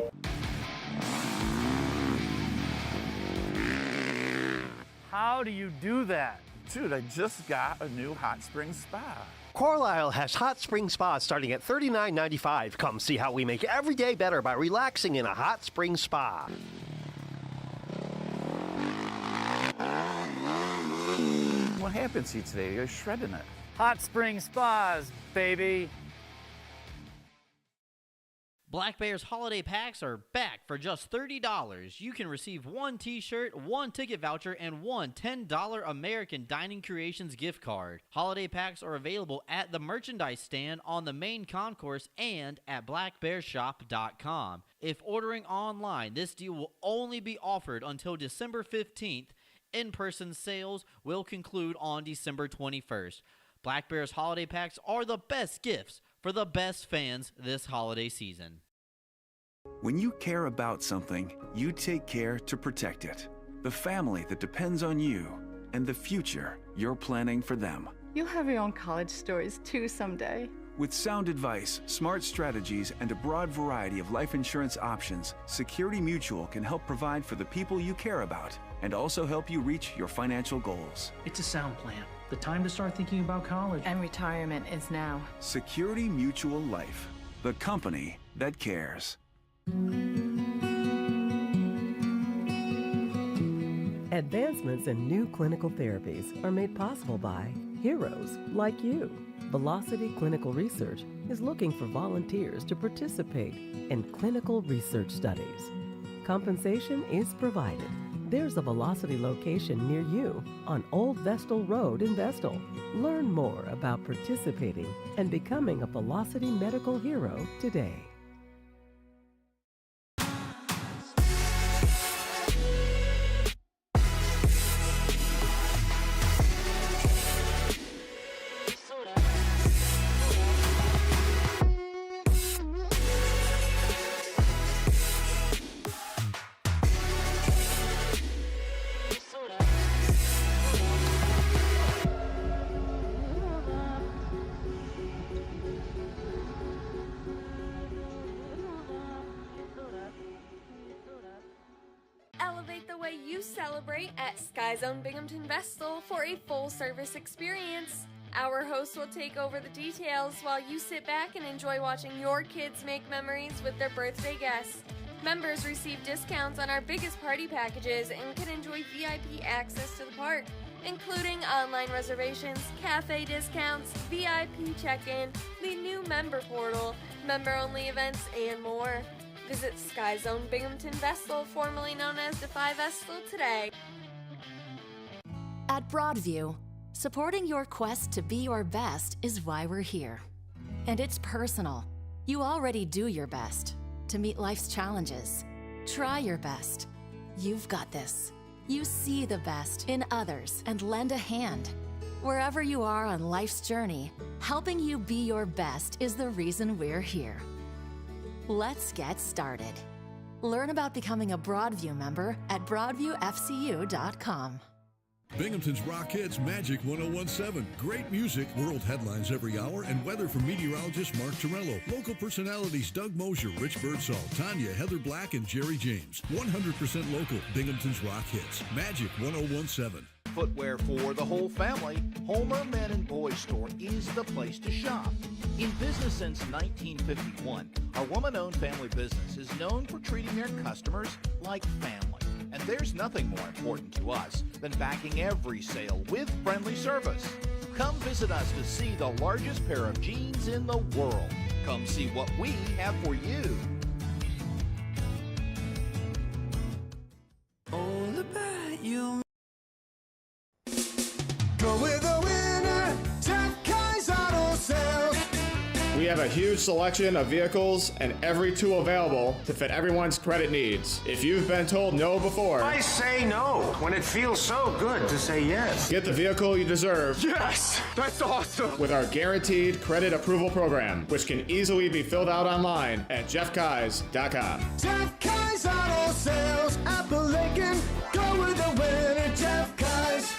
How do you do that? Dude, I just got a new hot spring spa. Carlisle has hot spring spas starting at $39.95. Come see how we make every day better by relaxing in a hot spring spa. What happened to you today? You're shredding it. Hot spring spas, baby. Black Bears holiday packs are back for just $30. You can receive one t-shirt, one ticket voucher, and one $10 American Dining Creations gift card. Holiday packs are available at the merchandise stand on the main concourse and at blackbearshop.com. If ordering online, this deal will only be offered until December 15th. In-person sales will conclude on December 21st. Black Bears holiday packs are the best gifts for the best fans this holiday season. When you care about something, you take care to protect it. The family that depends on you and the future you're planning for them. You'll have your own college stories too someday. With sound advice, smart strategies, and a broad variety of life insurance options, Security Mutual can help provide for the people you care about and also help you reach your financial goals. It's a sound plan. The time to start thinking about college. And retirement is now. Security Mutual Life, the company that cares. Advancements in new clinical therapies are made possible by heroes like you. Velocity Clinical Research is looking for volunteers to participate in clinical research studies. Compensation is provided. There's a Velocity location near you on Old Vestal Road in Vestal. Learn more about participating and becoming a Velocity medical hero today. Elevate the way you celebrate at Sky Zone Binghamton Vestal for a full-service experience. Our hosts will take over the details while you sit back and enjoy watching your kids make memories with their birthday guests. Members receive discounts on our biggest party packages and can enjoy VIP access to the park, including online reservations, cafe discounts, VIP check-in, the new member portal, member-only events, and more. Visit Sky Zone Binghamton Vestal, formerly known as Defy Vestal, today. At Broadview, supporting your quest to be your best is why we're here. And it's personal. You already do your best to meet life's challenges. Try your best. You've got this. You see the best in others and lend a hand. Wherever you are on life's journey, helping you be your best is the reason we're here. Let's get started. Learn about becoming a Broadview member at broadviewfcu.com. Binghamton's Rock Hits Magic 1017. Great music, world headlines every hour, and weather from meteorologist Mark Torello. Local personalities Doug Mosier, Rich Birdsall, Tanya, Heather Black, and Jerry James. 100% local. Binghamton's Rock Hits Magic 1017. Footwear for the whole family, Homer Men and Boys Store is the place to shop. In business since 1951, our woman-owned family business is known for treating their customers like family. And there's nothing more important to us than backing every sale with friendly service. Come visit us to see the largest pair of jeans in the world. Come see what we have for you. All about you. Go with the winner, Jeff Kai's Auto Sales. We have a huge selection of vehicles and every tool available to fit everyone's credit needs. If you've been told no before, I say no when it feels so good to say yes. Get the vehicle you deserve. Yes, that's awesome. With our guaranteed credit approval program, which can easily be filled out online at jeffkais.com. Jeff Kai's Auto Sales, Appalachian. Go with the winner, Jeff Kai's.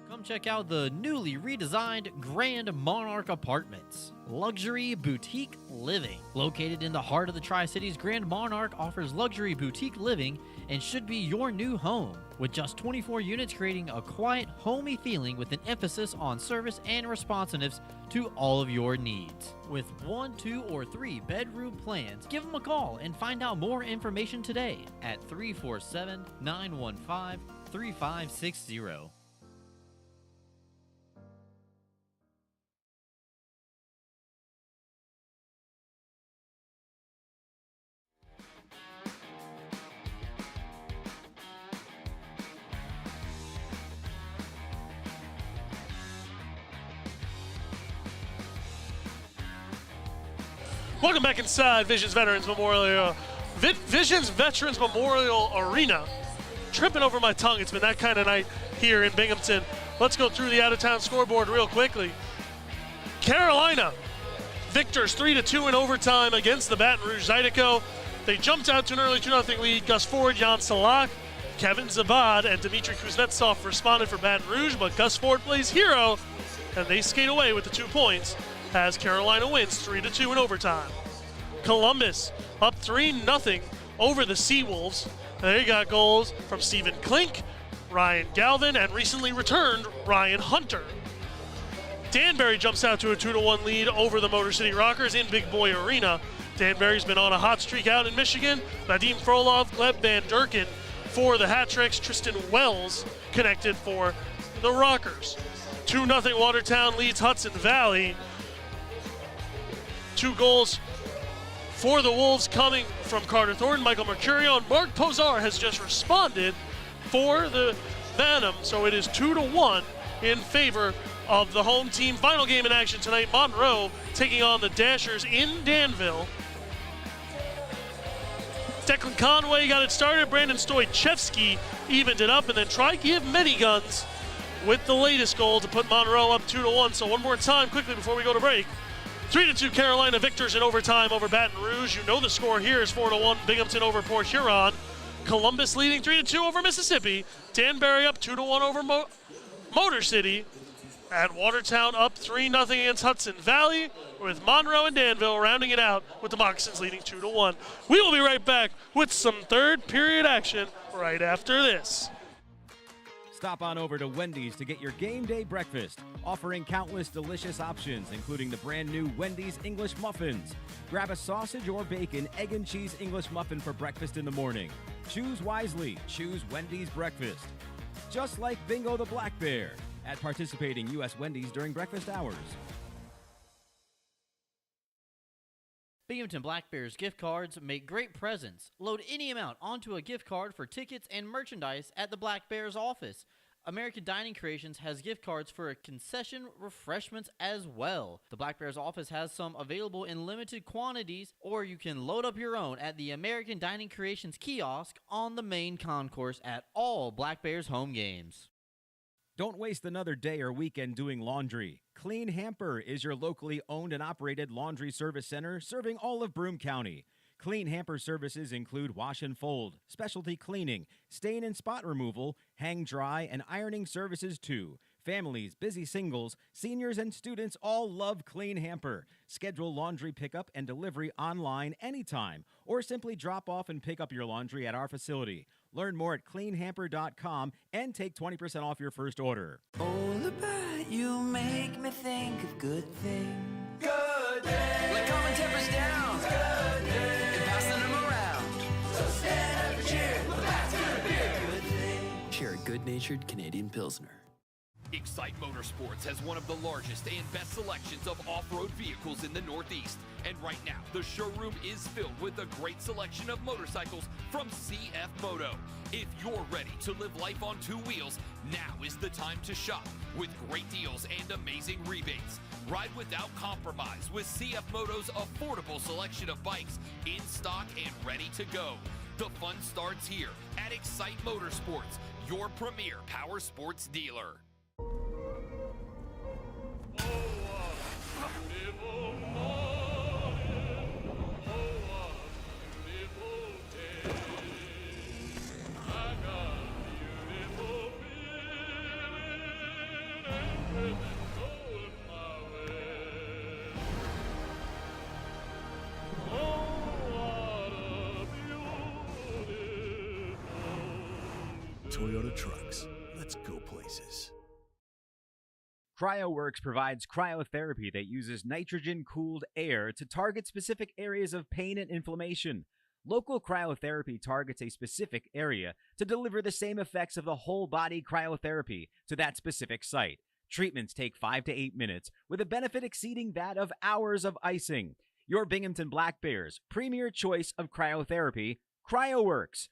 Come check out the newly redesigned Grand Monarch Apartments. Luxury boutique living. Located in the heart of the Tri-Cities, Grand Monarch offers luxury boutique living and should be your new home. With just 24 units, creating a quiet, homey feeling with an emphasis on service and responsiveness to all of your needs. With 1, 2, or 3 bedroom plans, give them a call and find out more information today at 347-915-3560. Welcome back inside Visions Veterans Memorial Arena. Tripping over my tongue. It's been that kind of night here in Binghamton. Let's go through the out-of-town scoreboard real quickly. Carolina, victors 3-2 in overtime against the Baton Rouge Zydeco. They jumped out to an early 2-0 lead. Gus Ford, Jan Salak, Kevin Zabad, and Dmitry Kuznetsov responded for Baton Rouge, but Gus Ford plays hero, and they skate away with the 2 points as Carolina wins 3-2 in overtime. Columbus up 3-0 over the Seawolves. They got goals from Stephen Klink, Ryan Galvin, and recently returned Ryan Hunter. Danbury jumps out to a 2-1 lead over the Motor City Rockers in Big Boy Arena. Danbury's been on a hot streak out in Michigan. Vadim Frolov, Gleb Van Durken for the hat tricks. Tristan Wells connected for the Rockers. 2-0 Watertown leads Hudson Valley. 2 goals for the Wolves coming from Carter Thornton, Michael Mercurio, and Mark Posar has just responded for the Phantom. So it is 2-1 in favor of the home team. Final game in action tonight, Monroe taking on the Dashers in Danville. Declan Conway got it started. Brandon Stoychevsky evened it up, and then Tri-Give Mediguns with the latest goal to put Monroe up 2-1. So one more time quickly before we go to break. 3-2 Carolina victors in overtime over Baton Rouge. You know the score here is 4-1 Binghamton over Port Huron. Columbus leading 3-2 over Mississippi. Danbury up 2-1 over Motor City. At Watertown up 3-0 against Hudson Valley, with Monroe and Danville rounding it out with the Moccasins leading 2-1. We will be right back with some third period action right after this. Stop on over to Wendy's to get your game day breakfast, offering countless delicious options, including the brand new Wendy's English Muffins. Grab a sausage or bacon, egg and cheese English muffin for breakfast in the morning. Choose wisely. Choose Wendy's breakfast. Just like Bingo the Black Bear at participating U.S. Wendy's during breakfast hours. Binghamton Black Bears gift cards make great presents. Load any amount onto a gift card for tickets and merchandise at the Black Bears office. American Dining Creations has gift cards for concession refreshments as well. The Black Bears office has some available in limited quantities, or you can load up your own at the American Dining Creations kiosk on the main concourse at all Black Bears home games. Don't waste another day or weekend doing laundry. Clean Hamper is your locally owned and operated laundry service center serving all of Broome County. Clean Hamper services include wash and fold, specialty cleaning, stain and spot removal, hang dry, and ironing services too. Families, busy singles, seniors, and students all love Clean Hamper. Schedule laundry pickup and delivery online anytime, or simply drop off and pick up your laundry at our facility. Learn more at cleanhamper.com and take 20% off your first order. All about you make me think of good things. Good things. Like calming tempers down. Good things. And passing them around. So stand up and cheer. Well, that's gonna be a good thing. Share a good-natured Canadian Pilsner. Excite Motorsports has one of the largest and best selections of off-road vehicles in the Northeast. And right now, the showroom is filled with a great selection of motorcycles from CF Moto. If you're ready to live life on 2 wheels, now is the time to shop with great deals and amazing rebates. Ride without compromise with CF Moto's affordable selection of bikes in stock and ready to go. The fun starts here at Excite Motorsports, your premier power sports dealer. Toyota Trucks. Let's go places. CryoWorks provides cryotherapy that uses nitrogen-cooled air to target specific areas of pain and inflammation. Local cryotherapy targets a specific area to deliver the same effects of the whole-body cryotherapy to that specific site. Treatments take 5 to 8 minutes, with a benefit exceeding that of hours of icing. Your Binghamton Black Bears' premier choice of cryotherapy, CryoWorks.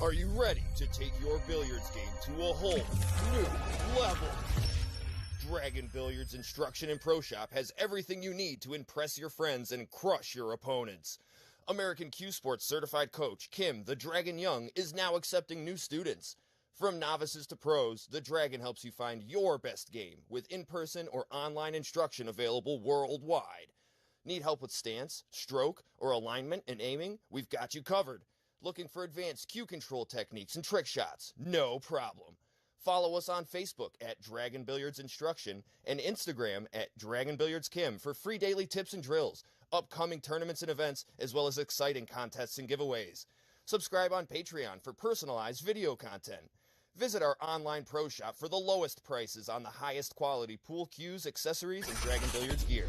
Are you ready to take your billiards game to a whole new level? Dragon Billiards Instruction and Pro Shop has everything you need to impress your friends and crush your opponents. American Q Sports certified coach Kim the Dragon Young is now accepting new students. From novices to pros, the Dragon helps you find your best game with in-person or online instruction available worldwide. Need help with stance, stroke, or alignment and aiming? We've got you covered. Looking for advanced cue control techniques and trick shots? No problem. Follow us on Facebook at Dragon Billiards Instruction and Instagram at Dragon Billiards Kim for free daily tips and drills, upcoming tournaments and events, as well as exciting contests and giveaways. Subscribe on Patreon for personalized video content. Visit our online pro shop for the lowest prices on the highest quality pool cues, accessories, and Dragon Billiards gear.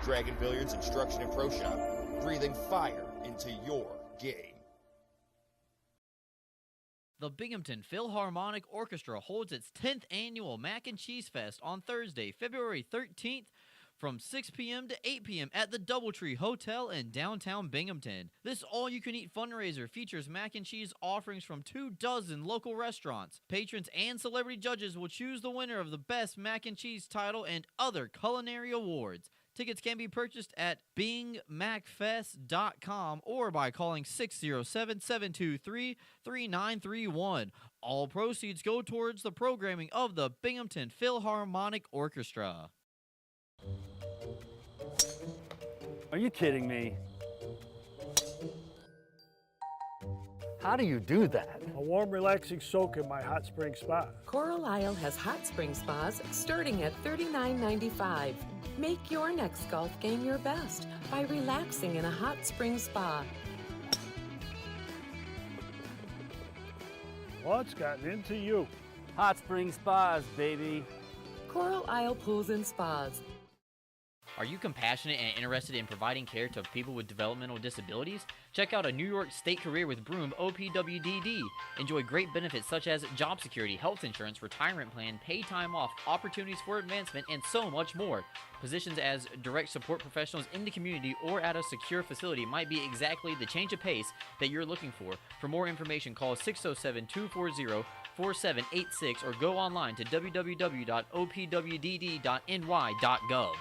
Dragon Billiards Instruction and Pro Shop, breathing fire into your game. The Binghamton Philharmonic Orchestra holds its 10th annual Mac and Cheese Fest on Thursday, February 13th from 6 p.m. to 8 p.m. at the Doubletree Hotel in downtown Binghamton. This all-you-can-eat fundraiser features mac and cheese offerings from 24 local restaurants. Patrons and celebrity judges will choose the winner of the Best Mac and Cheese title and other culinary awards. Tickets can be purchased at bingmacfest.com or by calling 607-723-3931. All proceeds go towards the programming of the Binghamton Philharmonic Orchestra. Are you kidding me? How do you do that? A warm, relaxing soak in my hot spring spa. Coral Isle has hot spring spas starting at $39.95. Make your next golf game your best by relaxing in a hot spring spa. What's gotten into you? Hot spring spas, baby. Coral Isle Pools and Spas. Are you compassionate and interested in providing care to people with developmental disabilities? Check out a New York State Career with Broom OPWDD. Enjoy great benefits such as job security, health insurance, retirement plan, paid time off, opportunities for advancement, and so much more. Positions as direct support professionals in the community or at a secure facility might be exactly the change of pace that you're looking for. For more information, call 607-240-4786 or go online to www.opwdd.ny.gov.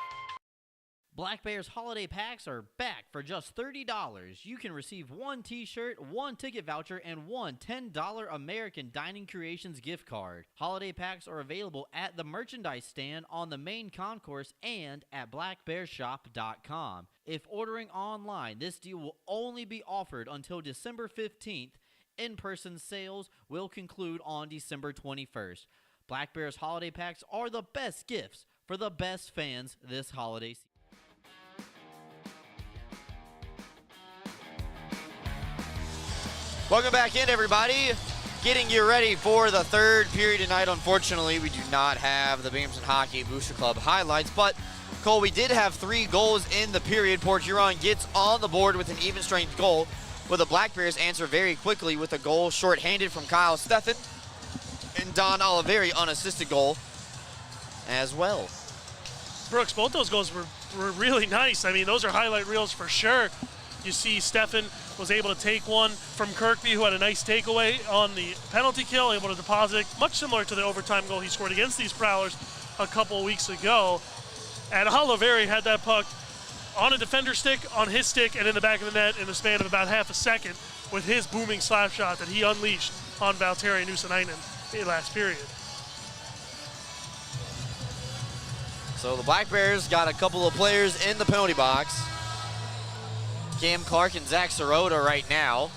Black Bear's holiday packs are back for just $30. You can receive one t-shirt, one ticket voucher, and one $10 American Dining Creations gift card. Holiday packs are available at the merchandise stand on the main concourse and at blackbearshop.com. If ordering online, this deal will only be offered until December 15th. In-person sales will conclude on December 21st. Black Bear's holiday packs are the best gifts for the best fans this holiday season. Welcome back in, everybody. Getting you ready for the third period tonight. Unfortunately, we do not have the Binghamton Hockey Booster Club highlights, but Cole, we did have 3 goals in the period. Port Huron gets on the board with an even strength goal, but the Black Bears answer very quickly with a goal shorthanded from Kyle Stephan and Don Oliveri unassisted goal as well. Brooks, both those goals were really nice. I mean, those are highlight reels for sure. You see Stephan was able to take one from Kirkby, who had a nice takeaway on the penalty kill, able to deposit it, much similar to the overtime goal he scored against these Prowlers a couple of weeks ago. And Oliveri had that puck on a defender stick, on his stick, and in the back of the net in the span of about half a second with his booming slap shot that he unleashed on Valtteri Nuusanainen in last period. So the Black Bears got a couple of players in the penalty box. Cam Clark and Zach Sirota right now.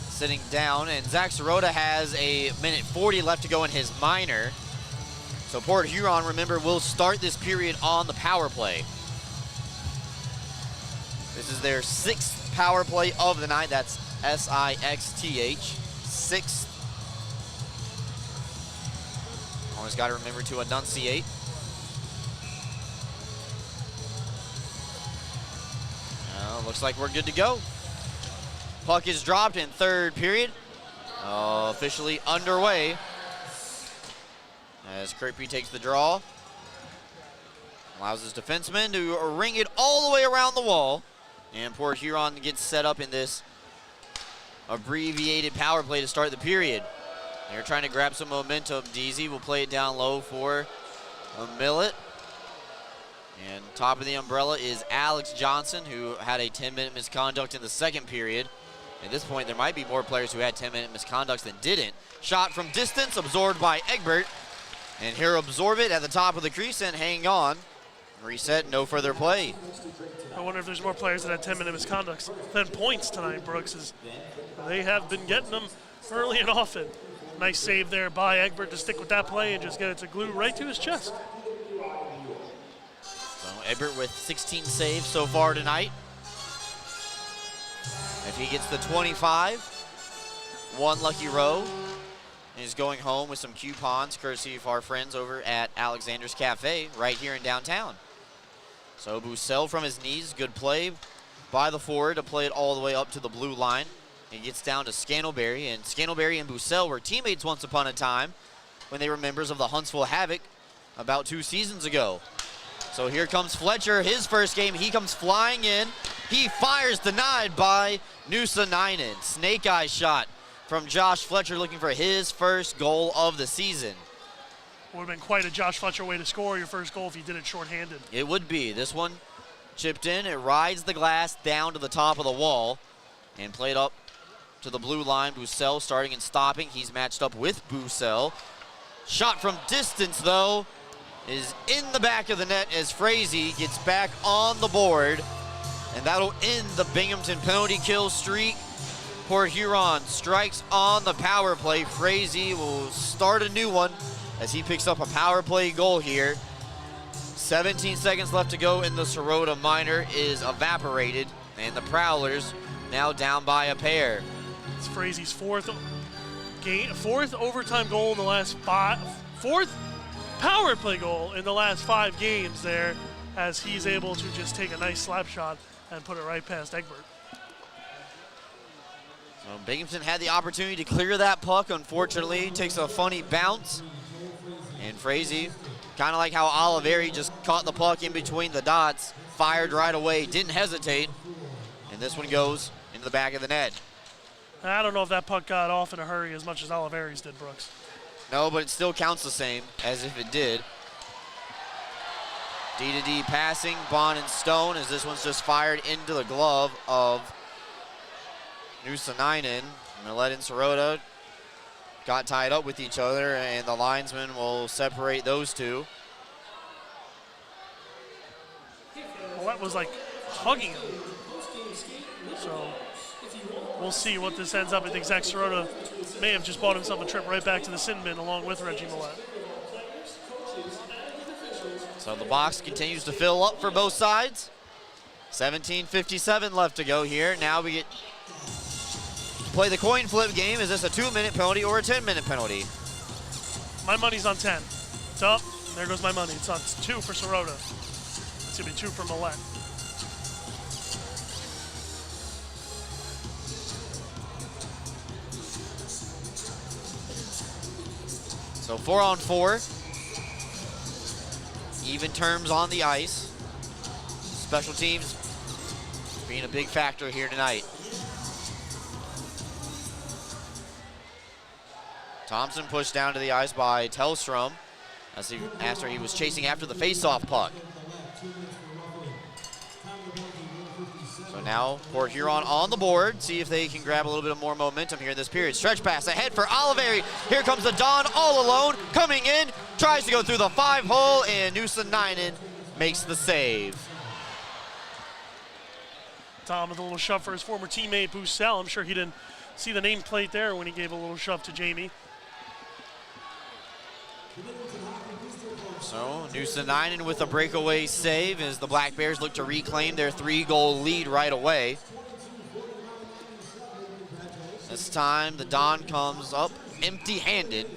Sitting down, and Zach Sirota has a minute 40 left to go in his minor. So Port Huron, remember, will start this period on the power play. This is their 6th power play of the night. That's S-I-X-T-H, 6th. Always got to remember to enunciate. Looks like we're good to go. Puck is dropped in third period. Officially underway as Kirkby takes the draw. Allows his defenseman to ring it all the way around the wall. And Port Huron gets set up in this abbreviated power play to start the period. They're trying to grab some momentum. DZ will play it down low for a Millet. And top of the umbrella is Alex Johnson, who had a 10-minute misconduct in the second period. At this point, there might be more players who had 10-minute misconducts than didn't. Shot from distance, absorbed by Egbert. And he'll absorb it at the top of the crease and hang on. Reset, no further play. I wonder if there's more players that had 10-minute misconducts than points tonight, Brooks. As they have been getting them early and often. Nice save there by Egbert to stick with that play and just get it to glue right to his chest. So Egbert with 16 saves so far tonight. If he gets the 25, one lucky row. And he's going home with some coupons courtesy of our friends over at Alexander's Cafe right here in downtown. So Bussell from his knees, good play by the forward to play it all the way up to the blue line. He gets down to Scantlebury, and Scantlebury and Bussell were teammates once upon a time when they were members of the Huntsville Havoc about 2 seasons ago. So here comes Fletcher, his first game. He comes flying in. He fires, denied by Nuusonainen. Snake eye shot from Josh Fletcher, looking for his first goal of the season. Would have been quite a Josh Fletcher way to score your first goal if he did it shorthanded. It would be. This one chipped in. It rides the glass down to the top of the wall and played up to the blue line. Bussell starting and stopping. He's matched up with Bussell. Shot from distance, though, is in the back of the net as Frazee gets back on the board. And that'll end the Binghamton penalty kill streak. Port Huron strikes on the power play. Frazee will start a new one as he picks up a power play goal here. 17 seconds left to go, and the Sirota minor is evaporated, and the Prowlers now down by a pair. It's Frazee's fourth overtime goal in the last fourth power play goal in the last 5 games there, as he's able to just take a nice slap shot and put it right past Egbert. So Binghamton had the opportunity to clear that puck. Unfortunately, takes a funny bounce. And Frazee, kind of like how Oliveri just caught the puck in between the dots, fired right away, didn't hesitate. And this one goes into the back of the net. I don't know if that puck got off in a hurry as much as Oliveri's did, Brooks. No, but it still counts the same as if it did. D-to-D passing, Bond and Stone, as this one's just fired into the glove of Nuusonainen. Millette and Sirota got tied up with each other, and the linesman will separate those two. Millette was like hugging him. So we'll see what this ends up. I think Zach Sirota may have just bought himself a trip right back to the sin bin along with Reggie Millette. So the box continues to fill up for both sides. 17:57 left to go here. Now we get to play the coin flip game. Is this a 2-minute penalty or a 10-minute penalty? My money's on 10. It's up. There goes my money. It's on 2 for Sirota. It's going to be 2 for Millette. So 4-on-4. Even terms on the ice. Special teams being a big factor here tonight. Thompson pushed down to the ice by Tellstrom after he was chasing after the face-off puck. So now Port Huron on the board. See if they can grab a little bit of more momentum here in this period. Stretch pass ahead for Oliveri. Here comes the Don all alone, coming in, tries to go through the 5-hole, and Nuusonainen makes the save. Tom with a little shove for his former teammate Bussell. I'm sure he didn't see the nameplate there when he gave a little shove to Jamie. So Nuusonainen with a breakaway save as the Black Bears look to reclaim their 3-goal lead right away. This time the Don comes up empty-handed,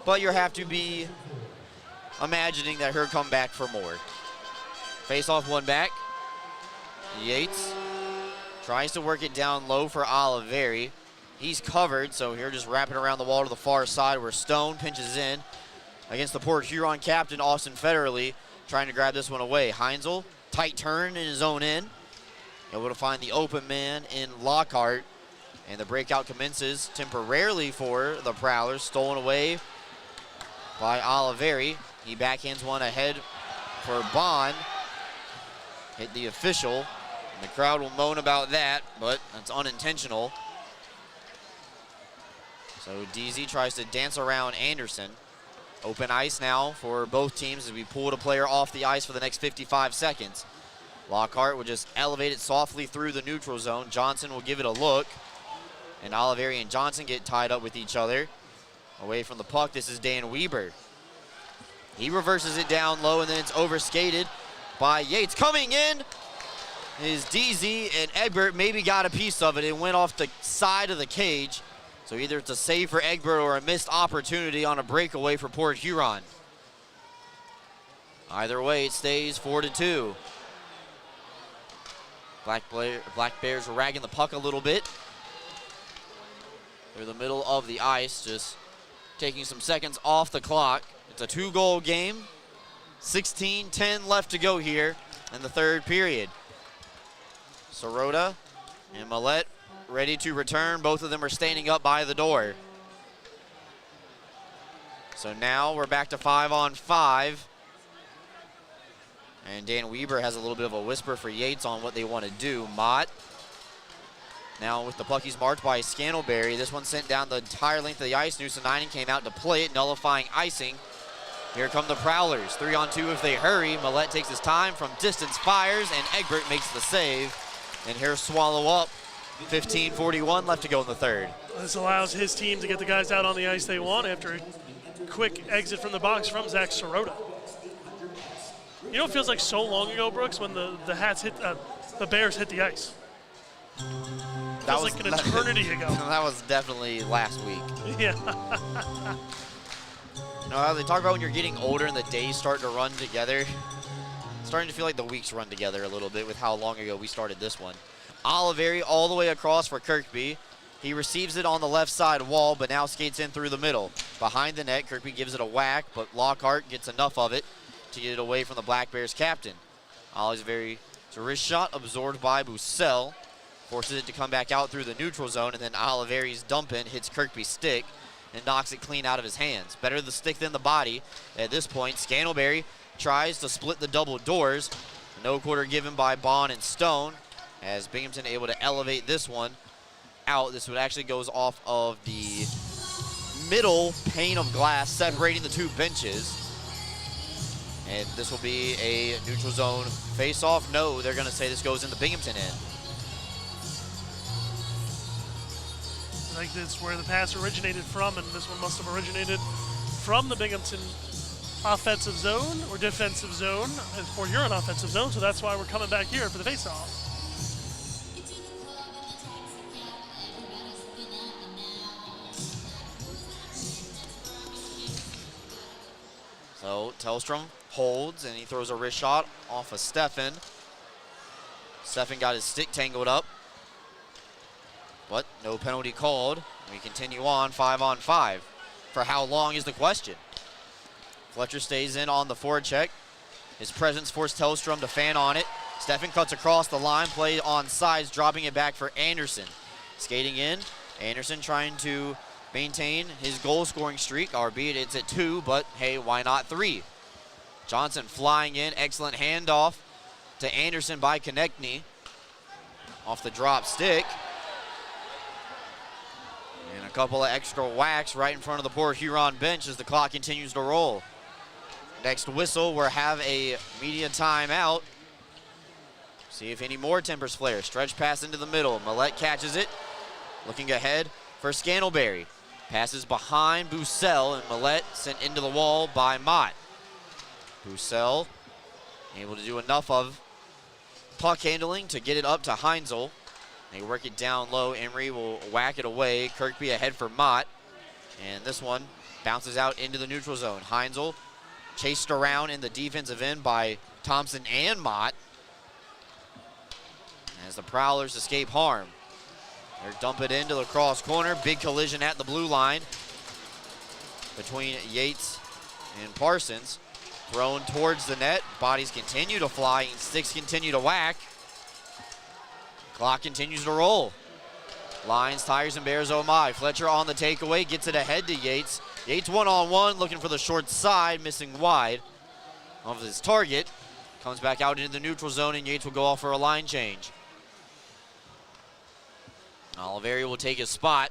but you have to be imagining that he'll come back for more. Face-off one back. Yates tries to work it down low for Oliveri. He's covered, so here just wrapping around the wall to the far side where Stone pinches in against the Port Huron captain, Austin Federerly, trying to grab this one away. Heinzel, tight turn in his own end. Able to find the open man in Lockhart, and the breakout commences temporarily for the Prowlers, stolen away by Oliveri. He backhands one ahead for Bond. Hit the official, and the crowd will moan about that, but that's unintentional. So DZ tries to dance around Anderson. Open ice now for both teams as we pulled a player off the ice for the next 55 seconds. Lockhart will just elevate it softly through the neutral zone. Johnson will give it a look. And Oliveri and Johnson get tied up with each other. Away from the puck, this is Dan Weber. He reverses it down low, and then it's overskated by Yates. Coming in, is DZ, and Egbert maybe got a piece of it. It went off the side of the cage. So either it's a save for Egbert or a missed opportunity on a breakaway for Port Huron. Either way, it stays 4-2. Black Bears are ragging the puck a little bit through the middle of the ice, just taking some seconds off the clock. It's a 2-goal game. 16-10 left to go here in the third period. Sirota and Millette ready to return. Both of them are standing up by the door. So now we're back to 5-on-5. And Dan Weber has a little bit of a whisper for Yates on what they want to do. Mott now with the puck, he's marked by Scantleberry. This one sent down the entire length of the ice. Nuusonainen came out to play it, nullifying icing. Here come the Prowlers. 3-on-2 if they hurry. Millette takes his time from distance, fires, and Egbert makes the save. And here swallow up. 15:41 left to go in the third. This allows his team to get the guys out on the ice they want after a quick exit from the box from Zach Sirota. You know, it feels like so long ago, Brooks, when the Hats hit, the Bears hit the ice. That was like an eternity ago. That was definitely last week. Yeah. You know how they talk about when you're getting older and the days start to run together? It's starting to feel like the weeks run together a little bit with how long ago we started this one. Oliveri all the way across for Kirkby. He receives it on the left side wall, but now skates in through the middle. Behind the net, Kirkby gives it a whack, but Lockhart gets enough of it to get it away from the Black Bears captain. Oliveri, it's a wrist shot absorbed by Bussell. Forces it to come back out through the neutral zone, and then Oliveri's dump in hits Kirkby's stick and knocks it clean out of his hands. Better the stick than the body. At this point, Scantleberry tries to split the double doors. No quarter given by Bond and Stone, as Binghamton able to elevate this one out. This one actually goes off of the middle pane of glass separating the two benches. And this will be a neutral zone face-off. No, they're going to say this goes in the Binghamton end. I think that's where the pass originated from, and this one must have originated from the Binghamton offensive zone or defensive zone, and for Huron offensive zone, so that's why we're coming back here for the face-off. So Tellstrom holds, and he throws a wrist shot off of Steffen. Steffen got his stick tangled up, but no penalty called. We continue on 5-on-5. For how long is the question? Fletcher stays in on the forecheck. His presence forced Tellstrom to fan on it. Steffen cuts across the line, play on sides, dropping it back for Anderson. Skating in, Anderson trying to maintain his goal-scoring streak, albeit it's at 2, but hey, why not 3? Johnson flying in, excellent handoff to Anderson by Konechny. Off the drop stick. And a couple of extra whacks right in front of the Port Huron bench as the clock continues to roll. Next whistle, we'll have a media timeout. See if any more tempers flare. Stretch pass into the middle. Millette catches it. Looking ahead for Scantleberry. Passes behind Bussell, and Millette sent into the wall by Mott. Bussell able to do enough of puck handling to get it up to Heinzel. They work it down low. Emery will whack it away. Kirkby ahead for Mott. And this one bounces out into the neutral zone. Heinzel chased around in the defensive end by Thompson and Mott as the Prowlers escape harm. They're dump it into the cross corner. Big collision at the blue line between Yates and Parsons. Thrown towards the net. Bodies continue to fly and sticks continue to whack. Clock continues to roll. Lions, Tigers, and Bears, oh my. Fletcher on the takeaway, gets it ahead to Yates. Yates one-on-one, looking for the short side, missing wide of his target. Comes back out into the neutral zone, and Yates will go off for a line change. Oliveri will take his spot.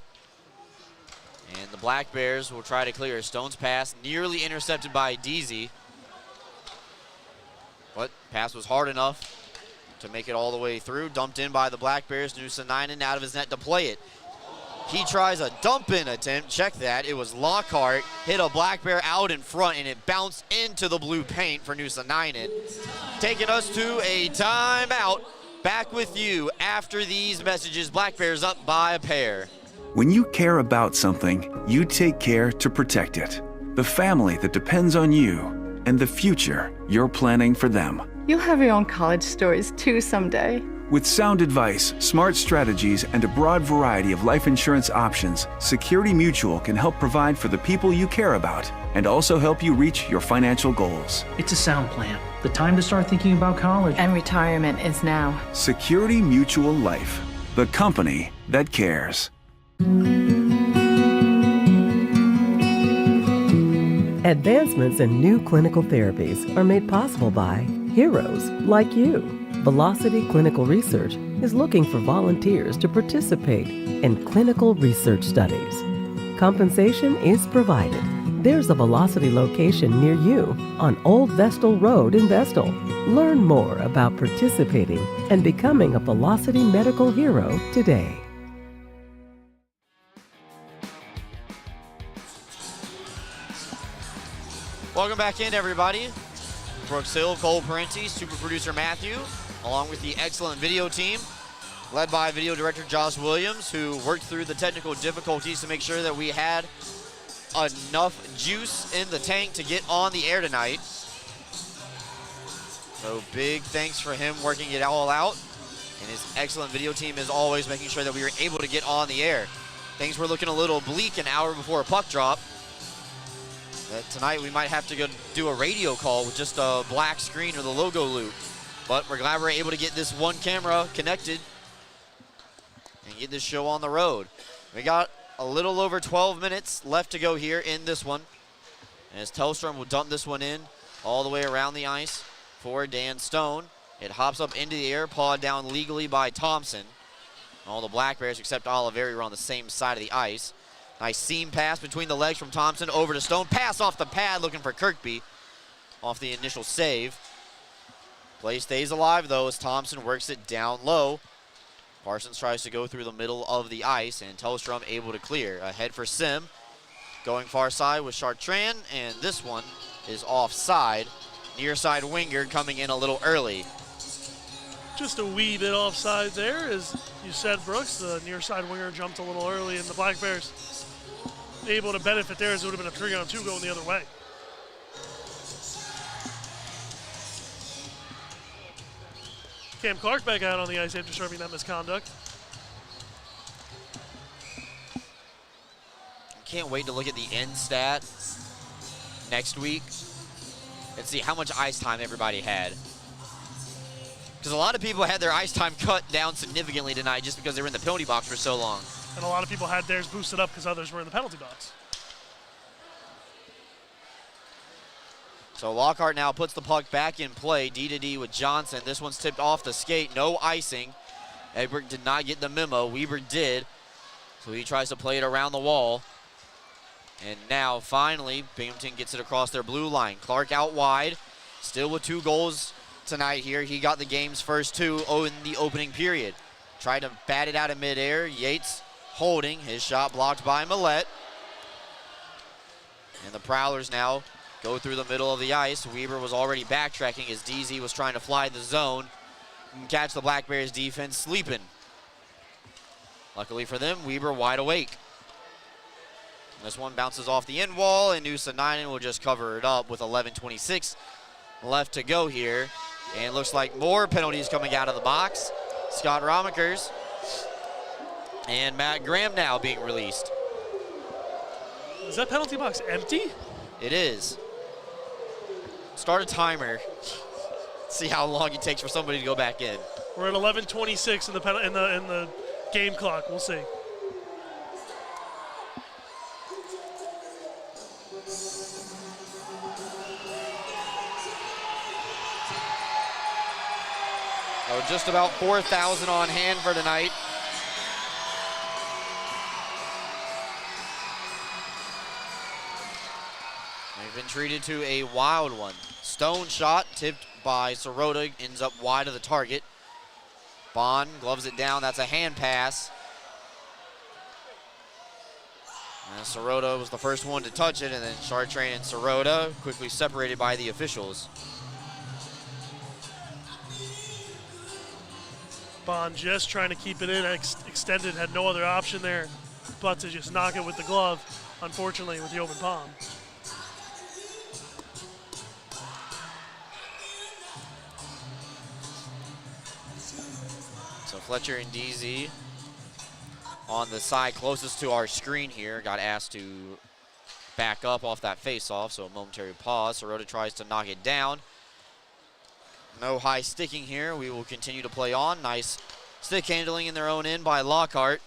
And the Black Bears will try to clear. Stone's pass nearly intercepted by DZ. But pass was hard enough to make it all the way through. Dumped in by the Black Bears. Nuusonainen out of his net to play it. He tries a dump-in attempt. Check that. It was Lockhart. Hit a Black Bear out in front, and it bounced into the blue paint for Nuusonainen. Taking us to a timeout. Back with you after these messages. Black Bears up by a pair. When you care about something, you take care to protect it. The family that depends on you and the future you're planning for them. You'll have your own college stories too someday. With sound advice, smart strategies, and a broad variety of life insurance options, Security Mutual can help provide for the people you care about and also help you reach your financial goals. It's a sound plan. The time to start thinking about college. And retirement is now. Security Mutual Life, the company that cares. Advancements in new clinical therapies are made possible by heroes like you. Velocity Clinical Research is looking for volunteers to participate in clinical research studies. Compensation is provided. There's a Velocity location near you on Old Vestal Road in Vestal. Learn more about participating and becoming a Velocity medical hero today. Welcome back in, everybody. Brooks Hill, Cole Parenti, super producer Matthew, along with the excellent video team, led by video director Josh Williams, who worked through the technical difficulties to make sure that we had enough juice in the tank to get on the air tonight. So big thanks for him working it all out, and his excellent video team as always making sure that we were able to get on the air. Things were looking a little bleak an hour before a puck drop. Tonight we might have to go do a radio call with just a black screen or the logo loop. But we're glad we're able to get this one camera connected and get this show on the road. We got a little over 12 minutes left to go here in this one. As Tellstrom will dump this one in all the way around the ice for Dan Stone. It hops up into the air, pawed down legally by Thompson. All the Black Bears except Oliveri are on the same side of the ice. Nice seam pass between the legs from Thompson over to Stone. Pass off the pad looking for Kirkby off the initial save. Play stays alive though as Thompson works it down low. Parsons tries to go through the middle of the ice and Tellstrom able to clear. Ahead for Sim. Going far side with Chartrand, and this one is offside. Near side winger coming in a little early. Just a wee bit offside there. As you said, Brooks, the near side winger jumped a little early and the Black Bears able to benefit there as it would have been a 3-on-2 going the other way. Cam Clark back out on the ice after serving that misconduct. Can't wait to look at the end stat next week and see how much ice time everybody had. Because a lot of people had their ice time cut down significantly tonight just because they were in the penalty box for so long. And a lot of people had theirs boosted up because others were in the penalty box. So Lockhart now puts the puck back in play, D-to-D with Johnson. This one's tipped off the skate, no icing. Egbert did not get the memo, Weber did. So he tries to play it around the wall. And now, finally, Binghamton gets it across their blue line. Clark out wide, still with 2 goals tonight here. He got the game's first 2 in the opening period. Tried to bat it out in midair. Yates holding. His shot blocked by Millette. And the Prowlers now go through the middle of the ice. Weber was already backtracking as DZ was trying to fly the zone and catch the Black Bears defense sleeping. Luckily for them, Weber wide awake. This one bounces off the end wall, and Nusa-Ninen will just cover it up with 11:26 left to go here. And it looks like more penalties coming out of the box. Scott Romikers and Matt Graham now being released. Is that penalty box empty? It is. Start a timer. See how long it takes for somebody to go back in. We're at 11:26 in the game clock. We'll see. So just about 4,000 on hand for tonight. They've been treated to a wild one. Stone shot tipped by Sirota, ends up wide of the target. Bond gloves it down, that's a hand pass. And Sirota was the first one to touch it, and then Chartrand and Sirota quickly separated by the officials. Bond just trying to keep it in, extended, had no other option there but to just knock it with the glove, unfortunately, with the open palm. So Fletcher and DZ on the side closest to our screen here got asked to back up off that face-off, so a momentary pause. Sirota tries to knock it down. No high sticking here. We will continue to play on. Nice stick handling in their own end by Lockhart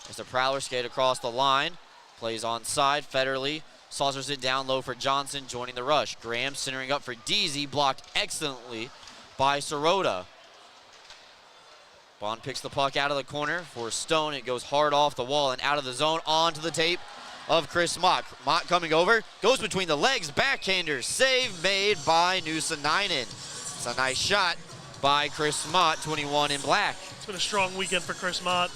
as the Prowlers skate across the line. Plays onside. Federley saucers it down low for Johnson, joining the rush. Graham centering up for DZ, blocked excellently by Sirota. Bond picks the puck out of the corner for Stone. It goes hard off the wall and out of the zone onto the tape of Chris Mott. Mott coming over, goes between the legs, backhander, save made by Nuusanainen. It's a nice shot by Chris Mott, 21 in black. It's been a strong weekend for Chris Mott.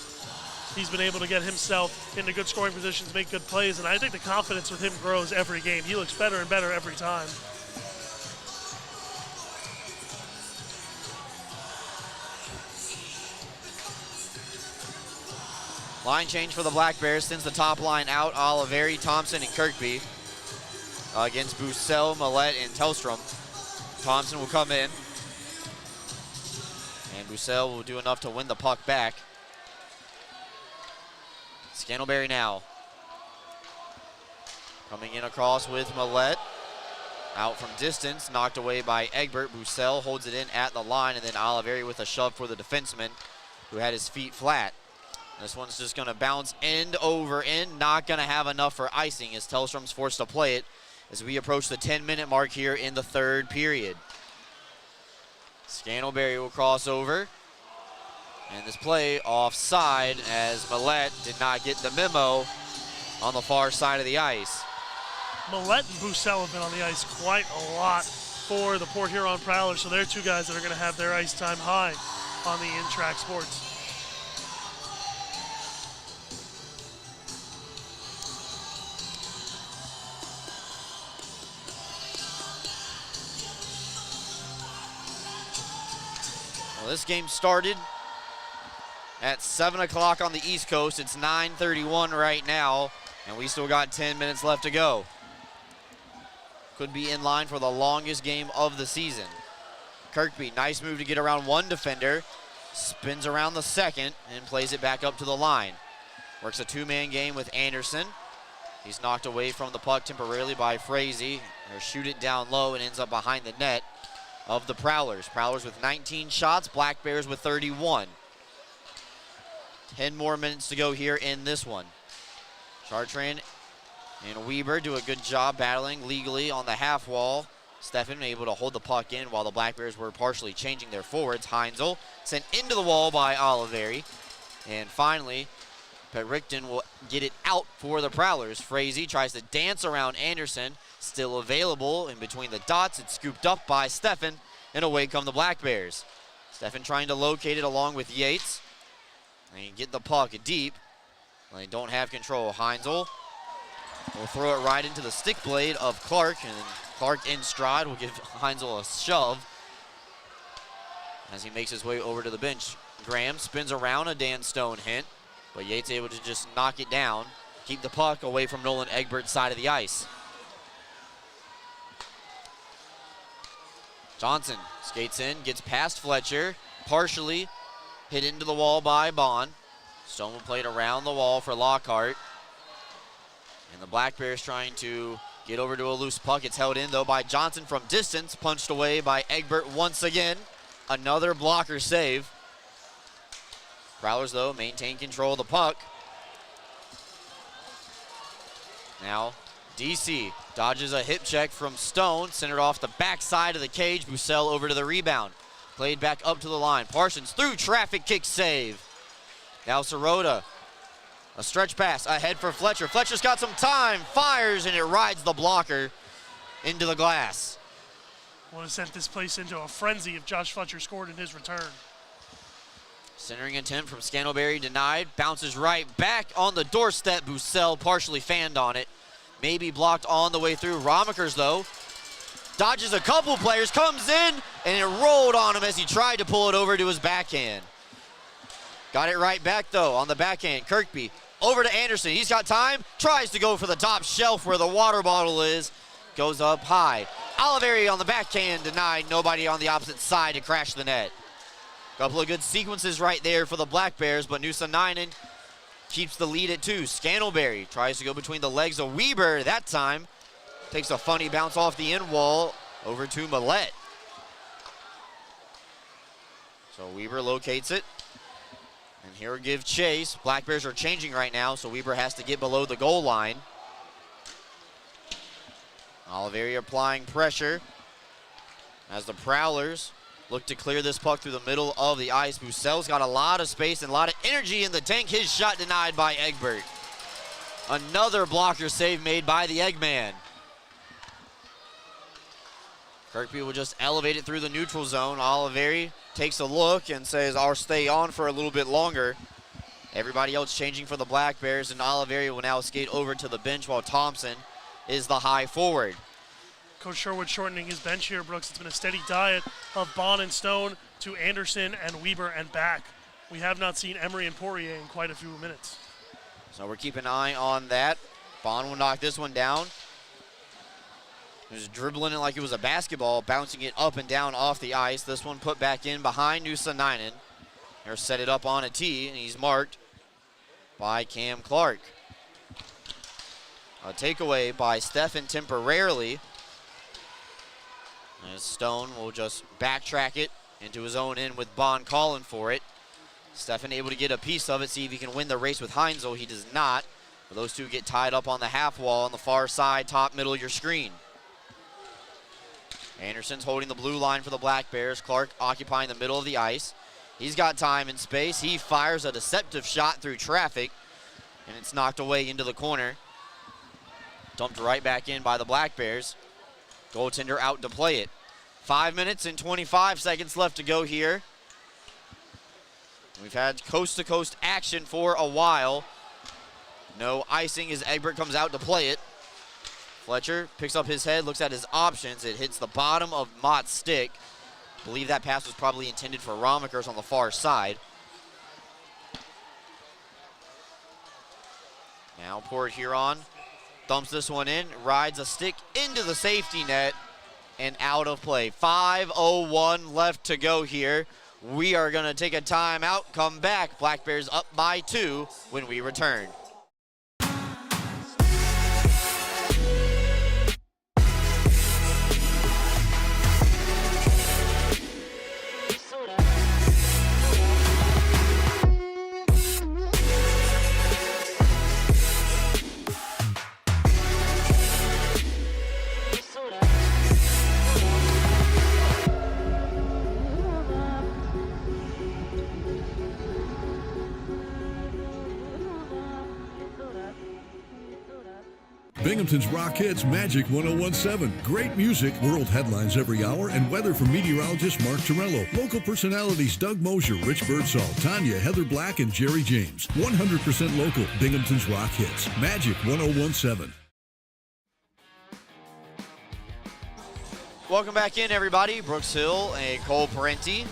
He's been able to get himself into good scoring positions, make good plays, and I think the confidence with him grows every game. He looks better and better every time. Line change for the Black Bears, sends the top line out. Oliveri, Thompson, and Kirkby against Bussell, Millette, and Tellstrom. Thompson will come in, and Bussell will do enough to win the puck back. Scantlebury now. Coming in across with Millette. Out from distance, knocked away by Egbert. Bussell holds it in at the line, and then Oliveri with a shove for the defenseman who had his feet flat. This one's just going to bounce end over end, not going to have enough for icing as Tellstrom's forced to play it as we approach the 10-minute mark here in the third period. Scantlebury will cross over. And this play offside as Millette did not get the memo on the far side of the ice. Millette and Bussell have been on the ice quite a lot for the Port Huron Prowlers, so they're two guys that are going to have their ice time high on the in-track sports. Well, this game started at 7 o'clock on the East Coast. It's 9:31 right now, and we still got 10 minutes left to go. Could be in line for the longest game of the season. Kirkby, nice move to get around one defender. Spins around the second and plays it back up to the line. Works a two-man game with Anderson. He's knocked away from the puck temporarily by Frazee. Or shoot it down low and ends up behind the net of the Prowlers. Prowlers with 19 shots, Black Bears with 31. 10 more minutes to go here in this one. Chartrand and Weber do a good job battling legally on the half wall. Steffen able to hold the puck in while the Black Bears were partially changing their forwards. Heinzel sent into the wall by Oliveri. And finally, Richten will get it out for the Prowlers. Frazee tries to dance around Anderson. Still available in between the dots. It's scooped up by Steffen, and away come the Black Bears. Steffen trying to locate it along with Yates. They get the puck deep. They don't have control. Heinzel will throw it right into the stick blade of Clark, and Clark in stride will give Heinzel a shove as he makes his way over to the bench. Graham spins around a Dan Stone hint, but Yates able to just knock it down, keep the puck away from Nolan Egbert's side of the ice. Johnson skates in, gets past Fletcher, partially hit into the wall by Bond. Stone will play it around the wall for Lockhart. And the Black Bears trying to get over to a loose puck. It's held in, though, by Johnson from distance. Punched away by Egbert once again. Another blocker save. Prowlers, though, maintain control of the puck. Now, DC dodges a hip check from Stone. Centered off the backside of the cage. Bussell over to the rebound. Played back up to the line. Parsons through traffic, kick save. Now Sirota, a stretch pass ahead for Fletcher. Fletcher's got some time, fires, and it rides the blocker into the glass. Would have sent this place into a frenzy if Josh Fletcher scored in his return. Centering attempt from Scantlebury denied. Bounces right back on the doorstep. Bussell partially fanned on it. Maybe blocked on the way through. Romikers, though, dodges a couple players, comes in, and it rolled on him as he tried to pull it over to his backhand. Got it right back, though, on the backhand. Kirkby over to Anderson. He's got time. Tries to go for the top shelf where the water bottle is. Goes up high. Oliveri on the backhand denied. Nobody on the opposite side to crash the net. Couple of good sequences right there for the Black Bears, but Nuusanainen keeps the lead at 2. Scantlebury tries to go between the legs of Weber that time. Takes a funny bounce off the end wall over to Millette. So Weber locates it. And here we give chase. Black Bears are changing right now, so Weber has to get below the goal line. Oliveri applying pressure as the Prowlers look to clear this puck through the middle of the ice. Boussel's got a lot of space and a lot of energy in the tank. His shot denied by Egbert. Another blocker save made by the Eggman. Kirkby will just elevate it through the neutral zone. Oliveri takes a look and says, I'll stay on for a little bit longer. Everybody else changing for the Black Bears, and Oliveri will now skate over to the bench while Thompson is the high forward. Coach Sherwood shortening his bench here, Brooks. It's been a steady diet of Bond and Stone to Anderson and Weber and back. We have not seen Emery and Poirier in quite a few minutes. So we're keeping an eye on that. Bond will knock this one down. He was dribbling it like it was a basketball, bouncing it up and down off the ice. This one put back in behind Nuusanainen. They're set it up on a tee, and he's marked by Cam Clark. A takeaway by Stefan temporarily. As Stone will just backtrack it into his own end with Bond calling for it. Stefan able to get a piece of it, see if he can win the race with Heinzel. He does not. But those two get tied up on the half wall on the far side, top middle of your screen. Anderson's holding the blue line for the Black Bears. Clark occupying the middle of the ice. He's got time and space. He fires a deceptive shot through traffic, and it's knocked away into the corner. Dumped right back in by the Black Bears. Goaltender out to play it. 5 minutes and 25 seconds left to go here. We've had coast-to-coast action for a while. No icing as Egbert comes out to play it. Fletcher picks up his head, looks at his options. It hits the bottom of Mott's stick. I believe that pass was probably intended for Romakers on the far side. Now Port Huron dumps this one in, rides a stick into the safety net, and out of play. 5:01 left to go here. We are going to take a timeout, come back. Black Bears up by 2 when we return. Binghamton's Rock Hits Magic 1017. Great music, world headlines every hour, and weather from meteorologist Mark Torello. Local personalities Doug Mosier, Rich Birdsall, Tanya, Heather Black, and Jerry James. 100% local. Binghamton's Rock Hits Magic 1017. Welcome back in, everybody. Brooks Hill and Cole Parenti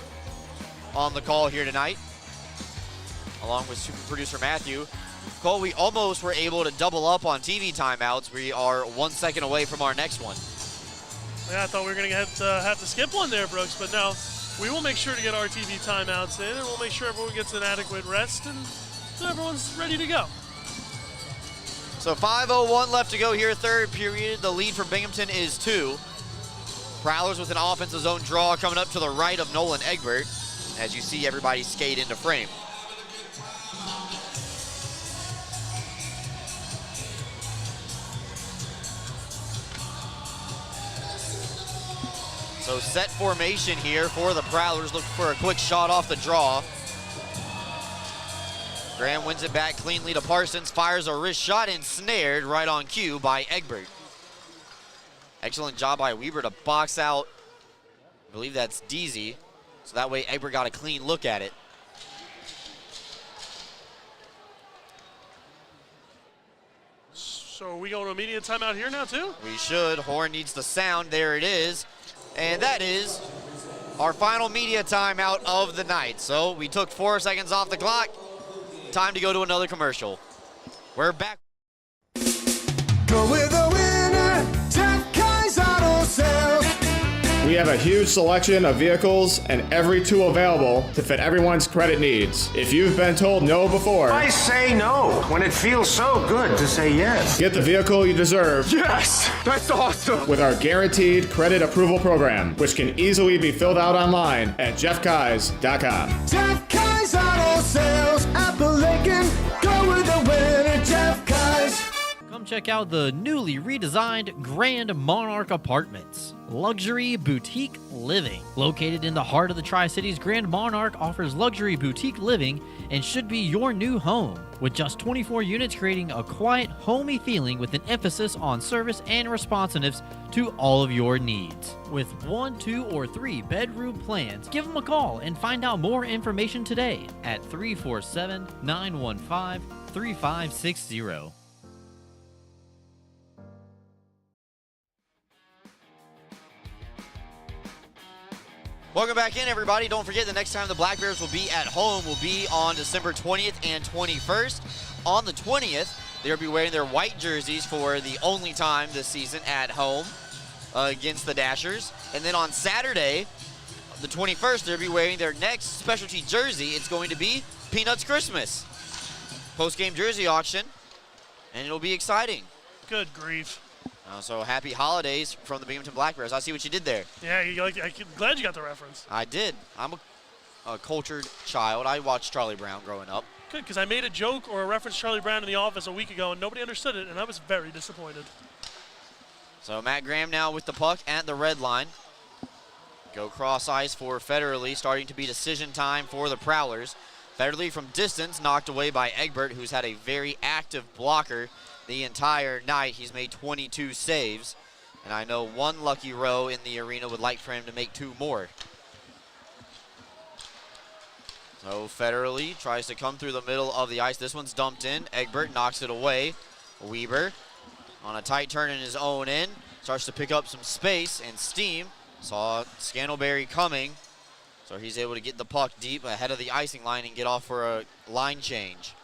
on the call here tonight, along with super producer Matthew. Cole, we almost were able to double up on TV timeouts. We are 1 second away from our next one. Yeah, I thought we were going to have to skip one there, Brooks, but no. We will make sure to get our TV timeouts in, and we'll make sure everyone gets an adequate rest, and so everyone's ready to go. So 5:01 left to go here, third period. The lead for Binghamton is 2. Prowlers with an offensive zone draw coming up to the right of Nolan Egbert, as you see everybody skate into frame. So set formation here for the Prowlers, looking for a quick shot off the draw. Graham wins it back cleanly to Parsons, fires a wrist shot, ensnared right on cue by Egbert. Excellent job by Weber to box out, I believe that's Deasy, so that way Egbert got a clean look at it. So are we going to immediate timeout here now too? We should. Horn needs the sound. There it is. And that is our final media timeout of the night. So we took 4 seconds off the clock. Time to go to another commercial. We're back. Go with the winner, Jeff Kai's Auto Sales. We have a huge selection of vehicles and every tool available to fit everyone's credit needs. If you've been told no before, I say no when it feels so good to say yes. get the vehicle you deserve. Yes, that's awesome. With our guaranteed credit approval program, which can easily be filled out online at jeffkais.com. Jeff Kai's Auto Sales, Appalachian. Go with the winner, Jeff Kai's. Come check out the newly redesigned Grand Monarch Apartments. Luxury boutique living. Located in the heart of the Tri-Cities, Grand Monarch offers luxury boutique living and should be your new home. With just 24 units creating a quiet, homey feeling with an emphasis on service and responsiveness to all of your needs. With 1, 2, or 3 bedroom plans, give them a call and find out more information today at 347-915-3560. Welcome back in, everybody. Don't forget, the next time the Black Bears will be at home will be on December 20th and 21st. On the 20th, they'll be wearing their white jerseys for the only time this season at home against the Dashers. And then on Saturday, the 21st, they'll be wearing their next specialty jersey. It's going to be Peanuts Christmas. Post-game jersey auction, and it'll be exciting. Good grief. So happy holidays from the Binghamton Black Bears. I see what you did there. Yeah, I'm glad you got the reference. I did. I'm a cultured child. I watched Charlie Brown growing up. Good, because I made a joke or a reference to Charlie Brown in the office a week ago, and nobody understood it, and I was very disappointed. So Matt Graham now with the puck at the red line. Go cross ice for Federally, starting to be decision time for the Prowlers. Federally from distance, knocked away by Egbert, who's had a very active blocker the entire night. He's made 22 saves, and I know one lucky row in the arena would like for him to make 2 more. So Federally tries to come through the middle of the ice. This one's dumped in. Egbert knocks it away. Weber on a tight turn in his own end, starts to pick up some space and steam. Saw Scantlebury coming, so he's able to get the puck deep ahead of the icing line and get off for a line change.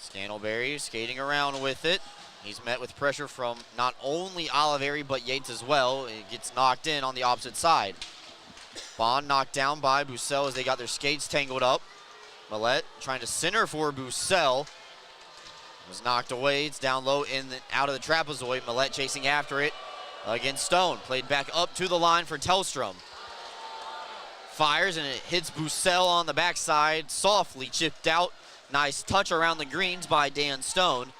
Scantlebury skating around with it. He's met with pressure from not only Oliveri, but Yates as well. It gets knocked in on the opposite side. Bond knocked down by Bussell as they got their skates tangled up. Millette trying to center for Bussell. Was knocked away. It's down low out of the trapezoid. Millette chasing after it against Stone. Played back up to the line for Tellstrom. Fires and it hits Bussell on the backside. Softly chipped out. Nice touch around the greens by Dan Stone.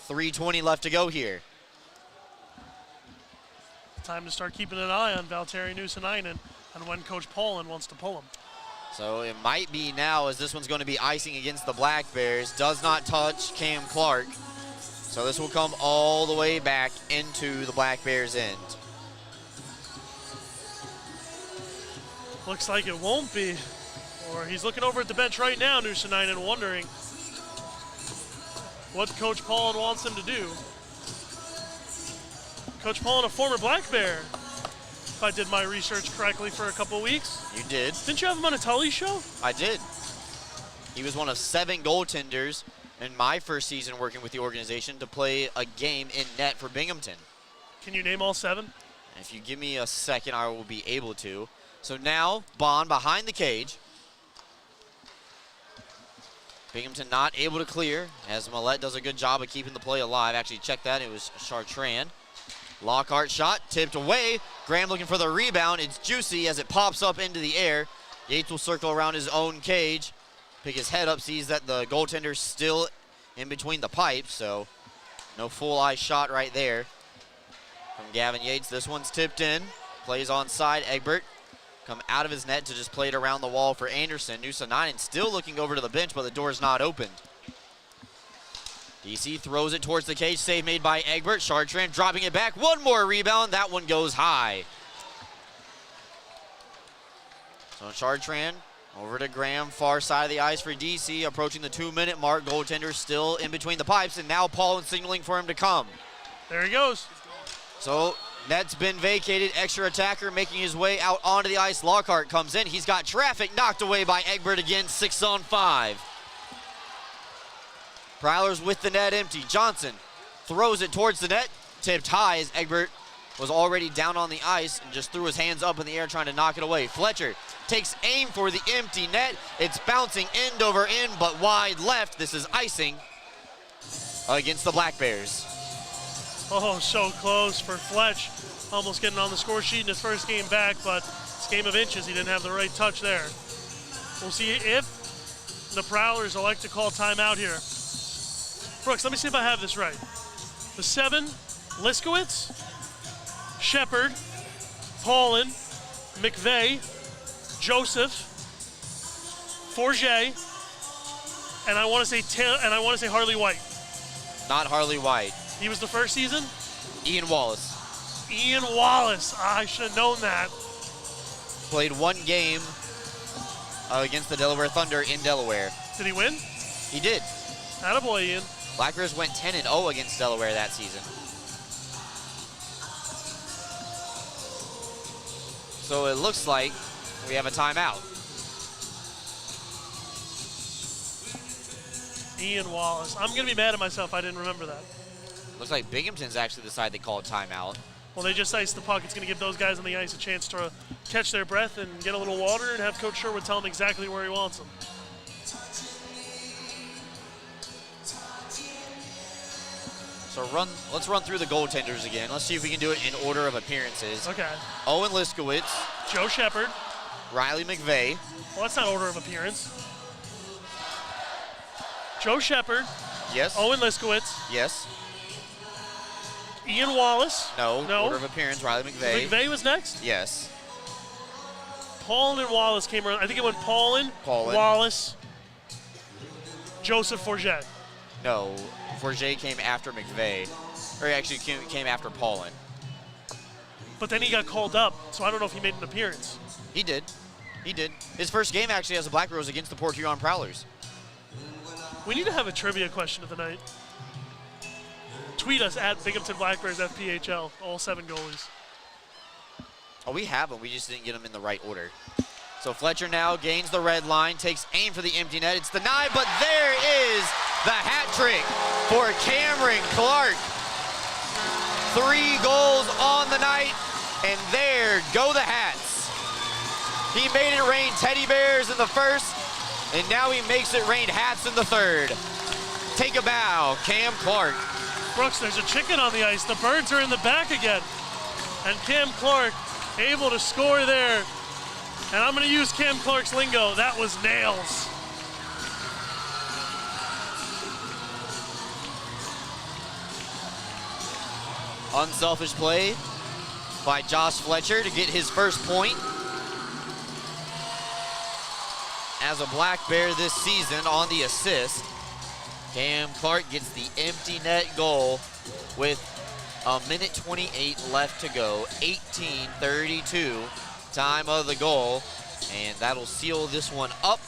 3:20 left to go here. Time to start keeping an eye on Valtteri Nuusanainen and when Coach Paulin wants to pull him. So it might be now, as this one's going to be icing against the Black Bears. Does not touch Cam Clark. So this will come all the way back into the Black Bears' end. Looks like it won't be. Or he's looking over at the bench right now, Nuusanainen, wondering what Coach Paulin wants him to do. Coach Paulin, a former Black Bear, if I did my research correctly for a couple of weeks. You did. Didn't you have him on a Tully show? I did. He was one of 7 goaltenders in my first season working with the organization to play a game in net for Binghamton. Can you name all 7? If you give me a second, I will be able to. So now, Bond behind the cage. Binghamton not able to clear, as Millette does a good job of keeping the play alive. Actually, check that. It was Chartrand. Lockhart shot, tipped away. Graham looking for the rebound. It's juicy as it pops up into the air. Yates will circle around his own cage, pick his head up, sees that the goaltender's still in between the pipes, so no full eye shot right there from Gavin Yates. This one's tipped in, plays onside. Egbert come out of his net to just play it around the wall for Anderson. Nuusanainen still looking over to the bench, but the door's not opened. DC throws it towards the cage. Save made by Egbert. Chartrand dropping it back. One more rebound. That one goes high. So Chartrand over to Graham, far side of the ice for DC, approaching the 2-minute mark. Goaltender still in between the pipes, and now Paulin signaling for him to come. There he goes. So Net's been vacated. Extra attacker making his way out onto the ice. Lockhart comes in. He's got traffic knocked away by Egbert again. 6-on-5. Prowlers with the net empty. Johnson throws it towards the net. Tipped high as Egbert was already down on the ice and just threw his hands up in the air trying to knock it away. Fletcher takes aim for the empty net. It's bouncing end over end, but wide left. This is icing against the Black Bears. Oh, so close for Fletch. Almost getting on the score sheet in his first game back, but it's a game of inches. He didn't have the right touch there. We'll see if the Prowlers elect to call timeout here. Brooks, let me see if I have this right. The 7, Liskowitz, Shepard, Paulin, McVeigh, Joseph, Forget, and I want to say Harley White. Not Harley White. He was the first season? Ian Wallace. Ian Wallace. I should have known that. Played one game against the Delaware Thunder in Delaware. Did he win? He did. Attaboy, Ian. Black Bears went 10-0 against Delaware that season. So it looks like we have a timeout. Ian Wallace. I'm going to be mad at myself. I didn't remember that. Looks like Binghamton's actually decided they called timeout. Well, they just iced the puck. It's going to give those guys on the ice a chance to catch their breath and get a little water and have Coach Sherwood tell them exactly where he wants them. So let's run through the goaltenders again. Let's see if we can do it in order of appearances. Okay. Owen Liskowitz. Joe Shepard. Riley McVeigh. Well, that's not order of appearance. Joe Shepard. Yes. Owen Liskowitz. Yes. Ian Wallace. No. Order of appearance, Riley McVeigh. McVeigh was next? Yes. Paulin and Wallace came around. I think it went Paulin. Wallace, Joseph Forget. No, Forget came after McVeigh. Or he actually came after Paulin. But then he got called up, so I don't know if he made an appearance. He did. His first game actually as a Black Bear was against the Port Huron Prowlers. We need to have a trivia question of the night. Tweet us at Binghamton Black Bears FPHL, all 7 goalies. Oh, we have them. We just didn't get them in the right order. So Fletcher now gains the red line, takes aim for the empty net. It's denied, but there is the hat trick for Cameron Clark. 3 goals on the night, and there go the Hats. He made it rain teddy bears in the first, and now he makes it rain hats in the third. Take a bow, Cam Clark. Brooks, there's a chicken on the ice. The Birds are in the back again. And Cam Clark able to score there. And I'm going to use Cam Clark's lingo. That was nails. Unselfish play by Josh Fletcher to get his first point. As a Black Bear this season on the assist, Cam Clark gets the empty net goal with a minute 28 left to go. 18:32 time of the goal, and that'll seal this one up.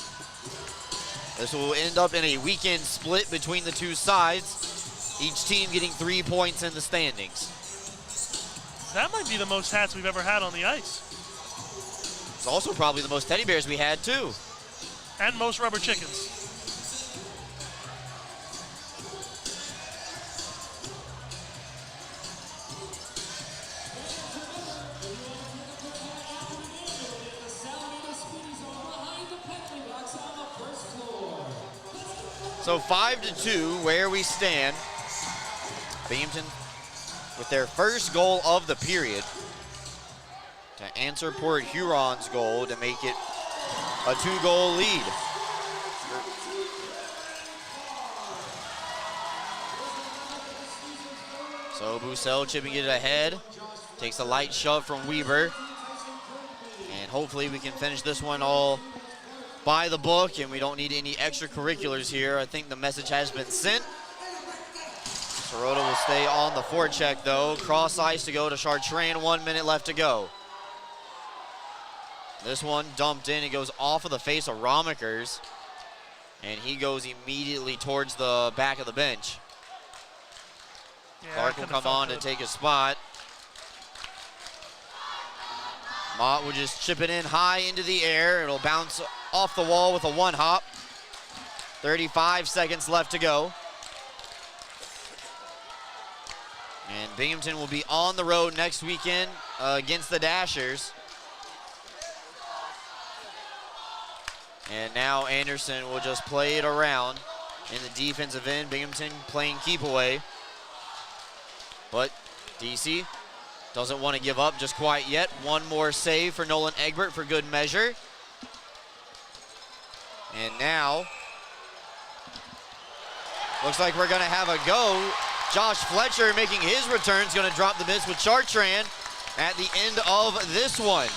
This will end up in a weekend split between the two sides, each team getting 3 points in the standings. That might be the most hats we've ever had on the ice. It's also probably the most teddy bears we had too. And most rubber chickens. So 5-2 where we stand. Binghamton with their first goal of the period to answer Port Huron's goal to make it a 2-goal lead. So Bussell chipping it ahead. Takes a light shove from Weber. And hopefully we can finish this one all by the book, and we don't need any extracurriculars here. I think the message has been sent. Sirota will stay on the forecheck though. Cross ice to go to Chartrand, 1 minute left to go. This one dumped in, it goes off of the face of Romikers, and he goes immediately towards the back of the bench. Yeah, Clark will come on to take a spot. Mott will just chip it in high into the air. It'll bounce off the wall with a one hop. 35 seconds left to go. And Binghamton will be on the road next weekend against the Dashers. And now Anderson will just play it around in the defensive end. Binghamton playing keep away. But DC doesn't want to give up just quite yet. One more save for Nolan Egbert for good measure. And now, looks like we're gonna have a go. Josh Fletcher making his return is gonna drop the miss with Chartrand at the end of this one.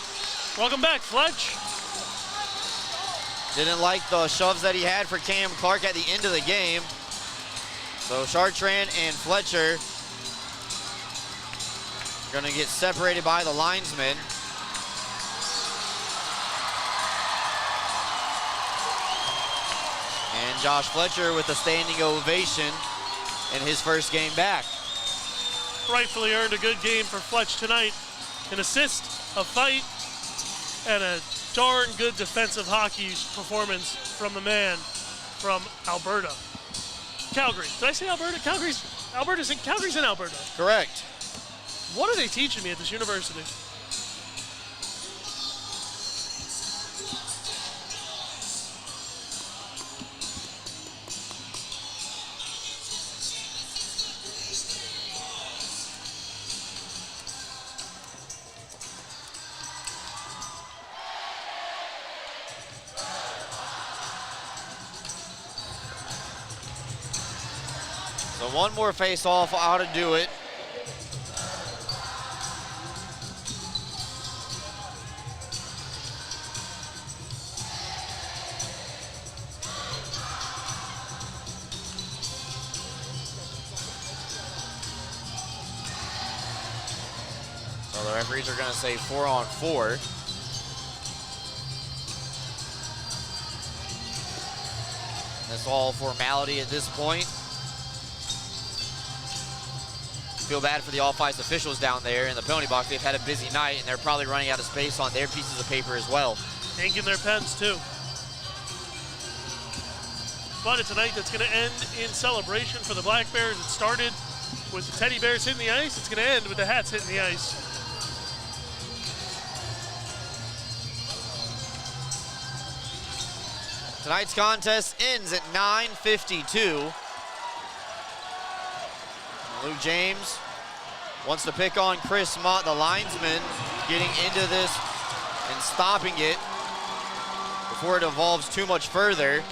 Welcome back, Fletch. Didn't like the shoves that he had for Cam Clark at the end of the game. So Chartrand and Fletcher are gonna get separated by the linesmen. And Josh Fletcher with a standing ovation in his first game back. Rightfully earned a good game for Fletch tonight. An assist, a fight, and a darn good defensive hockey performance from the man from Alberta. Calgary. Did I say Alberta? Calgary's in Alberta. Correct. What are they teaching me at this university? So one more face-off ought to do it. So the referees are going to say 4-on-4. That's all formality at this point. Feel bad for the all-fives officials down there in the penalty box. They've had a busy night, and they're probably running out of space on their pieces of paper as well. Inking their pens, too. But it's a night that's going to end in celebration for the Black Bears. It started with the Teddy Bears hitting the ice. It's going to end with the Hats hitting the ice. Tonight's contest ends at 9:52. Luke James wants to pick on Chris Mott, the linesman, getting into this and stopping it before it evolves too much further.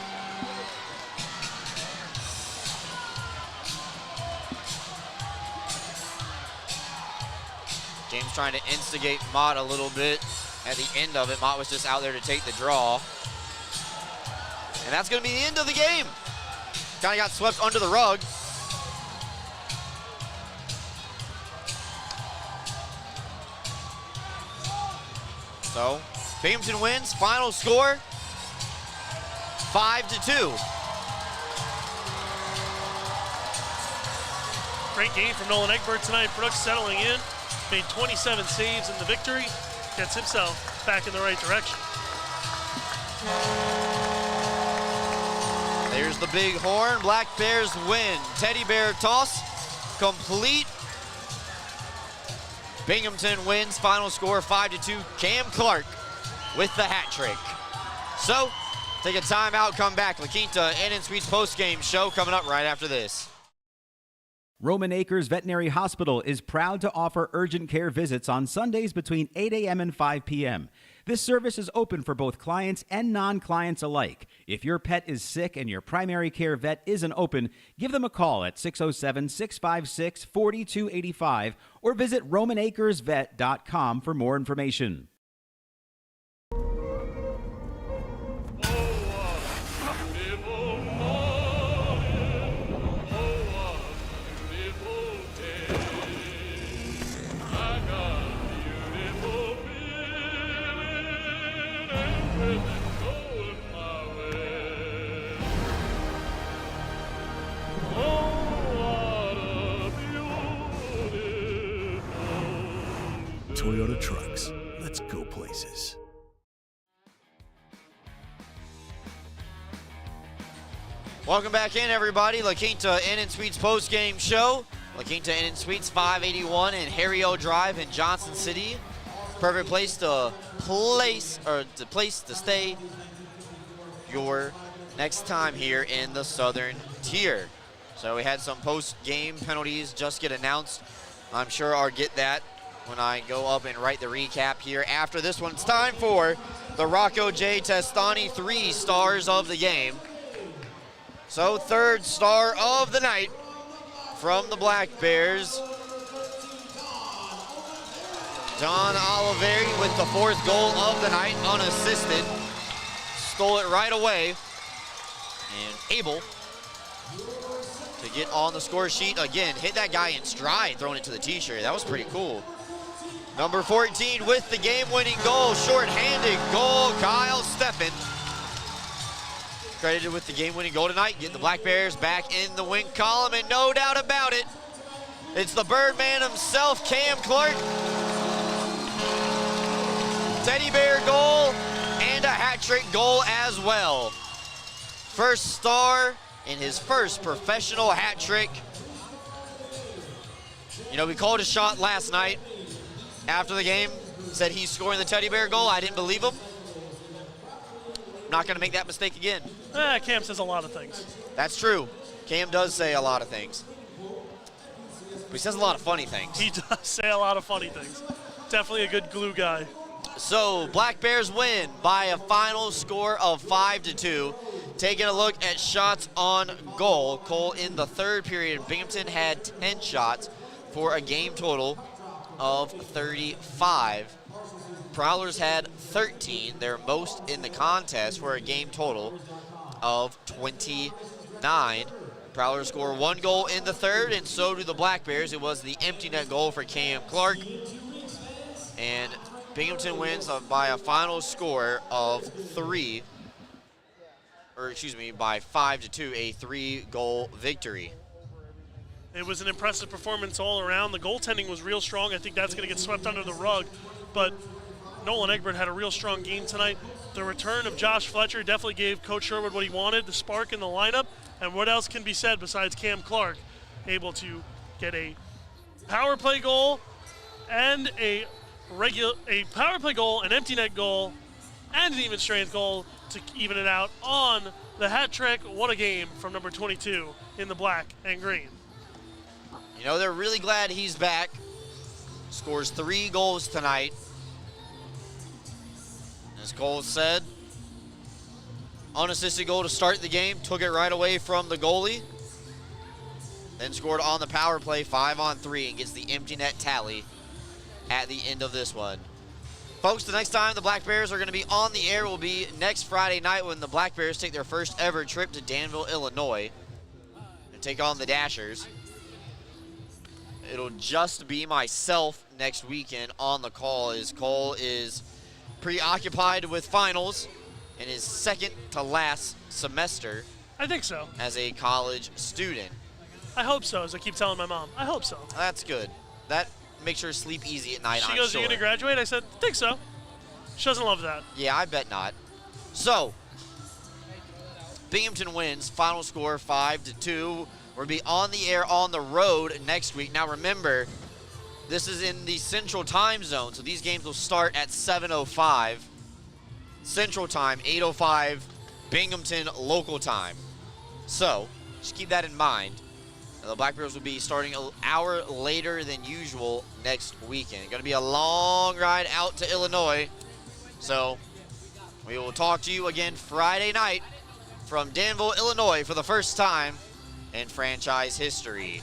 James trying to instigate Mott a little bit at the end of it. Mott was just out there to take the draw. And that's going to be the end of the game. Kind of got swept under the rug. So, Binghamton wins. Final score, 5-2. Great game from Nolan Egbert tonight. Brooks settling in, made 27 saves in the victory, gets himself back in the right direction. There's the big horn. Black Bears win. Teddy Bear toss complete. Binghamton wins. Final score 5-2. Cam Clark with the hat trick. So, take a timeout, come back. La Quinta and Suites post-game show coming up right after this. Roman Acres Veterinary Hospital is proud to offer urgent care visits on Sundays between 8 a.m. and 5 p.m. This service is open for both clients and non-clients alike. If your pet is sick and your primary care vet isn't open, give them a call at 607-656-4285 or visit RomanAcresVet.com for more information. Toyota Trucks, Let's go places. Welcome back in, everybody. La Quinta Inn & Suites post-game show. La Quinta Inn & Suites, 581 and Harry O Drive in Johnson City. Perfect place to stay your next time here in the Southern Tier. So we had some post-game penalties just get announced. I'm sure I'll get that when I go up and write the recap here after this one. It's time for the Rocco J. Testani 3 stars of the game. So third star of the night from the Black Bears. John Oliveri with the fourth goal of the night, unassisted. Stole it right away and able to get on the score sheet again. Hit that guy in stride, throwing it to the t-shirt. That was pretty cool. Number 14 with the game-winning goal, short-handed goal, Kyle Steffen. Credited with the game-winning goal tonight, getting the Black Bears back in the win column, and no doubt about it, it's the Birdman himself, Cam Clark. Teddy Bear goal and a hat-trick goal as well. First star in his first professional hat-trick. You know, we called a shot last night after the game, said he's scoring the Teddy Bear goal. I didn't believe him. Not gonna make that mistake again. Cam says a lot of things. That's true. Cam does say a lot of things. But he says a lot of funny things. He does say a lot of funny things. Definitely a good glue guy. So Black Bears win by a final score of 5-2. Taking a look at shots on goal. Cole, in the third period, Binghamton had 10 shots for a game total of 35. Prowlers had 13, their most in the contest, for a game total of 29. Prowlers score one goal in the third, and so do the Black Bears. It was the empty net goal for Cam Clark. And Binghamton wins by a final score of by 5-2, a 3-goal victory. It was an impressive performance all around. The goaltending was real strong. I think that's going to get swept under the rug. But Nolan Egbert had a real strong game tonight. The return of Josh Fletcher definitely gave Coach Sherwood what he wanted, the spark in the lineup. And what else can be said besides Cam Clark able to get a power play goal and a power play goal, an empty net goal, and an even strength goal to even it out on the hat trick. What a game from number 22 in the black and green. You know, they're really glad he's back. Scores 3 goals tonight. As Cole said, unassisted goal to start the game, took it right away from the goalie. Then scored on the power play 5-on-3 and gets the empty net tally at the end of this one. Folks, the next time the Black Bears are going to be on the air will be next Friday night when the Black Bears take their first ever trip to Danville, Illinois and take on the Dashers. It'll just be myself next weekend on the call, as Cole is preoccupied with finals in his second to last semester. I think so. As a college student. I hope so, as I keep telling my mom. I hope so. That's good. That makes her sleep easy at night, She goes, sure. "Are you going to graduate?" I said, "I think so." She doesn't love that. Yeah, I bet not. So, Binghamton wins, final score 5-2. We'll be on the air on the road next week. Now remember, this is in the Central Time Zone, so these games will start at 7:05 Central Time, 8:05 Binghamton local time. So, just keep that in mind. Now, the Black Bears will be starting an hour later than usual next weekend. Going to be a long ride out to Illinois. So, we will talk to you again Friday night from Danville, Illinois for the first time in franchise history.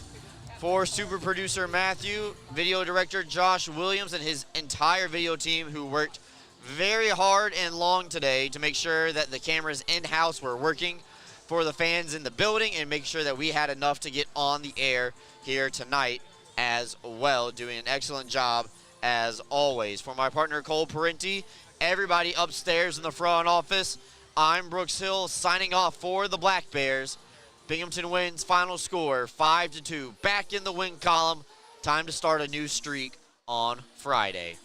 For super producer Matthew, video director Josh Williams, and his entire video team who worked very hard and long today to make sure that the cameras in-house were working for the fans in the building and make sure that we had enough to get on the air here tonight as well. Doing an excellent job as always. For my partner Cole Parenti, everybody upstairs in the front office, I'm Brooks Hill signing off for the Black Bears. Binghamton wins, final score 5-2. Back in the win column. Time to start a new streak on Friday.